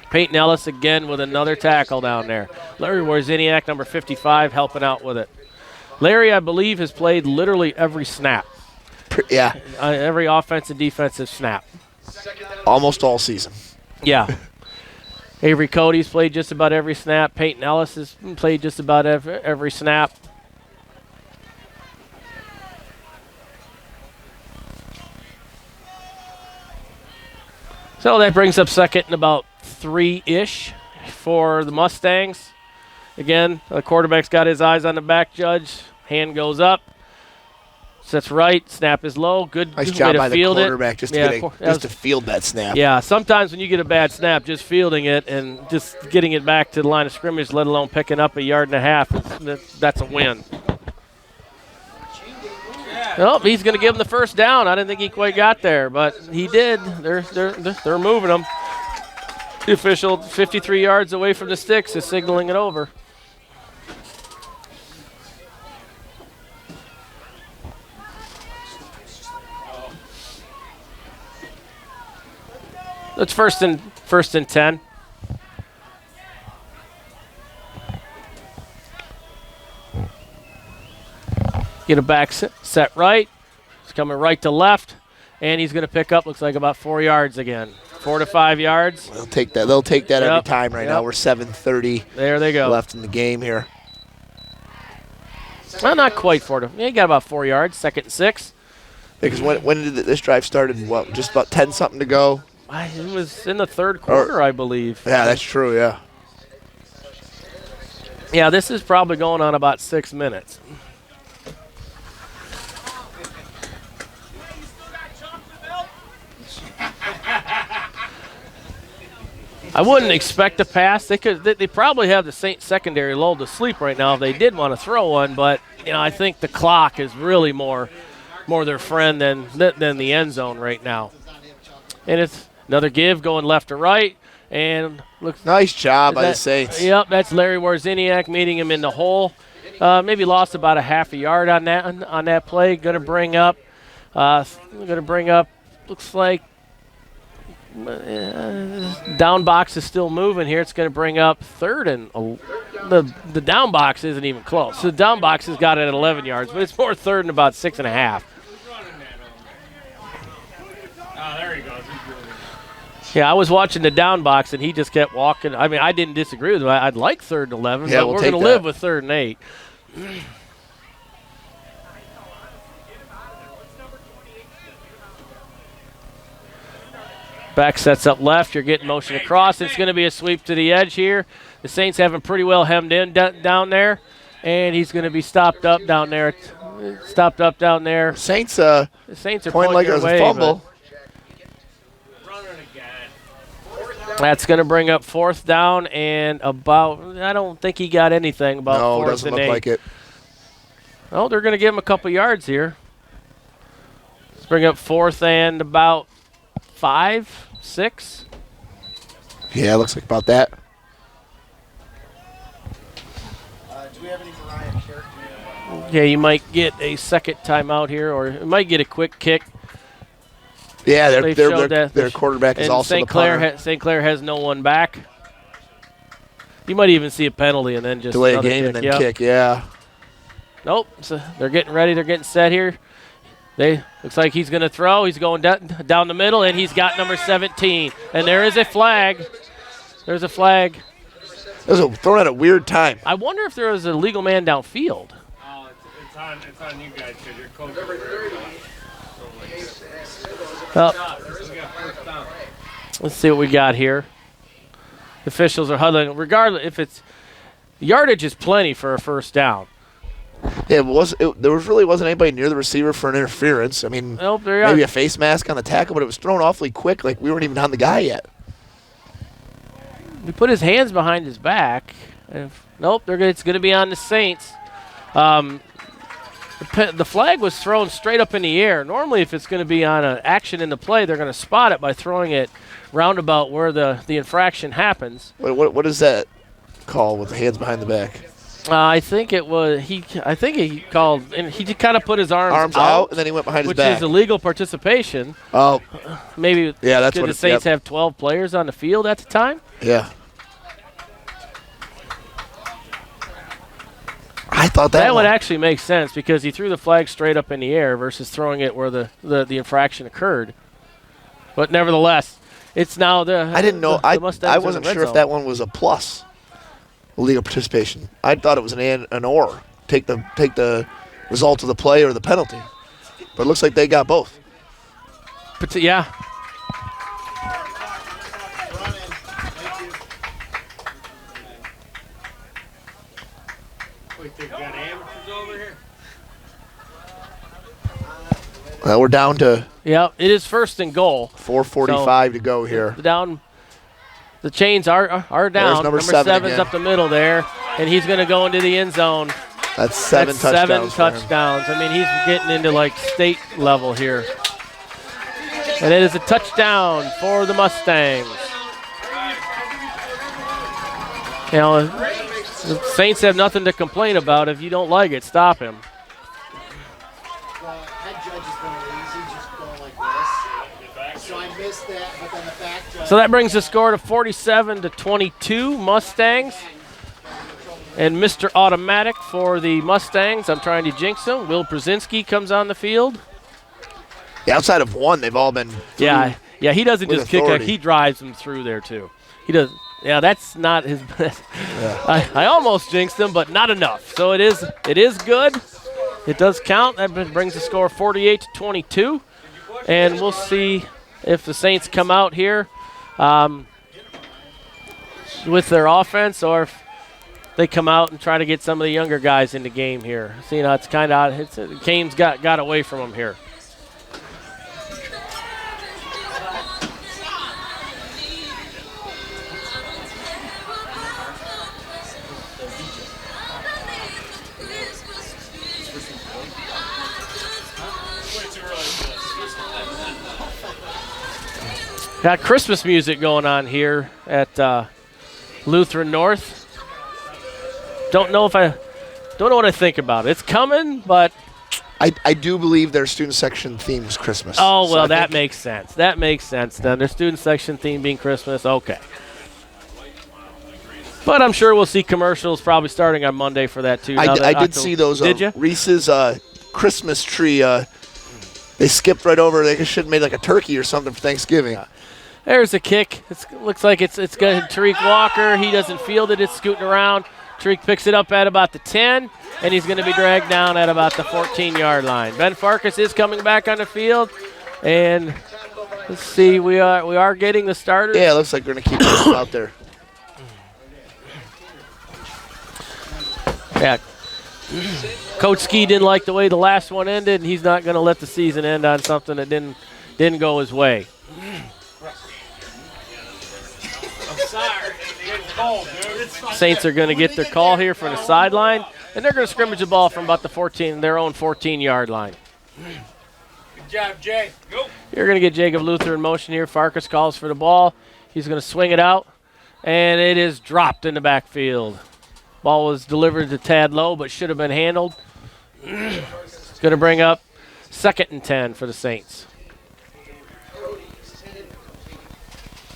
Speaker 2: Peyton Ellis again with another tackle down there. Larry Warziniak, number 55, helping out with it. Larry, I believe, has played literally every snap.
Speaker 3: Yeah.
Speaker 2: Every offensive, defensive snap.
Speaker 3: Almost all season.
Speaker 2: Yeah. Avery Cody's played just about every snap. Peyton Ellis has played just about every snap. So that brings up second and about 3-ish for the Mustangs. Again, the quarterback's got his eyes on the back judge. Hand goes up. Sets right. Snap is low. Good
Speaker 3: nice
Speaker 2: way
Speaker 3: job
Speaker 2: to
Speaker 3: by the
Speaker 2: field
Speaker 3: quarterback
Speaker 2: it.
Speaker 3: just to field that snap.
Speaker 2: Yeah, sometimes when you get a bad snap, just fielding it and just getting it back to the line of scrimmage, let alone picking up 1.5 yards, that's a win. Oh, he's going to give him the first down. I didn't think he quite got there, but he did. They're moving him. The official 53 yards away from the sticks is signaling it over. It's first and 10. Get a back set right. He's coming right to left, and he's going to pick up, looks like about 4 yards again. 4 to 5 yards.
Speaker 3: They'll take that. They'll take that every time right now. We're 7:30
Speaker 2: there they go.
Speaker 3: left in the game here.
Speaker 2: Well, not quite 4 to. Yeah, he got about 4 yards. 2nd and 6.
Speaker 3: Because when did this drive started? What, just about 10-something to go?
Speaker 2: It was in the third quarter, I believe.
Speaker 3: Yeah, that's true, yeah.
Speaker 2: Yeah, this is probably going on about 6 minutes. I wouldn't expect a pass. They probably have the Saints secondary lulled to sleep right now if they did want to throw one, but I think the clock is really more their friend than the end zone right now. And it's another give going left to right, and looks
Speaker 3: nice job by the Saints.
Speaker 2: Yep, that's Larry Warziniak meeting him in the hole. Maybe lost about 1/2 yard on that play. Going to bring up. Looks like down box is still moving here. It's going to bring up 3rd and the down box isn't even close. So the down box has got it at 11 yards, but it's more 3rd and about 6.5.
Speaker 5: Oh, there he goes.
Speaker 2: Yeah, I was watching the down box, and he just kept walking. I mean, I didn't disagree with him. I'd like 3rd and 11, but we're going to live with 3rd and 8. Back sets up left. You're getting motion across. It's going to be a sweep to the edge here. The Saints have him pretty well hemmed in down there, and he's going to be stopped up down there.
Speaker 3: Saints
Speaker 2: are pointing
Speaker 3: like
Speaker 2: their
Speaker 3: it was
Speaker 2: way,
Speaker 3: a fumble.
Speaker 2: That's going to bring up 4th down and about, I don't think he got anything about 4th
Speaker 3: No, doesn't
Speaker 2: and
Speaker 3: look
Speaker 2: 8.
Speaker 3: like it.
Speaker 2: Oh, they're going to give him a couple yards here. Let's bring up 4th and about 5, 6.
Speaker 3: Yeah, looks like about that.
Speaker 7: Do we have any Mariah character?
Speaker 2: Yeah, you might get a second timeout here, or you might get a quick kick.
Speaker 3: Yeah,
Speaker 2: They've showed
Speaker 3: their quarterback is
Speaker 2: and
Speaker 3: also
Speaker 2: St.
Speaker 3: the
Speaker 2: Clair
Speaker 3: punter.
Speaker 2: St. Clair has no one back. You might even see a penalty and then just
Speaker 3: Delay a
Speaker 2: another
Speaker 3: game
Speaker 2: kick.
Speaker 3: and then kick, yeah.
Speaker 2: Nope. So they're getting ready. They're getting set here. Looks like he's going to throw. He's going down the middle, and he's got number 17. And there is a flag. There's a flag.
Speaker 3: It was thrown at a weird time.
Speaker 2: I wonder if there was a legal man downfield.
Speaker 5: Oh, it's on you guys because you're coaching.
Speaker 2: Let's see what we got here. The officials are huddling. Regardless, if it's yardage is plenty for a first down.
Speaker 3: Yeah, there really wasn't anybody near the receiver for an interference. I mean,
Speaker 2: Nope,
Speaker 3: maybe a face mask on the tackle, but it was thrown awfully quick. Like we weren't even on the guy yet.
Speaker 2: He put his hands behind his back. Nope, it's going to be on the Saints. The flag was thrown straight up in the air. Normally, if it's going to be on an action in the play, they're going to spot it by throwing it roundabout where the infraction happens.
Speaker 3: What is that call with the hands behind the back?
Speaker 2: I think it was I think he called, and he kind of put his arms
Speaker 3: out, and then he went behind his back.
Speaker 2: Which is illegal participation.
Speaker 3: Oh,
Speaker 2: maybe.
Speaker 3: Yeah, that's what
Speaker 2: the Saints have 12 players on the field at the time.
Speaker 3: Yeah. I thought that
Speaker 2: would actually make sense because he threw the flag straight up in the air versus throwing it where the infraction occurred. But nevertheless, it's now the.
Speaker 3: I didn't know. I wasn't sure if
Speaker 2: zone.
Speaker 3: that one was a plus. Illegal participation. I thought it was an or. Take the result of the play or the penalty. But it looks like they got both.
Speaker 2: But yeah.
Speaker 3: Well, we're down to.
Speaker 2: Yeah, it is 1st and goal.
Speaker 3: 4:45 to go here.
Speaker 2: The chains are down.
Speaker 3: There's number 7's
Speaker 2: up the middle there, and he's going to go into the end zone.
Speaker 3: That's 7 touchdowns.
Speaker 2: 7 touchdowns. I mean, he's getting into like state level here. And it is a touchdown for the Mustangs. You know, the Saints have nothing to complain about. If you don't like it, stop him.
Speaker 7: The head judge has been lazy, just going like this. So I missed that, but then the back judge.
Speaker 2: So that brings the score to 47-22 Mustangs. And Mr. Automatic for the Mustangs. I'm trying to jinx him. Will Brzezinski comes on the field.
Speaker 3: Yeah, outside of one, they've all been.
Speaker 2: Yeah, he doesn't just
Speaker 3: authority.
Speaker 2: kick. He drives them through there too. He does. Yeah, that's not his best. Yeah. I almost jinxed him, but not enough. So it is good. It does count. That brings the score 48-22. And we'll see if the Saints come out here with their offense or if they come out and try to get some of the younger guys in the game here. See, it's kind of Kane's got away from them here. Got Christmas music going on here at Lutheran North. Don't know what I think about it. It's coming, but
Speaker 3: I do believe their student section theme is Christmas.
Speaker 2: Oh, well, so that makes sense. That makes sense then. Their student section theme being Christmas, okay. But I'm sure we'll see commercials probably starting on Monday for that too.
Speaker 3: I did see those.
Speaker 2: Did you?
Speaker 3: Reese's Christmas tree. They skipped right over. They should have made like a turkey or something for Thanksgiving.
Speaker 2: Yeah. There's a kick. Looks like it's got Tariq Walker. He doesn't field it. It's scooting around. Tariq picks it up at about the 10, and he's going to be dragged down at about the 14-yard line. Ben Farkas is coming back on the field, and let's see. We are getting the starters.
Speaker 3: Yeah, it looks like we're going to keep them out there.
Speaker 2: Yeah. Coach Ski didn't like the way the last one ended, and he's not going to let the season end on something that didn't go his way. Saints are going to get their call here from the sideline, and they're going to scrimmage the ball from about their own 14-yard line.
Speaker 5: Good job, Jay. Go.
Speaker 2: You're going to get Jacob Luther in motion here. Farkas calls for the ball. He's going to swing it out, and it is dropped in the backfield. Ball was delivered a tad low, but should have been handled. It's going to bring up 2nd and 10 for the Saints.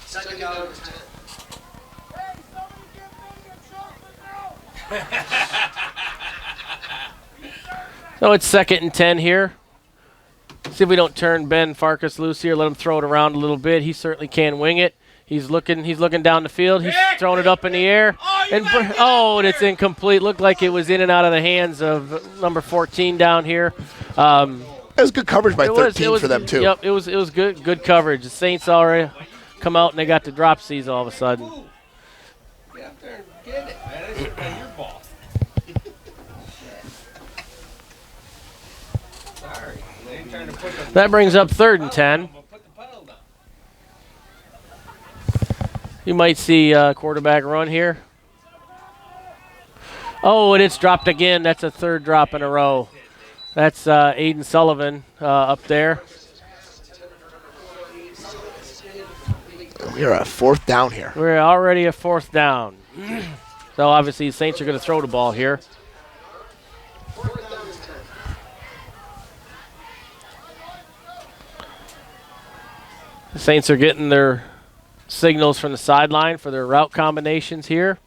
Speaker 7: Second down and 10.
Speaker 2: So it's 2nd and 10 here. See if we don't turn Ben Farkas loose here. Let him throw it around a little bit. He certainly can wing it. He's looking down the field. He's throwing it up in the air. And it's incomplete. Looked like it was in and out of the hands of number 14 down here.
Speaker 3: It was good coverage by 13 for them, too.
Speaker 2: Yep, it was good coverage. The Saints already come out, and they got the drop C's all of a sudden.
Speaker 5: Get up there and get it, man. That should have been your ball. Sorry. They ain't trying to put the
Speaker 2: That brings up 3rd and 10.
Speaker 5: Put the pedal down.
Speaker 2: You might see quarterback run here. Oh, and it's dropped again. That's a 3rd drop in a row. That's Aiden Sullivan up there.
Speaker 3: We're at 4th down here.
Speaker 2: We're already at 4th down. So obviously the Saints are going to throw the ball here. The Saints are getting their signals from the sideline for their route combinations here.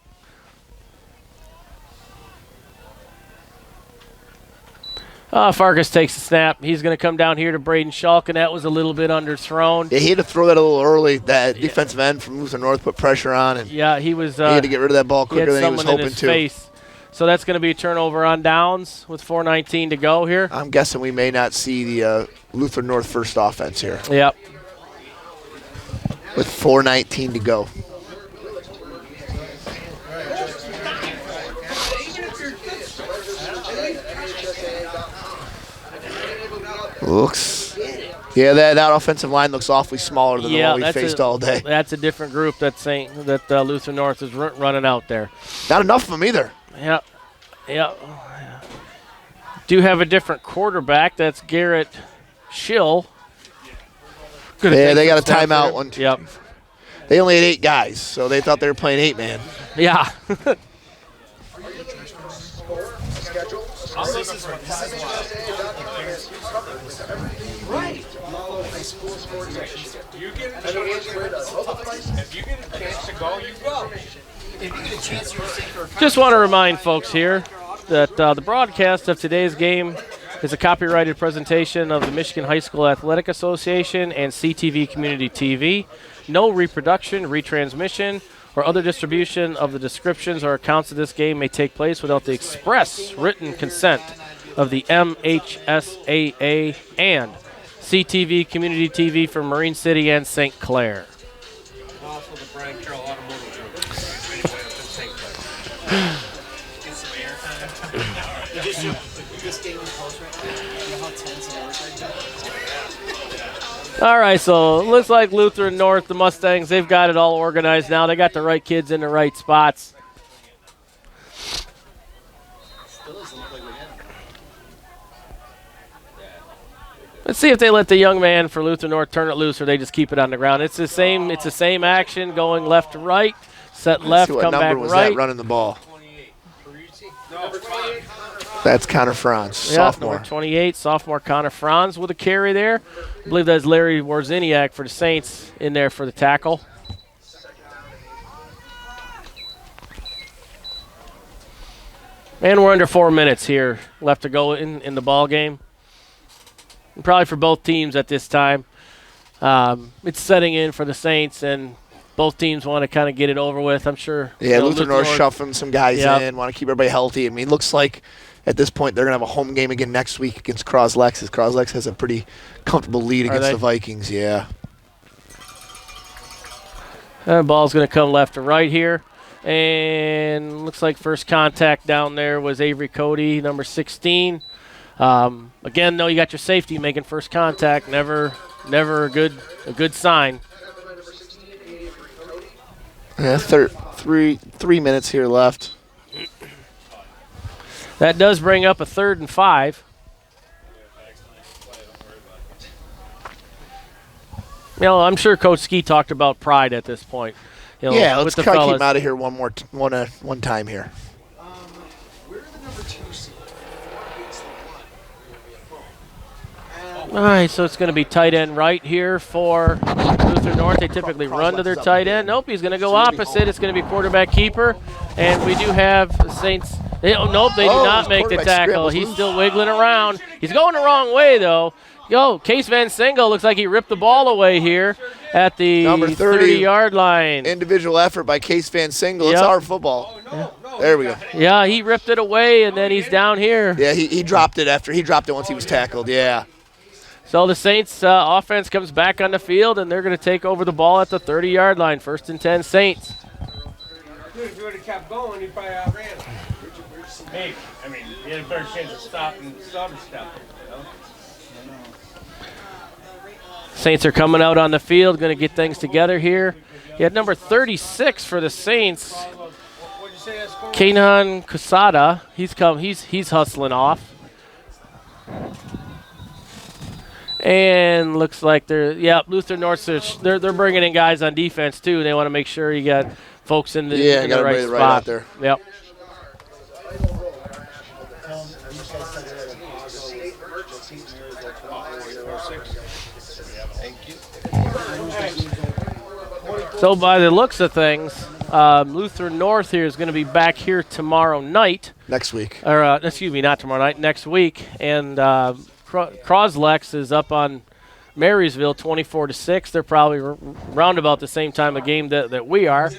Speaker 2: Farkas takes the snap. He's going to come down here to Braden Schulk, and that was a little bit underthrown.
Speaker 3: Yeah, he had to throw that a little early. That defensive end from Lutheran North put pressure on, and
Speaker 2: yeah, he was.
Speaker 3: He had to get rid of that ball quicker than he was hoping to.
Speaker 2: Face. So that's going to be a turnover on downs with 4:19 to go here.
Speaker 3: I'm guessing we may not see the Lutheran North first offense here.
Speaker 2: Yep.
Speaker 3: With 4:19 to go. Yeah, that offensive line looks awfully smaller than the one we faced all day.
Speaker 2: That's a different group that Lutheran North is running out there.
Speaker 3: Not enough of them either.
Speaker 2: Yep. Do have a different quarterback. That's Garrett Schill.
Speaker 3: Yeah, they got a timeout. 1, 2.
Speaker 2: Yep.
Speaker 3: They only had 8 guys, so they thought they were playing 8-man.
Speaker 2: Yeah.
Speaker 5: If you get a chance to go, you go.
Speaker 2: Just want to remind folks here that the broadcast of today's game is a copyrighted presentation of the Michigan High School Athletic Association and CTV Community TV. No reproduction, retransmission, or other distribution of the descriptions or accounts of this game may take place without the express written consent of the MHSAA and CTV Community TV for Marine City and St. Clair.
Speaker 5: Also the Brian Carroll Automotive Group. Anyway, up in St. Clair. Get some airtime.
Speaker 7: This game is close right now. You know how tense it is right now?
Speaker 2: All right, so it looks like Lutheran North, the Mustangs, they've got it all organized now. They got the right kids in the right spots.
Speaker 7: Still doesn't look like we have.
Speaker 2: Let's see if they let the young man for Lutheran North turn it loose or they just keep it on the ground. It's the same action going left to right, set left, come back
Speaker 3: was
Speaker 2: right.
Speaker 3: That running the ball?
Speaker 5: 28. No, 28.
Speaker 3: That's Connor Franz, sophomore.
Speaker 2: Number 28, sophomore Connor Franz with a carry there. I believe that's Larry Warziniak for the Saints in there for the tackle. And we're under 4 minutes here left to go in the ball game. And probably for both teams at this time. It's setting in for the Saints, and both teams want to kind of get it over with, I'm sure.
Speaker 3: Yeah, Lutheran North shuffling some guys in, want to keep everybody healthy. I mean, it looks like at this point they're going to have a home game again next week against Croslex. Croslex has a pretty comfortable lead against the Vikings, yeah.
Speaker 2: The ball's going to come left to right here. And looks like first contact down there was Avery Cody, number 16. Again, though, you got your safety making first contact. Never a good sign.
Speaker 3: Yeah, 3 minutes here left.
Speaker 2: That does bring up a 3rd and 5. You know, I'm sure Coach Ski talked about pride at this point. You know,
Speaker 3: Yeah, let's
Speaker 2: with the
Speaker 3: try to keep
Speaker 2: fellas.
Speaker 3: him out of here one time here.
Speaker 7: We're the number 2 seed.
Speaker 2: All right, so it's going to be tight end right here for Lutheran North. They typically run to their tight end. Nope, he's going to go opposite. It's going to be quarterback keeper. And we do have Saints. Nope, they do not make the tackle. He's still wiggling around. He's going the wrong way, though. Case Van Single looks like he ripped the ball away here at the
Speaker 3: Number
Speaker 2: 30-yard line.
Speaker 3: Individual effort by Case Van Single. It's our football. There we go.
Speaker 2: Yeah, he ripped it away, and then he's down here.
Speaker 3: Yeah, he dropped it once he was tackled. Yeah.
Speaker 2: So the Saints offense comes back on the field, and they're going to take over the ball at the 30-yard line. 1st and 10 Saints.
Speaker 5: Dude, if you would have kept going, you probably outran him. Maybe. I mean, you had a better chance of stopping stuff, you know?
Speaker 2: Saints are coming out on the field, going to get things together here. He had number 36 for the Saints, Kanan Kusada. He's hustling off. And looks like Lutheran North, they're bringing in guys on defense too. They want to make sure you got folks in the right spot.
Speaker 3: Right out there.
Speaker 2: Yep. So by the looks of things, Lutheran North here is going to be back here tomorrow night.
Speaker 3: Next week.
Speaker 2: Or excuse me, not tomorrow night, next week. And Croslex is up on Marysville 24-6. They're probably round about the same time of game that we are.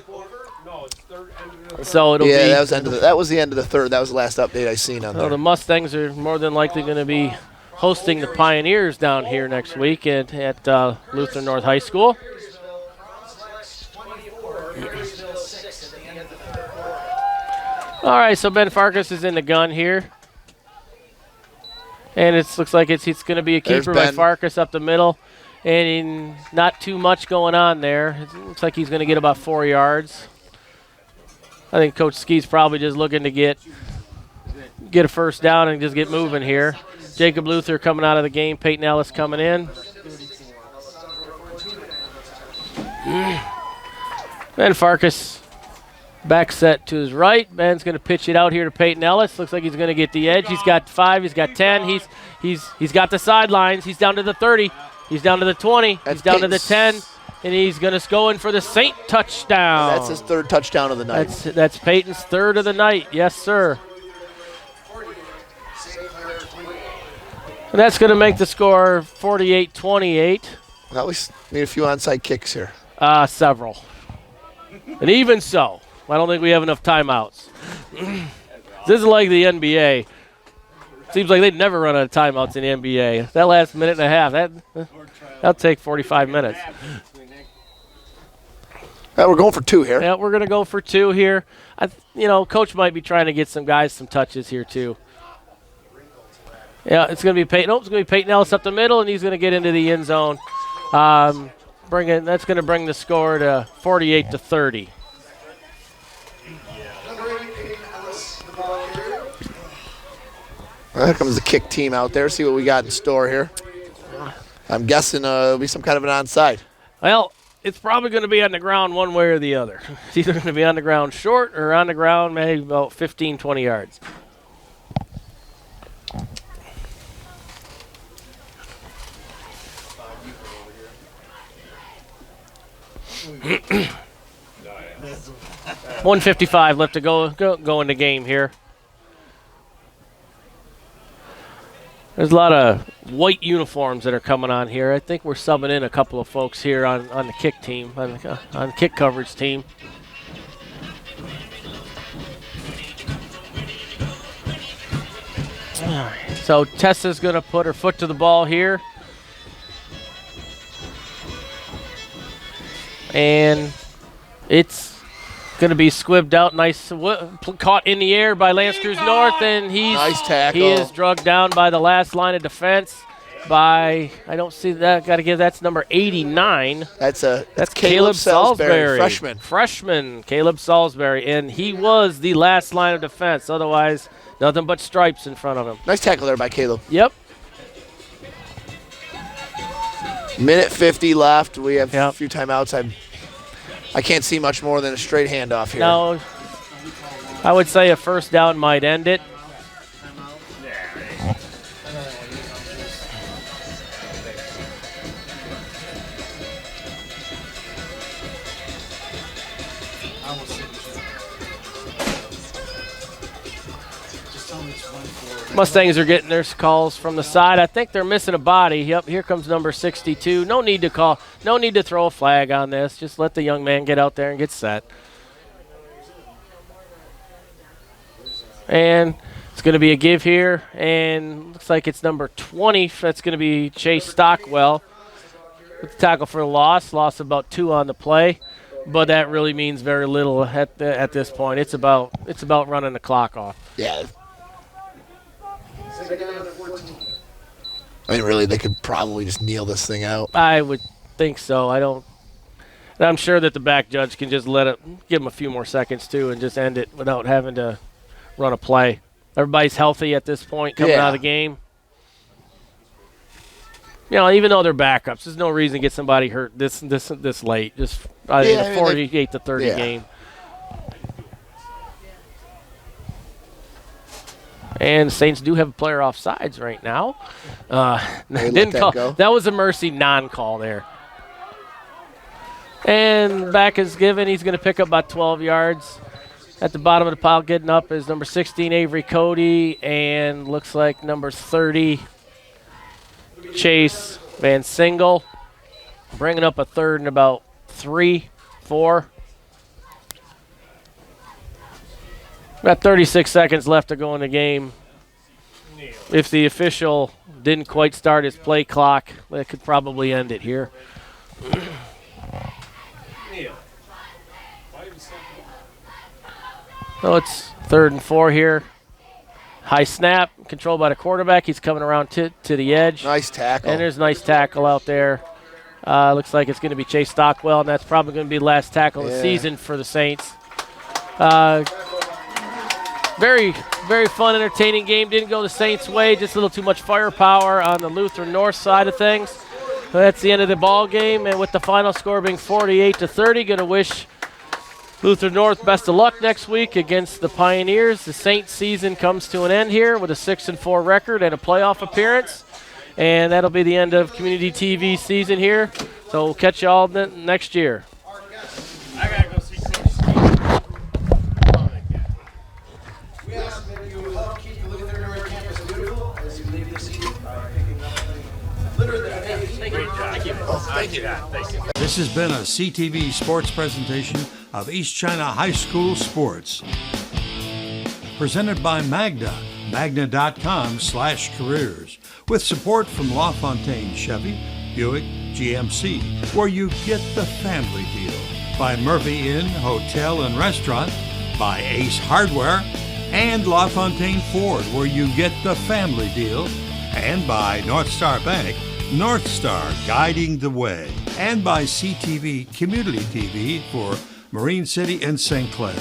Speaker 2: So it'll be.
Speaker 3: Yeah, that was the end of the 3rd. That was the last update I seen on there.
Speaker 2: The Mustangs are more than likely going to be hosting the Pioneers down here next week at Lutheran North High School. All right, so Ben Farkas is in the gun here. And it looks like it's going to be a keeper by Farkas up the middle. And not too much going on there. It looks like he's going to get about 4 yards. I think Coach Ski's probably just looking to get a first down and just get moving here. Jacob Luther coming out of the game. Peyton Ellis coming in. Ben Farkas back set to his right. Ben's going to pitch it out here to Peyton Ellis. Looks like he's going to get the edge. He's got 5. He's got 10. He's got the sidelines. He's down to the 30. He's down to the 20. He's down to the 10. And he's going to go in for the Saint touchdown.
Speaker 3: That's his 3rd touchdown of the night.
Speaker 2: That's Peyton's 3rd of the night. Yes, sir. And that's going to make the score 48-28.
Speaker 3: Well, we need a few onside kicks here.
Speaker 2: Several. And even so, I don't think we have enough timeouts. This is like the NBA. Seems like they'd never run out of timeouts in the NBA. That last minute and a half, that'll take 45 minutes.
Speaker 3: We're going for 2 here.
Speaker 2: Yeah, we're going to go for 2 here. Coach might be trying to get some guys some touches here too. Yeah, it's going to be Peyton. It's going to be Peyton Ellis up the middle, and he's going to get into the end zone. That's going to bring the score to 48-30.
Speaker 3: Here comes the kick team out there. See what we got in store here. I'm guessing it'll be some kind of an onside.
Speaker 2: Well, it's probably going to be on the ground one way or the other. It's either going to be on the ground short or on the ground maybe about 15, 20 yards. $155 left to go in the game here. There's a lot of white uniforms that are coming on here. I think we're subbing in a couple of folks here on the kick team, on the kick coverage team. All right, so Tessa's going to put her foot to the ball here. And it's going to be squibbed out. Nice caught in the air by Lance Cruz North, and
Speaker 3: nice tackle.
Speaker 2: He is drugged down by the last line of defense. by, I don't see that. Got to give that's number 89.
Speaker 3: That's
Speaker 2: Caleb Salisbury.
Speaker 3: Freshman.
Speaker 2: Caleb Salisbury. And he was the last line of defense. Otherwise, nothing but stripes in front of him.
Speaker 3: Nice tackle there by Caleb.
Speaker 2: Yep.
Speaker 3: Minute 50 left. We have a few timeouts. I can't see much more than a straight handoff here.
Speaker 2: No, I would say a first down might end it. Mustangs are getting their calls from the side. I think they're missing a body. Yep, here comes number 62. No need to throw a flag on this. Just let the young man get out there and get set. And it's going to be a give here, and looks like it's number 20. That's going to be Chase Stockwell with the tackle for a loss. Loss about 2 on the play, but that really means very little at this point. It's about running the clock off.
Speaker 3: Yeah. I mean, really, they could probably just kneel this thing out.
Speaker 2: I would think so. I'm sure that the back judge can just give him a few more seconds too, and just end it without having to run a play. Everybody's healthy at this point coming out of the game. You know, even though they're backups, there's no reason to get somebody hurt this late. Just a 48-30 game. And the Saints do have a player off sides right now. Didn't call. That was a mercy non-call there. And back is given. He's going to pick up about 12 yards. At the bottom of the pile getting up is number 16, Avery Cody, and looks like number 30, Chase Van Single. Bringing up a third and about 3, 4. About 36 seconds left to go in the game. If the official didn't quite start his play clock, that could probably end it here. So it's 3rd and 4 here. High snap, controlled by the quarterback. He's coming around to the edge.
Speaker 3: Nice tackle.
Speaker 2: And there's a nice tackle out there. Looks like it's going to be Chase Stockwell, and that's probably going to be the last tackle of the season for the Saints. Very, very fun, entertaining game. Didn't go the Saints' way. Just a little too much firepower on the Lutheran North side of things. That's the end of the ball game, and with the final score being 48-30, going to wish Lutheran North best of luck next week against the Pioneers. The Saints season comes to an end here with a 6-4 record and a playoff appearance, and that'll be the end of Community TV season here. So we'll catch you all next year.
Speaker 5: I gotta go see Coach.
Speaker 7: We ask that you help keep the Lutheran North campus beautiful as you leave this evening by picking up litter that
Speaker 5: Great job. Thank you.
Speaker 1: This has been a CTV Sports presentation of East China High School Sports. Presented by Magna, magna.com/careers. With support from LaFontaine Chevy, Buick, GMC, where you get the family deal. By Murphy Inn Hotel and Restaurant, by Ace Hardware, and LaFontaine Ford, where you get the family deal. And by North Star Bank, North Star guiding the way. And by CTV Community TV for Marine City and St. Clair.